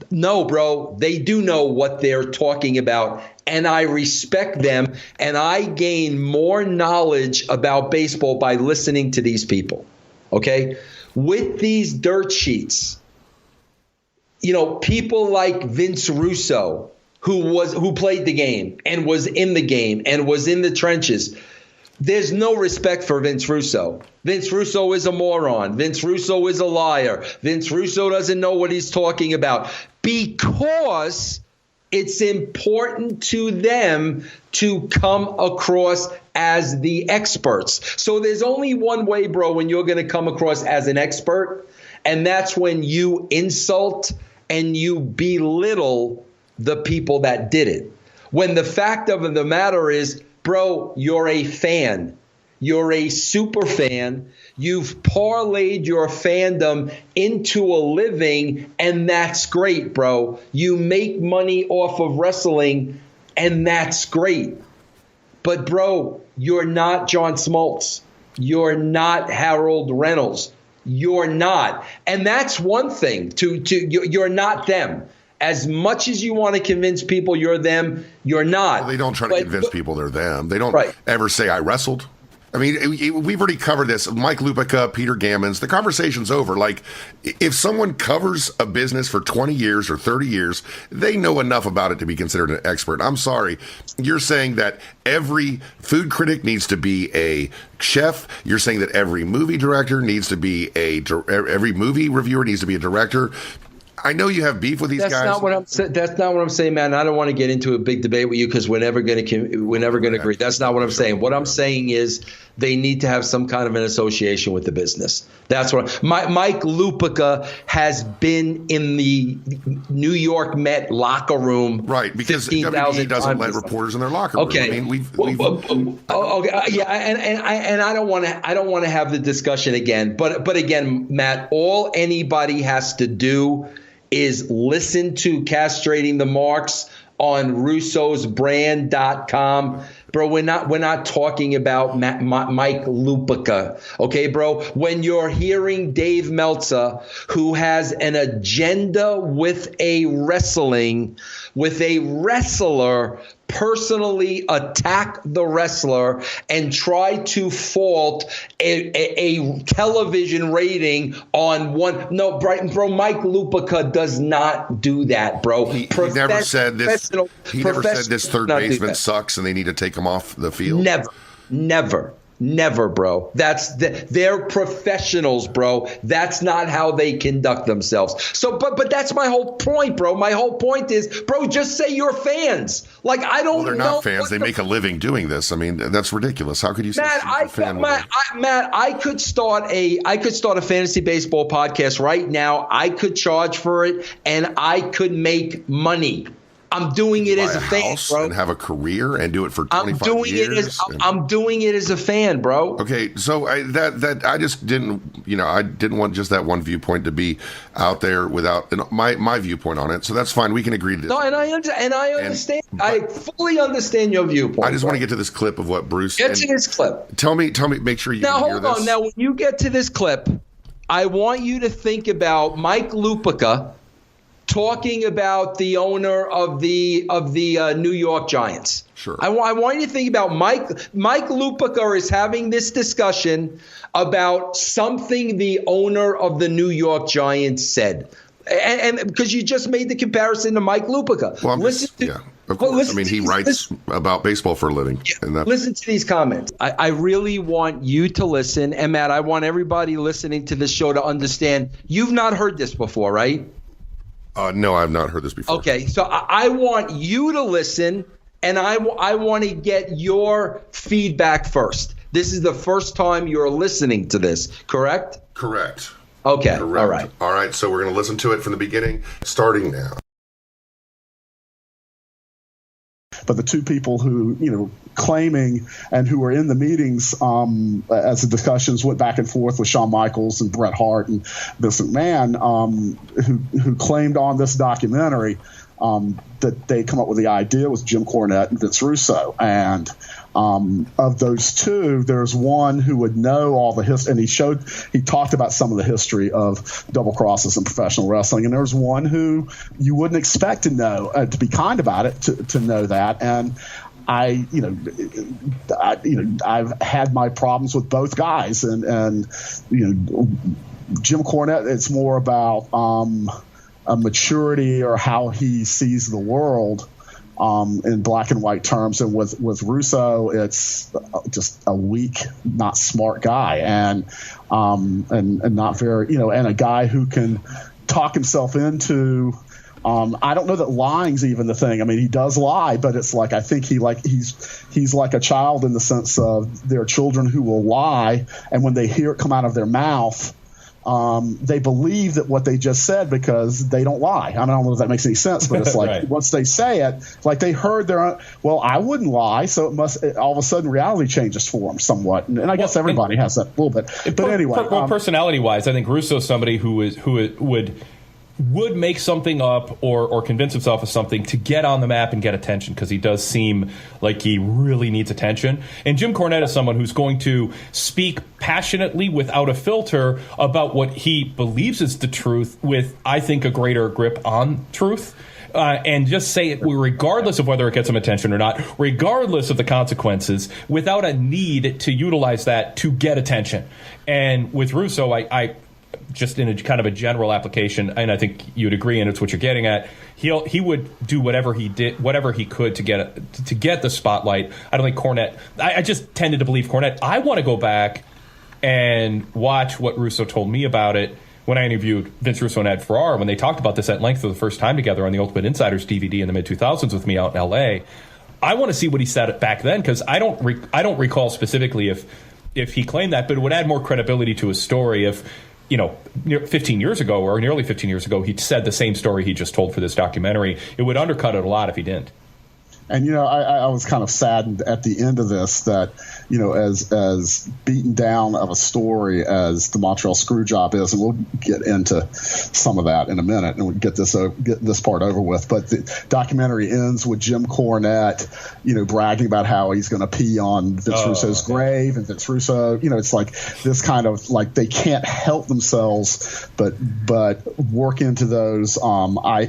No, bro, they do know what they're talking about and I respect them, and I gain more knowledge about baseball by listening to these people. Okay? With these dirt sheets, people like Vince Russo, who played the game and was in the game and was in the trenches. There's no respect for Vince Russo. Vince Russo is a moron. Vince Russo is a liar. Vince Russo doesn't know what he's talking about, because it's important to them to come across as the experts. So there's only one way, bro, when you're going to come across as an expert, and that's when you insult and you belittle the people that did it. When the fact of the matter is, bro, you're a fan. You're a super fan. You've parlayed your fandom into a living, and that's great, bro. You make money off of wrestling, and that's great. But, bro, you're not John Smoltz. You're not Harold Reynolds. You're not. And that's one thing. You're not them. As much as you want to convince people you're them, you're not. Well, they don't try to convince people they're them. They don't ever say, I wrestled. I mean, we've already covered this. Mike Lupica, Peter Gammons, the conversation's over. Like, if someone covers a business for 20 years or 30 years, they know enough about it to be considered an expert. I'm sorry. You're saying that every food critic needs to be a chef. You're saying that every movie director needs to be every movie reviewer needs to be a director. I know you have beef with these guys. That's not what I'm saying, man. I don't want to get into a big debate with you because we're never going to agree. That's not what I'm saying. What I'm saying is they need to have some kind of an association with the business. That's what Mike Lupica has been in the New York Met locker room. Right, because WWE doesn't let reporters in their locker room. Okay. I mean, and I don't want to have the discussion again. But again, Matt, all anybody has to do is listen to Castrating the Marks on russosbrand.com. Bro, we're not talking about Mike Lupica. Okay, bro? When you're hearing Dave Meltzer, who has an agenda with a wrestler, personally attack the wrestler and try to fault a television rating on one. No, bro, Mike Lupica does not do that, bro. He never said this. He never said this third baseman sucks and they need to take him off the field. Never, bro. They're professionals, bro. That's not how they conduct themselves. So, but that's my whole point, bro. My whole point is, bro, just say you're fans. Like, I don't know. Well, they're not fans. They make a living doing this. I mean, that's ridiculous. How could you say a fan? Matt, I could start a fantasy baseball podcast right now. I could charge for it, and I could make money. I'm doing it as a fan, bro. And have a career and do it for 25 years. I'm doing it as a fan, bro. Okay, so I just didn't, I didn't want just that one viewpoint to be out there without my viewpoint on it. So that's fine. We can agree to this. No, and I understand. I fully understand your viewpoint. I just want to get to this clip of what Bruce. Get to this clip. Tell me. Make sure you. Now hear hold on. this. Now when you get to this clip, I want you to think about Mike Lupica talking about the owner of the New York Giants. Sure. I want you to think about Mike Lupica is having this discussion about something the owner of the New York Giants said. And because you just made the comparison to Mike Lupica. Well, of course. I mean, he writes about baseball for a living. Yeah, listen to these comments. I really want you to listen. And, Matt, I want everybody listening to this show to understand you've not heard this before, right? No, I've not heard this before. Okay, so I want you to listen, and I want to get your feedback first. This is the first time you're listening to this, correct? Correct. Okay, correct. All right, so we're going to listen to it from the beginning, starting now. But the two people who, claiming and who were in the meetings as the discussions went back and forth with Shawn Michaels and Bret Hart and Vince McMahon, who claimed on this documentary that they come up with the idea was Jim Cornette and Vince Russo. And of those two, there's one who would know all the history, and he talked about some of the history of double crosses in professional wrestling, and there's one who you wouldn't expect to know, to be kind about it, to know that. And I've had my problems with both guys, and Jim Cornette, it's more about a maturity or how he sees the world in black and white terms, and with Russo, it's just a weak, not smart guy, and not very, and a guy who can talk himself into. I don't know that lying's even the thing. I mean, he does lie, but it's like I think he's like a child in the sense of there are children who will lie, and when they hear it come out of their mouth, they believe that what they just said because they don't lie. I don't know if that makes any sense, but it's like right. Once they say it, like they heard their own, well, I wouldn't lie, so all of a sudden reality changes for them somewhat. And I guess everybody has that a little bit. But anyway. Personality-wise, I think Russo's somebody who would make something up or convince himself of something to get on the map and get attention, because he does seem like he really needs attention. And Jim Cornette is someone who's going to speak passionately without a filter about what he believes is the truth with, I think, a greater grip on truth. And just say it regardless of whether it gets him attention or not, regardless of the consequences, without a need to utilize that to get attention. And with Russo, I just in a kind of a general application, and I think you'd agree, and it's what you're getting at, he would do whatever he could to get the spotlight. I don't think Cornette. I just tended to believe Cornette. I want to go back and watch what Russo told me about it when I interviewed Vince Russo and Ed Ferrara when they talked about this at length for the first time together on the Ultimate Insiders DVD in the mid-2000s with me out in L.A. I want to see what he said back then, because I don't recall specifically if he claimed that, but it would add more credibility to his story if, 15 years ago or nearly 15 years ago, he said the same story he just told for this documentary. It would undercut it a lot if he didn't. And, I was kind of saddened at the end of this that, as beaten down of a story as the Montreal Screwjob is, and we'll get into some of that in a minute, and we'll get this part over with. But the documentary ends with Jim Cornette, bragging about how he's going to pee on Vince Russo's grave, and Vince Russo, it's like this kind of like they can't help themselves but work into those. I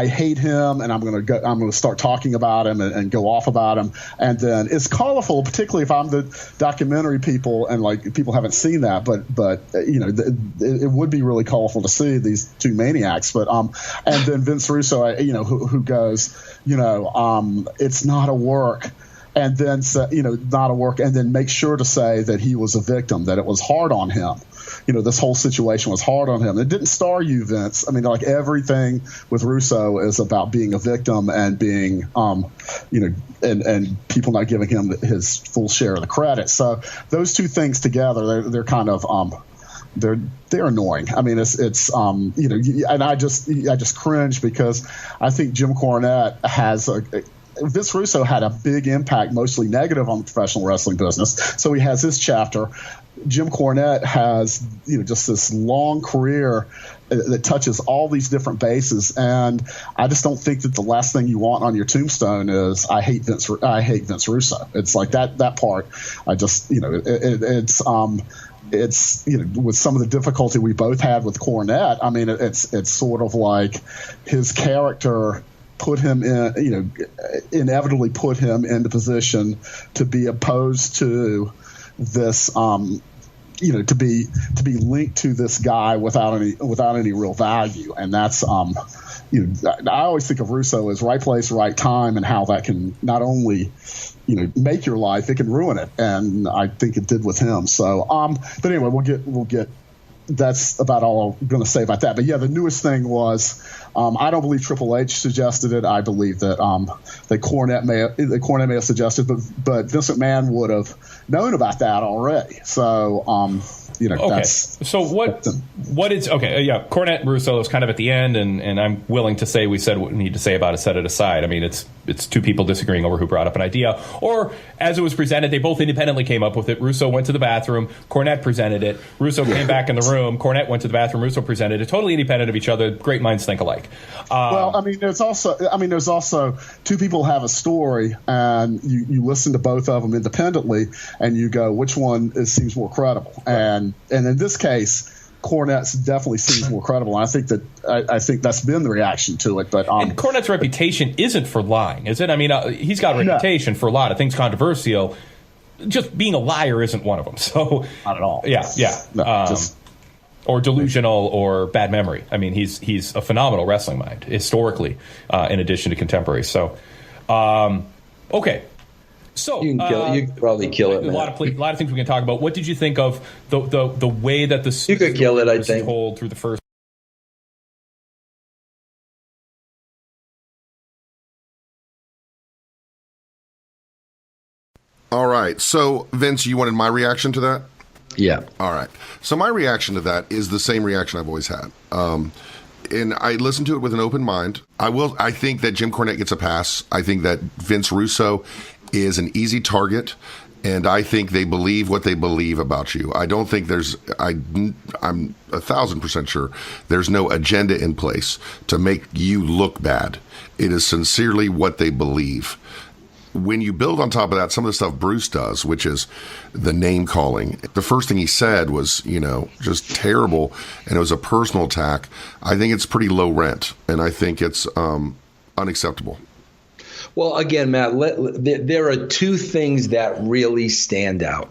hate him, and I'm going to start talking about him and go off about him, and then it's colorful, particularly if I'm the documentary people and like people haven't seen that, but it would be really colorful to see these two maniacs. But and then Vince Russo, who goes, it's not a work. And then, not a work, and then make sure to say that he was a victim, that it was hard on him. This whole situation was hard on him. It didn't star you, Vince. I mean, like everything with Russo is about being a victim and being, and people not giving him his full share of the credit. So those two things together, they're kind of, they're annoying. I mean, it's and I just cringe because I think Jim Cornette has Vince Russo had a big impact, mostly negative, on the professional wrestling business. So he has his chapter. Jim Cornette has, just this long career that touches all these different bases, and I just don't think that the last thing you want on your tombstone is I hate Vince Russo. It's like that part. I just, it's with some of the difficulty we both had with Cornette. I mean, it's sort of like his character put him in, inevitably put him in the position to be opposed to this, to be linked to this guy without any real value. And that's, I always think of Russo as right place, right time, and how that can not only, make your life, it can ruin it. And I think it did with him. So, but anyway, we'll get. That's about all I'm going to say about that. But yeah, the newest thing was, I don't believe Triple H suggested it. I believe that Cornette may have suggested, but Vince McMahon would have known about that already. So Okay. So what is okay? Yeah, Cornette and Russo is kind of at the end, and I'm willing to say we said what we need to say about it, set it aside. I mean, it's two people disagreeing over who brought up an idea, or as it was presented, they both independently came up with it. Russo went to the bathroom, Cornette presented it. Russo came back in the room, Cornette went to the bathroom, Russo presented it. Totally independent of each other. Great minds think alike. Well, I mean, there's also two people have a story, and you listen to both of them independently, and you go, which one seems more credible? And in this case, Cornette definitely seems more credible. And I think that's been the reaction to it. But and Cornette's reputation isn't for lying, is it? I mean, he's got a reputation for a lot of things controversial. Just being a liar isn't one of them. So not at all. Yeah. No, or delusional or bad memory. I mean, he's a phenomenal wrestling mind historically, in addition to contemporary. So, okay. So you can probably kill it. A lot of things we can talk about. What did you think of the way that the you could kill it? I think told through the first. All right. So, Vince, you wanted my reaction to that? Yeah. All right. So my reaction to that is the same reaction I've always had. And I listened to it with an open mind. I think that Jim Cornette gets a pass. I think that Vince Russo is an easy target, and I think they believe what they believe about you. I don't think I'm 1,000% sure there's no agenda in place to make you look bad. It is sincerely what they believe. When you build on top of that, some of the stuff Bruce does, which is the name calling, the first thing he said was, just terrible, and it was a personal attack. I think it's pretty low rent, and I think it's unacceptable. Well, again, Matt, there are two things that really stand out.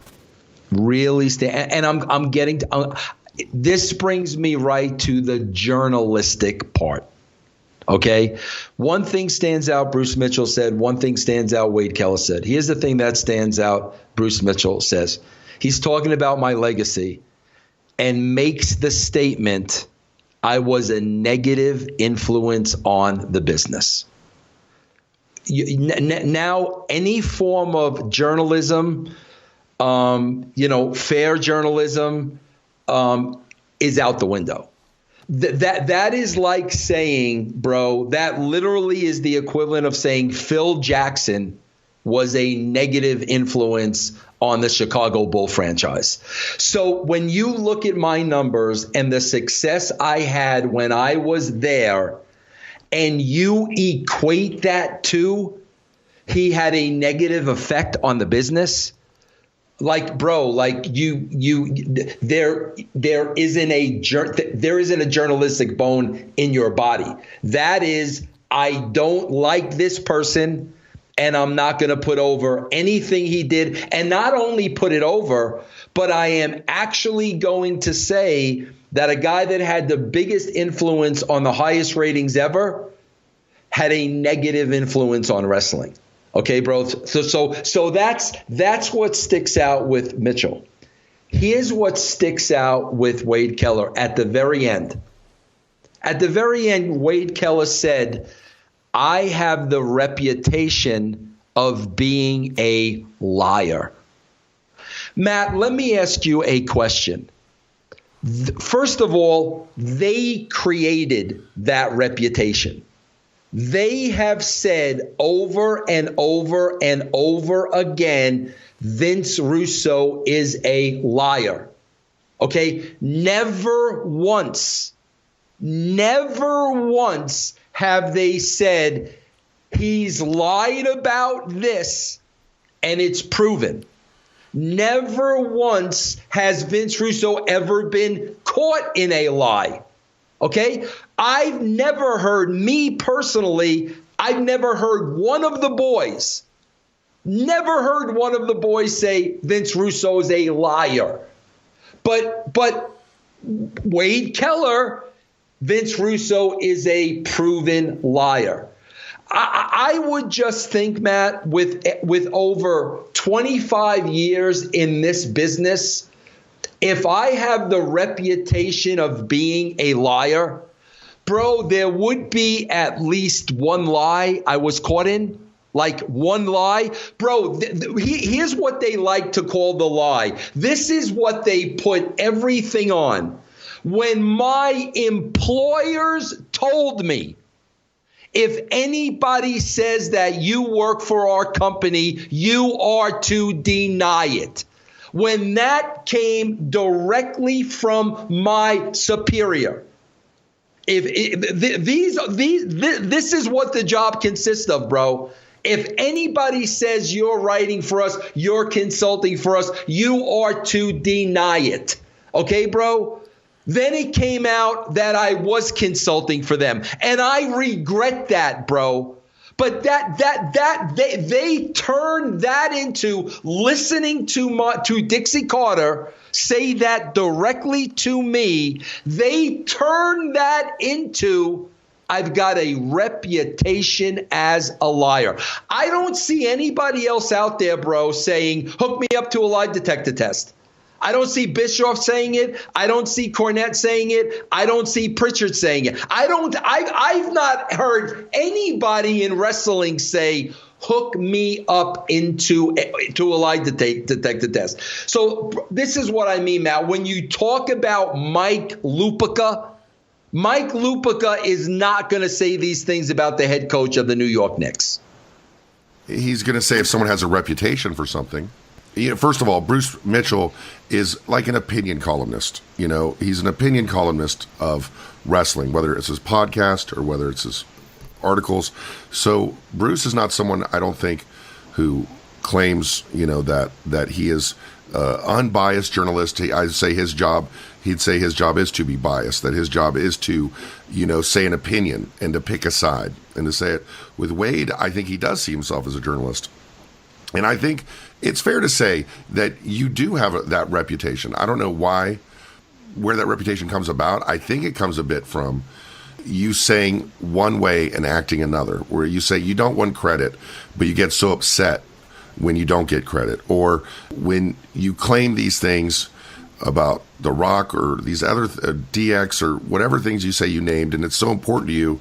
And I'm getting to, this brings me right to the journalistic part. Okay, one thing stands out, Bruce Mitchell said. One thing stands out, Wade Keller said. Here's the thing that stands out, Bruce Mitchell says. He's talking about my legacy and makes the statement, I was a negative influence on the business. Now, any form of journalism, fair journalism is out the window. That is like saying, bro, that literally is the equivalent of saying Phil Jackson was a negative influence on the Chicago Bull franchise. So when you look at my numbers and the success I had when I was there, and you equate that to he had a negative effect on the business, like, bro, like there isn't a journalistic bone in your body. That is, I don't like this person, and I'm not going to put over anything he did. And not only put it over, but I am actually going to say that a guy that had the biggest influence on the highest ratings ever had a negative influence on wrestling. Okay, bro. So that's what sticks out with Mitchell. Here's what sticks out with Wade Keller at the very end. At the very end, Wade Keller said, I have the reputation of being a liar. Matt, let me ask you a question. First of all, they created that reputation. They have said over and over and over again, Vince Russo is a liar. Okay? Never once have they said he's lied about this and it's proven. Never once has Vince Russo ever been caught in a lie. Okay? I've never heard, me personally, I've never heard one of the boys say Vince Russo is a liar. But Wade Keller, Vince Russo is a proven liar. I would just think, Matt, with over 25 years in this business, if I have the reputation of being a liar, bro, there would be at least one lie I was caught in Like one lie? Bro, here's what they like to call the lie. This is what they put everything on. When my employers told me, if anybody says that you work for our company, you are to deny it. When that came directly from my superior, this is what the job consists of, bro. If anybody says you're writing for us, you're consulting for us, you are to deny it. Okay, bro? Then it came out that I was consulting for them. And I regret that, bro. But they turned that into listening to Dixie Carter say that directly to me. They turned that into, I've got a reputation as a liar. I don't see anybody else out there, bro, saying, hook me up to a lie detector test. I don't see Bischoff saying it. I don't see Cornette saying it. I don't see Prichard saying it. I've not heard anybody in wrestling say, hook me up to a lie detector test. So this is what I mean, Matt. When you talk about Mike Lupica is not going to say these things about the head coach of the New York Knicks. He's going to say if someone has a reputation for something. First of all, Bruce Mitchell is like an opinion columnist. He's an opinion columnist of wrestling, whether it's his podcast or whether it's his articles. So Bruce is not someone, I don't think, who claims, that he is unbiased journalist. He'd say his job is to be biased, that his job is to, say an opinion and to pick a side and to say it. With Wade, I think he does see himself as a journalist. And I think it's fair to say that you do have that reputation. I don't know where that reputation comes about. I think it comes a bit from you saying one way and acting another, where you say you don't want credit, but you get so upset when you don't get credit, or when you claim these things about The Rock or these other DX or whatever things you say you named, and it's so important to you.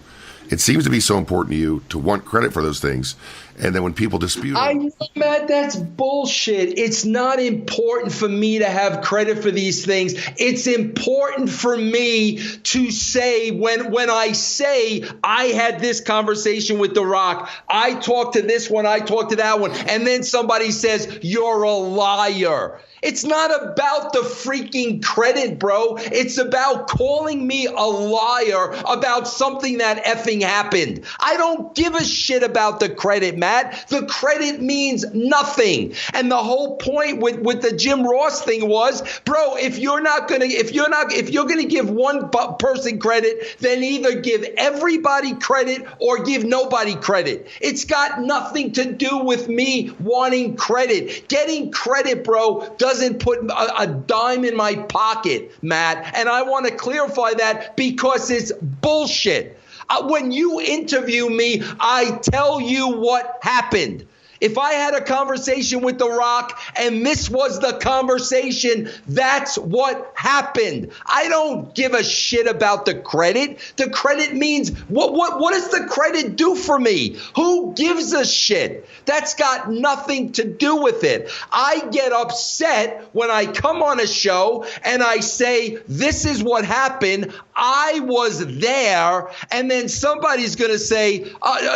It seems to be so important to you to want credit for those things. And then when people dispute it. I know, Matt, that's bullshit. It's not important for me to have credit for these things. It's important for me to say when I say I had this conversation with The Rock, I talked to this one, I talked to that one, and then somebody says, you're a liar. It's not about the freaking credit, bro. It's about calling me a liar about something that effing happened. I don't give a shit about the credit, Matt. The credit means nothing. And the whole point with the Jim Ross thing was, bro, if you're gonna give one person credit, then either give everybody credit or give nobody credit. It's got nothing to do with me wanting credit. Getting credit, bro, doesn't put a dime in my pocket, Matt. And I want to clarify that because it's bullshit. When you interview me, I tell you what happened. If I had a conversation with The Rock and this was the conversation, that's what happened. I don't give a shit about the credit. The credit means what does the credit do for me? Who gives a shit? That's got nothing to do with it. I get upset when I come on a show and I say, this is what happened. I was there. And then somebody's going to say,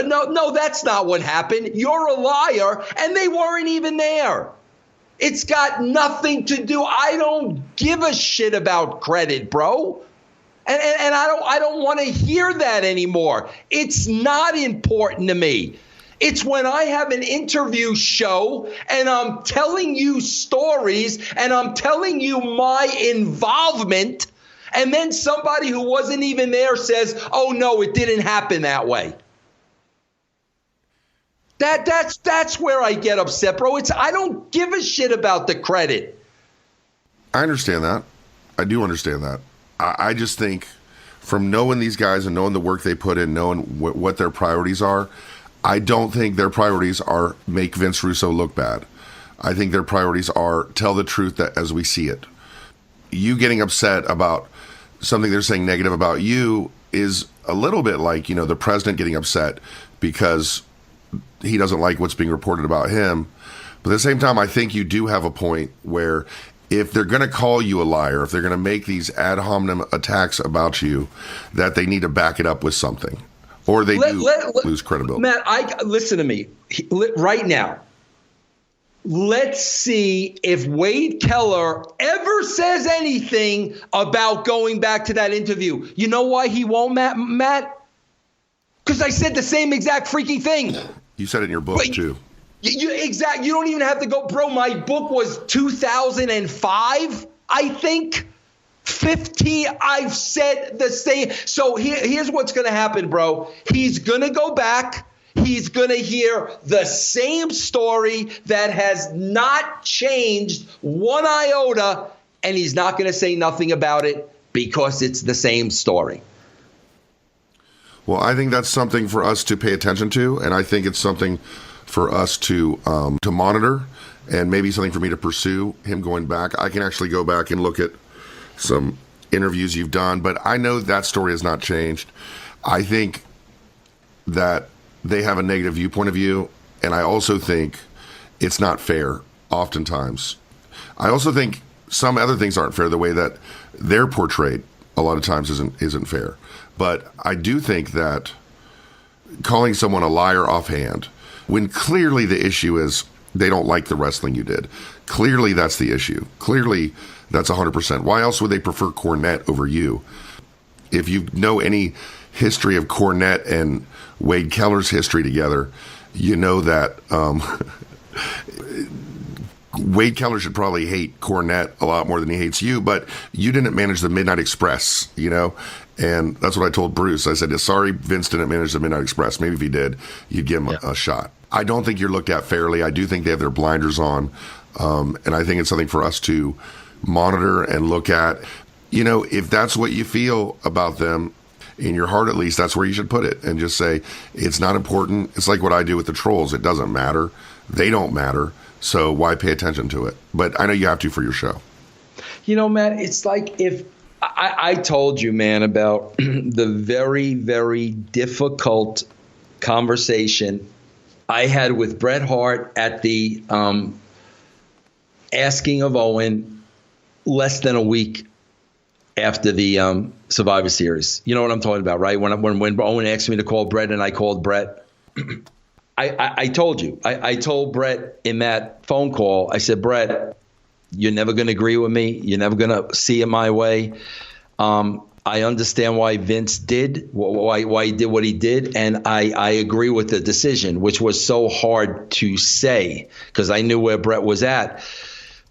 no, that's not what happened. You're a liar. And they weren't even there. It's got nothing to do. I don't give a shit about credit, bro. And I don't want to hear that anymore. It's not important to me. It's when I have an interview show and I'm telling you stories and I'm telling you my involvement, and then somebody who wasn't even there says, oh, no, it didn't happen that way. That's where I get upset, bro. I don't give a shit about the credit. I understand that. I do understand that. I just think from knowing these guys and knowing the work they put in, knowing what their priorities are, I don't think their priorities are make Vince Russo look bad. I think their priorities are tell the truth that as we see it. You getting upset about something they're saying negative about you is a little bit like, the president getting upset because he doesn't like what's being reported about him. But at the same time, I think you do have a point where if they're going to call you a liar, if they're going to make these ad hominem attacks about you, that they need to back it up with something, or they lose credibility. Matt, listen to me right now. Let's see if Wade Keller ever says anything about going back to that interview. You know why he won't, Matt? Because I said the same exact freaking thing. You said it in your book, too. You don't even have to go. Bro, my book was 2005, I think. 15, I've said the same. So here's what's going to happen, bro. He's going to go back. He's going to hear the same story that has not changed one iota, and he's not going to say nothing about it because it's the same story. Well, I think that's something for us to pay attention to, and I think it's something for us to monitor, and maybe something for me to pursue him going back. I can actually go back and look at some interviews you've done, but I know that story has not changed. I think that they have a negative viewpoint of you, and I also think it's not fair oftentimes. I also think some other things aren't fair. The way that they're portrayed a lot of times isn't fair. But I do think that calling someone a liar offhand, when clearly the issue is they don't like the wrestling you did, clearly that's the issue. Clearly that's 100%. Why else would they prefer Cornette over you? If you know any history of Cornette and Wade Keller's history together, you know that Wade Keller should probably hate Cornette a lot more than he hates you, but you didn't manage the Midnight Express, you know? And that's what I told Bruce. I said, sorry, Vince didn't manage the Midnight Express. Maybe if he did, you'd give him a shot. I don't think you're looked at fairly. I do think they have their blinders on. And I think it's something for us to monitor and look at. You know, if that's what you feel about them, in your heart at least, that's where you should put it. And just say, it's not important. It's like what I do with the trolls. It doesn't matter. They don't matter. So why pay attention to it? But I know you have to for your show. You know, Matt, it's like if I told you, man, about the very, very difficult conversation I had with Bret Hart at the asking of Owen less than a week after the Survivor Series. You know what I'm talking about, right? When Owen asked me to call Bret and I called Bret. I told you. I told Bret in that phone call, I said, Bret, you're never going to agree with me. You're never going to see it my way. I understand why Vince did, why he did what he did, and I agree with the decision, which was so hard to say because I knew where Bret was at.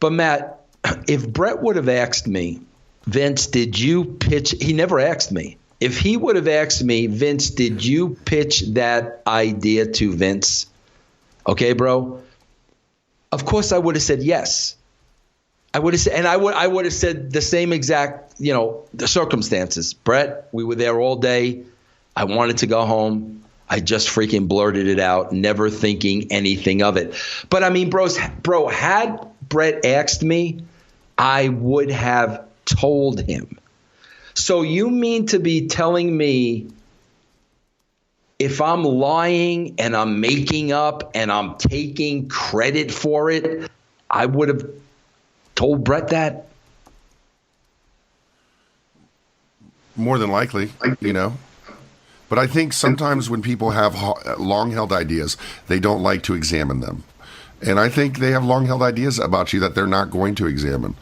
But, Matt, if Bret would have asked me, Vince, did you pitch – he never asked me. If he would have asked me, Vince, did you pitch that idea to Vince? Okay, bro? Of course I would have said yes. I would have said, and I would have said the same exact, the circumstances. Bret, we were there all day. I wanted to go home. I just freaking blurted it out, never thinking anything of it. But I mean, bro, had Bret asked me, I would have told him. So you mean to be telling me if I'm lying and I'm making up and I'm taking credit for it, I would have told Bret that? More than likely, But I think sometimes when people have long-held ideas, they don't like to examine them. And I think they have long-held ideas about you that they're not going to examine.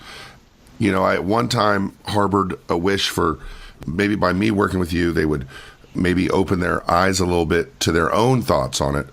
I at one time harbored a wish for maybe by me working with you, they would maybe open their eyes a little bit to their own thoughts on it.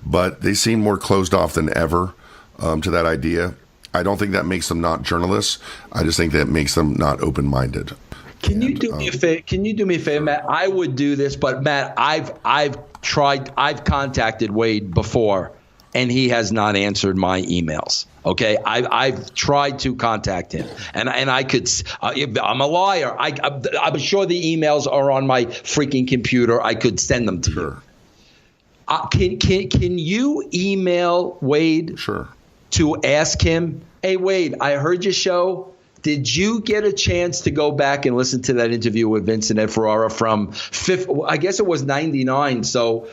But they seem more closed off than ever to that idea. I don't think that makes them not journalists. I just think that makes them not open-minded. Can you do me a favor? Can you do me a favor, Matt? I would do this, but Matt, I've contacted Wade before, and he has not answered my emails. Okay, I've tried to contact him, and I could. I'm a liar. I'm sure the emails are on my freaking computer. I could send them to you. Can you email Wade? Sure. To ask him, hey Wade, I heard your show. Did you get a chance to go back and listen to that interview with Vince and Ed Ferrara from I guess it was 99? So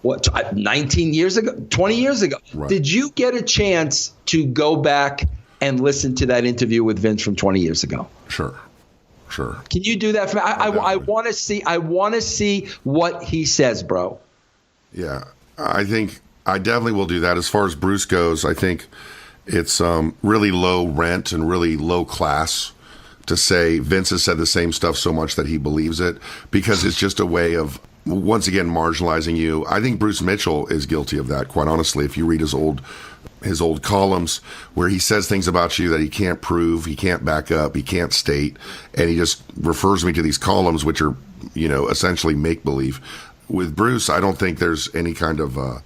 what, 19 years ago, 20 years ago. Right. Did you get a chance to go back and listen to that interview with Vince from 20 years ago? Sure. Can you do that for me? I want to see. I want to see what he says, bro. Yeah, I think I definitely will do that. As far as Bruce goes, I think it's really low rent and really low class to say Vince has said the same stuff so much that he believes it, because it's just a way of, once again, marginalizing you. I think Bruce Mitchell is guilty of that, quite honestly. If you read his old columns where he says things about you that he can't prove, he can't back up, he can't state, and he just refers me to these columns, which are, essentially make-believe. With Bruce, I don't think there's any kind of,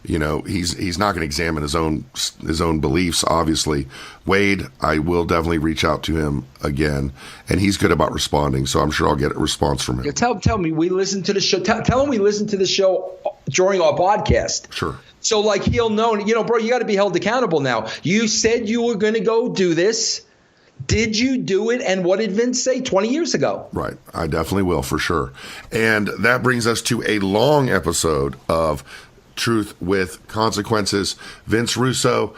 he's not going to examine his own beliefs, obviously. Wade, I will definitely reach out to him again, and he's good about responding, so I'm sure I'll get a response from him. Yeah, tell me, we listened to the show. Tell him we listened to the show during our podcast. Sure. So, like, he'll know, bro, you got to be held accountable now. You said you were going to go do this. Did you do it? And what did Vince say 20 years ago? Right. I definitely will, for sure. And that brings us to a long episode of Truth with Consequences. Vince Russo,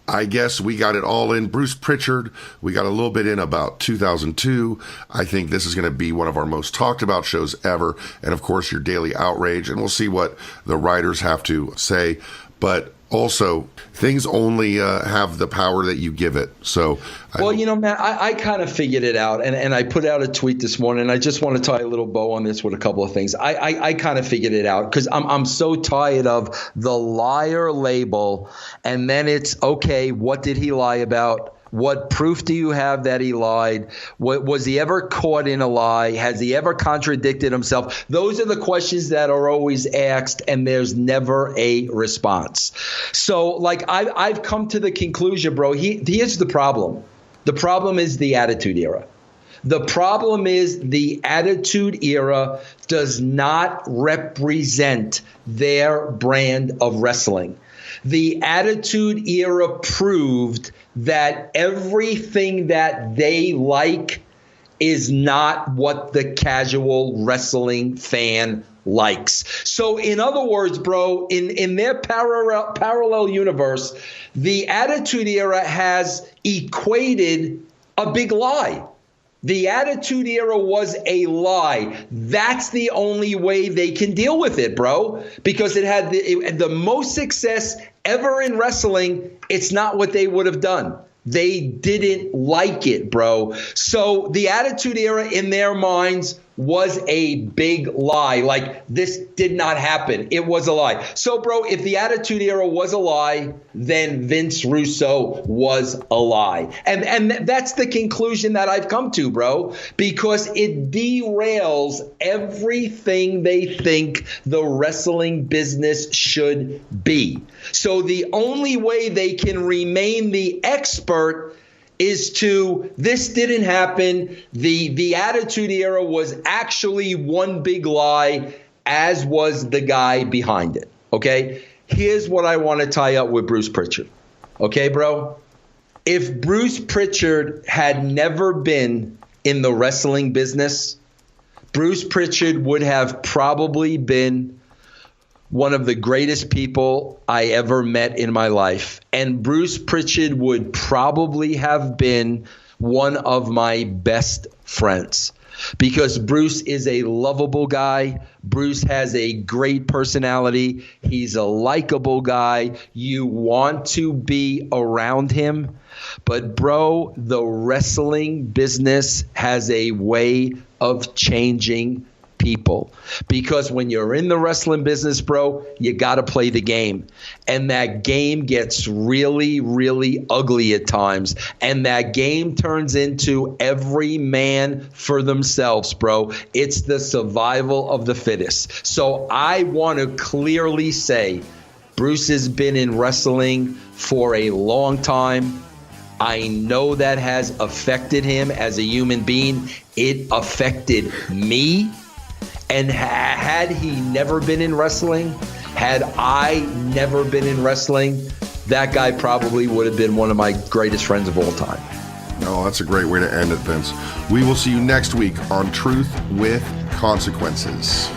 I guess we got it all in. Bruce Prichard, we got a little bit in about 2002. I think this is going to be one of our most talked about shows ever. And of course, your daily outrage. And we'll see what the writers have to say. But also, things only have the power that you give it. So, man, I kind of figured it out, and I put out a tweet this morning, and I just want to tie a little bow on this with a couple of things. I kind of figured it out because I'm so tired of the liar label, and then it's, okay, what did he lie about? What proof do you have that he lied? Was he ever caught in a lie? Has he ever contradicted himself? Those are the questions that are always asked, and there's never a response. So, like, I've come to the conclusion, bro, here's the problem. The problem is the Attitude Era. The problem is the Attitude Era does not represent their brand of wrestling. The Attitude Era proved that everything that they like is not what the casual wrestling fan likes. So in other words, bro, in their parallel universe, the Attitude Era has equated a big lie. The Attitude Era was a lie. That's the only way they can deal with it, bro, because it had the most success ever in wrestling. It's not what they would have done. They didn't like it, bro. So the Attitude Era in their minds was a big lie. Like, this did not happen. It was a lie. So, bro, if the Attitude Era was a lie, then Vince Russo was a lie. And that's the conclusion that I've come to, bro, because it derails everything they think the wrestling business should be. So the only way they can remain the expert is to, this didn't happen. The Attitude Era was actually one big lie, as was the guy behind it. Okay? Here's what I want to tie up with Bruce Prichard. Okay, bro? If Bruce Prichard had never been in the wrestling business, Bruce Prichard would have probably been one of the greatest people I ever met in my life. And Bruce Prichard would probably have been one of my best friends, because Bruce is a lovable guy. Bruce has a great personality. He's a likable guy. You want to be around him. But, bro, the wrestling business has a way of changing people, because when you're in the wrestling business, bro, you got to play the game, and that game gets really, really ugly at times, and that game turns into every man for themselves, bro. It's the survival of the fittest. So I want to clearly say Bruce has been in wrestling for a long time. I know that has affected him as a human being. It affected me. And had he never been in wrestling, had I never been in wrestling, that guy probably would have been one of my greatest friends of all time. No, that's a great way to end it, Vince. We will see you next week on Truth with Consequences.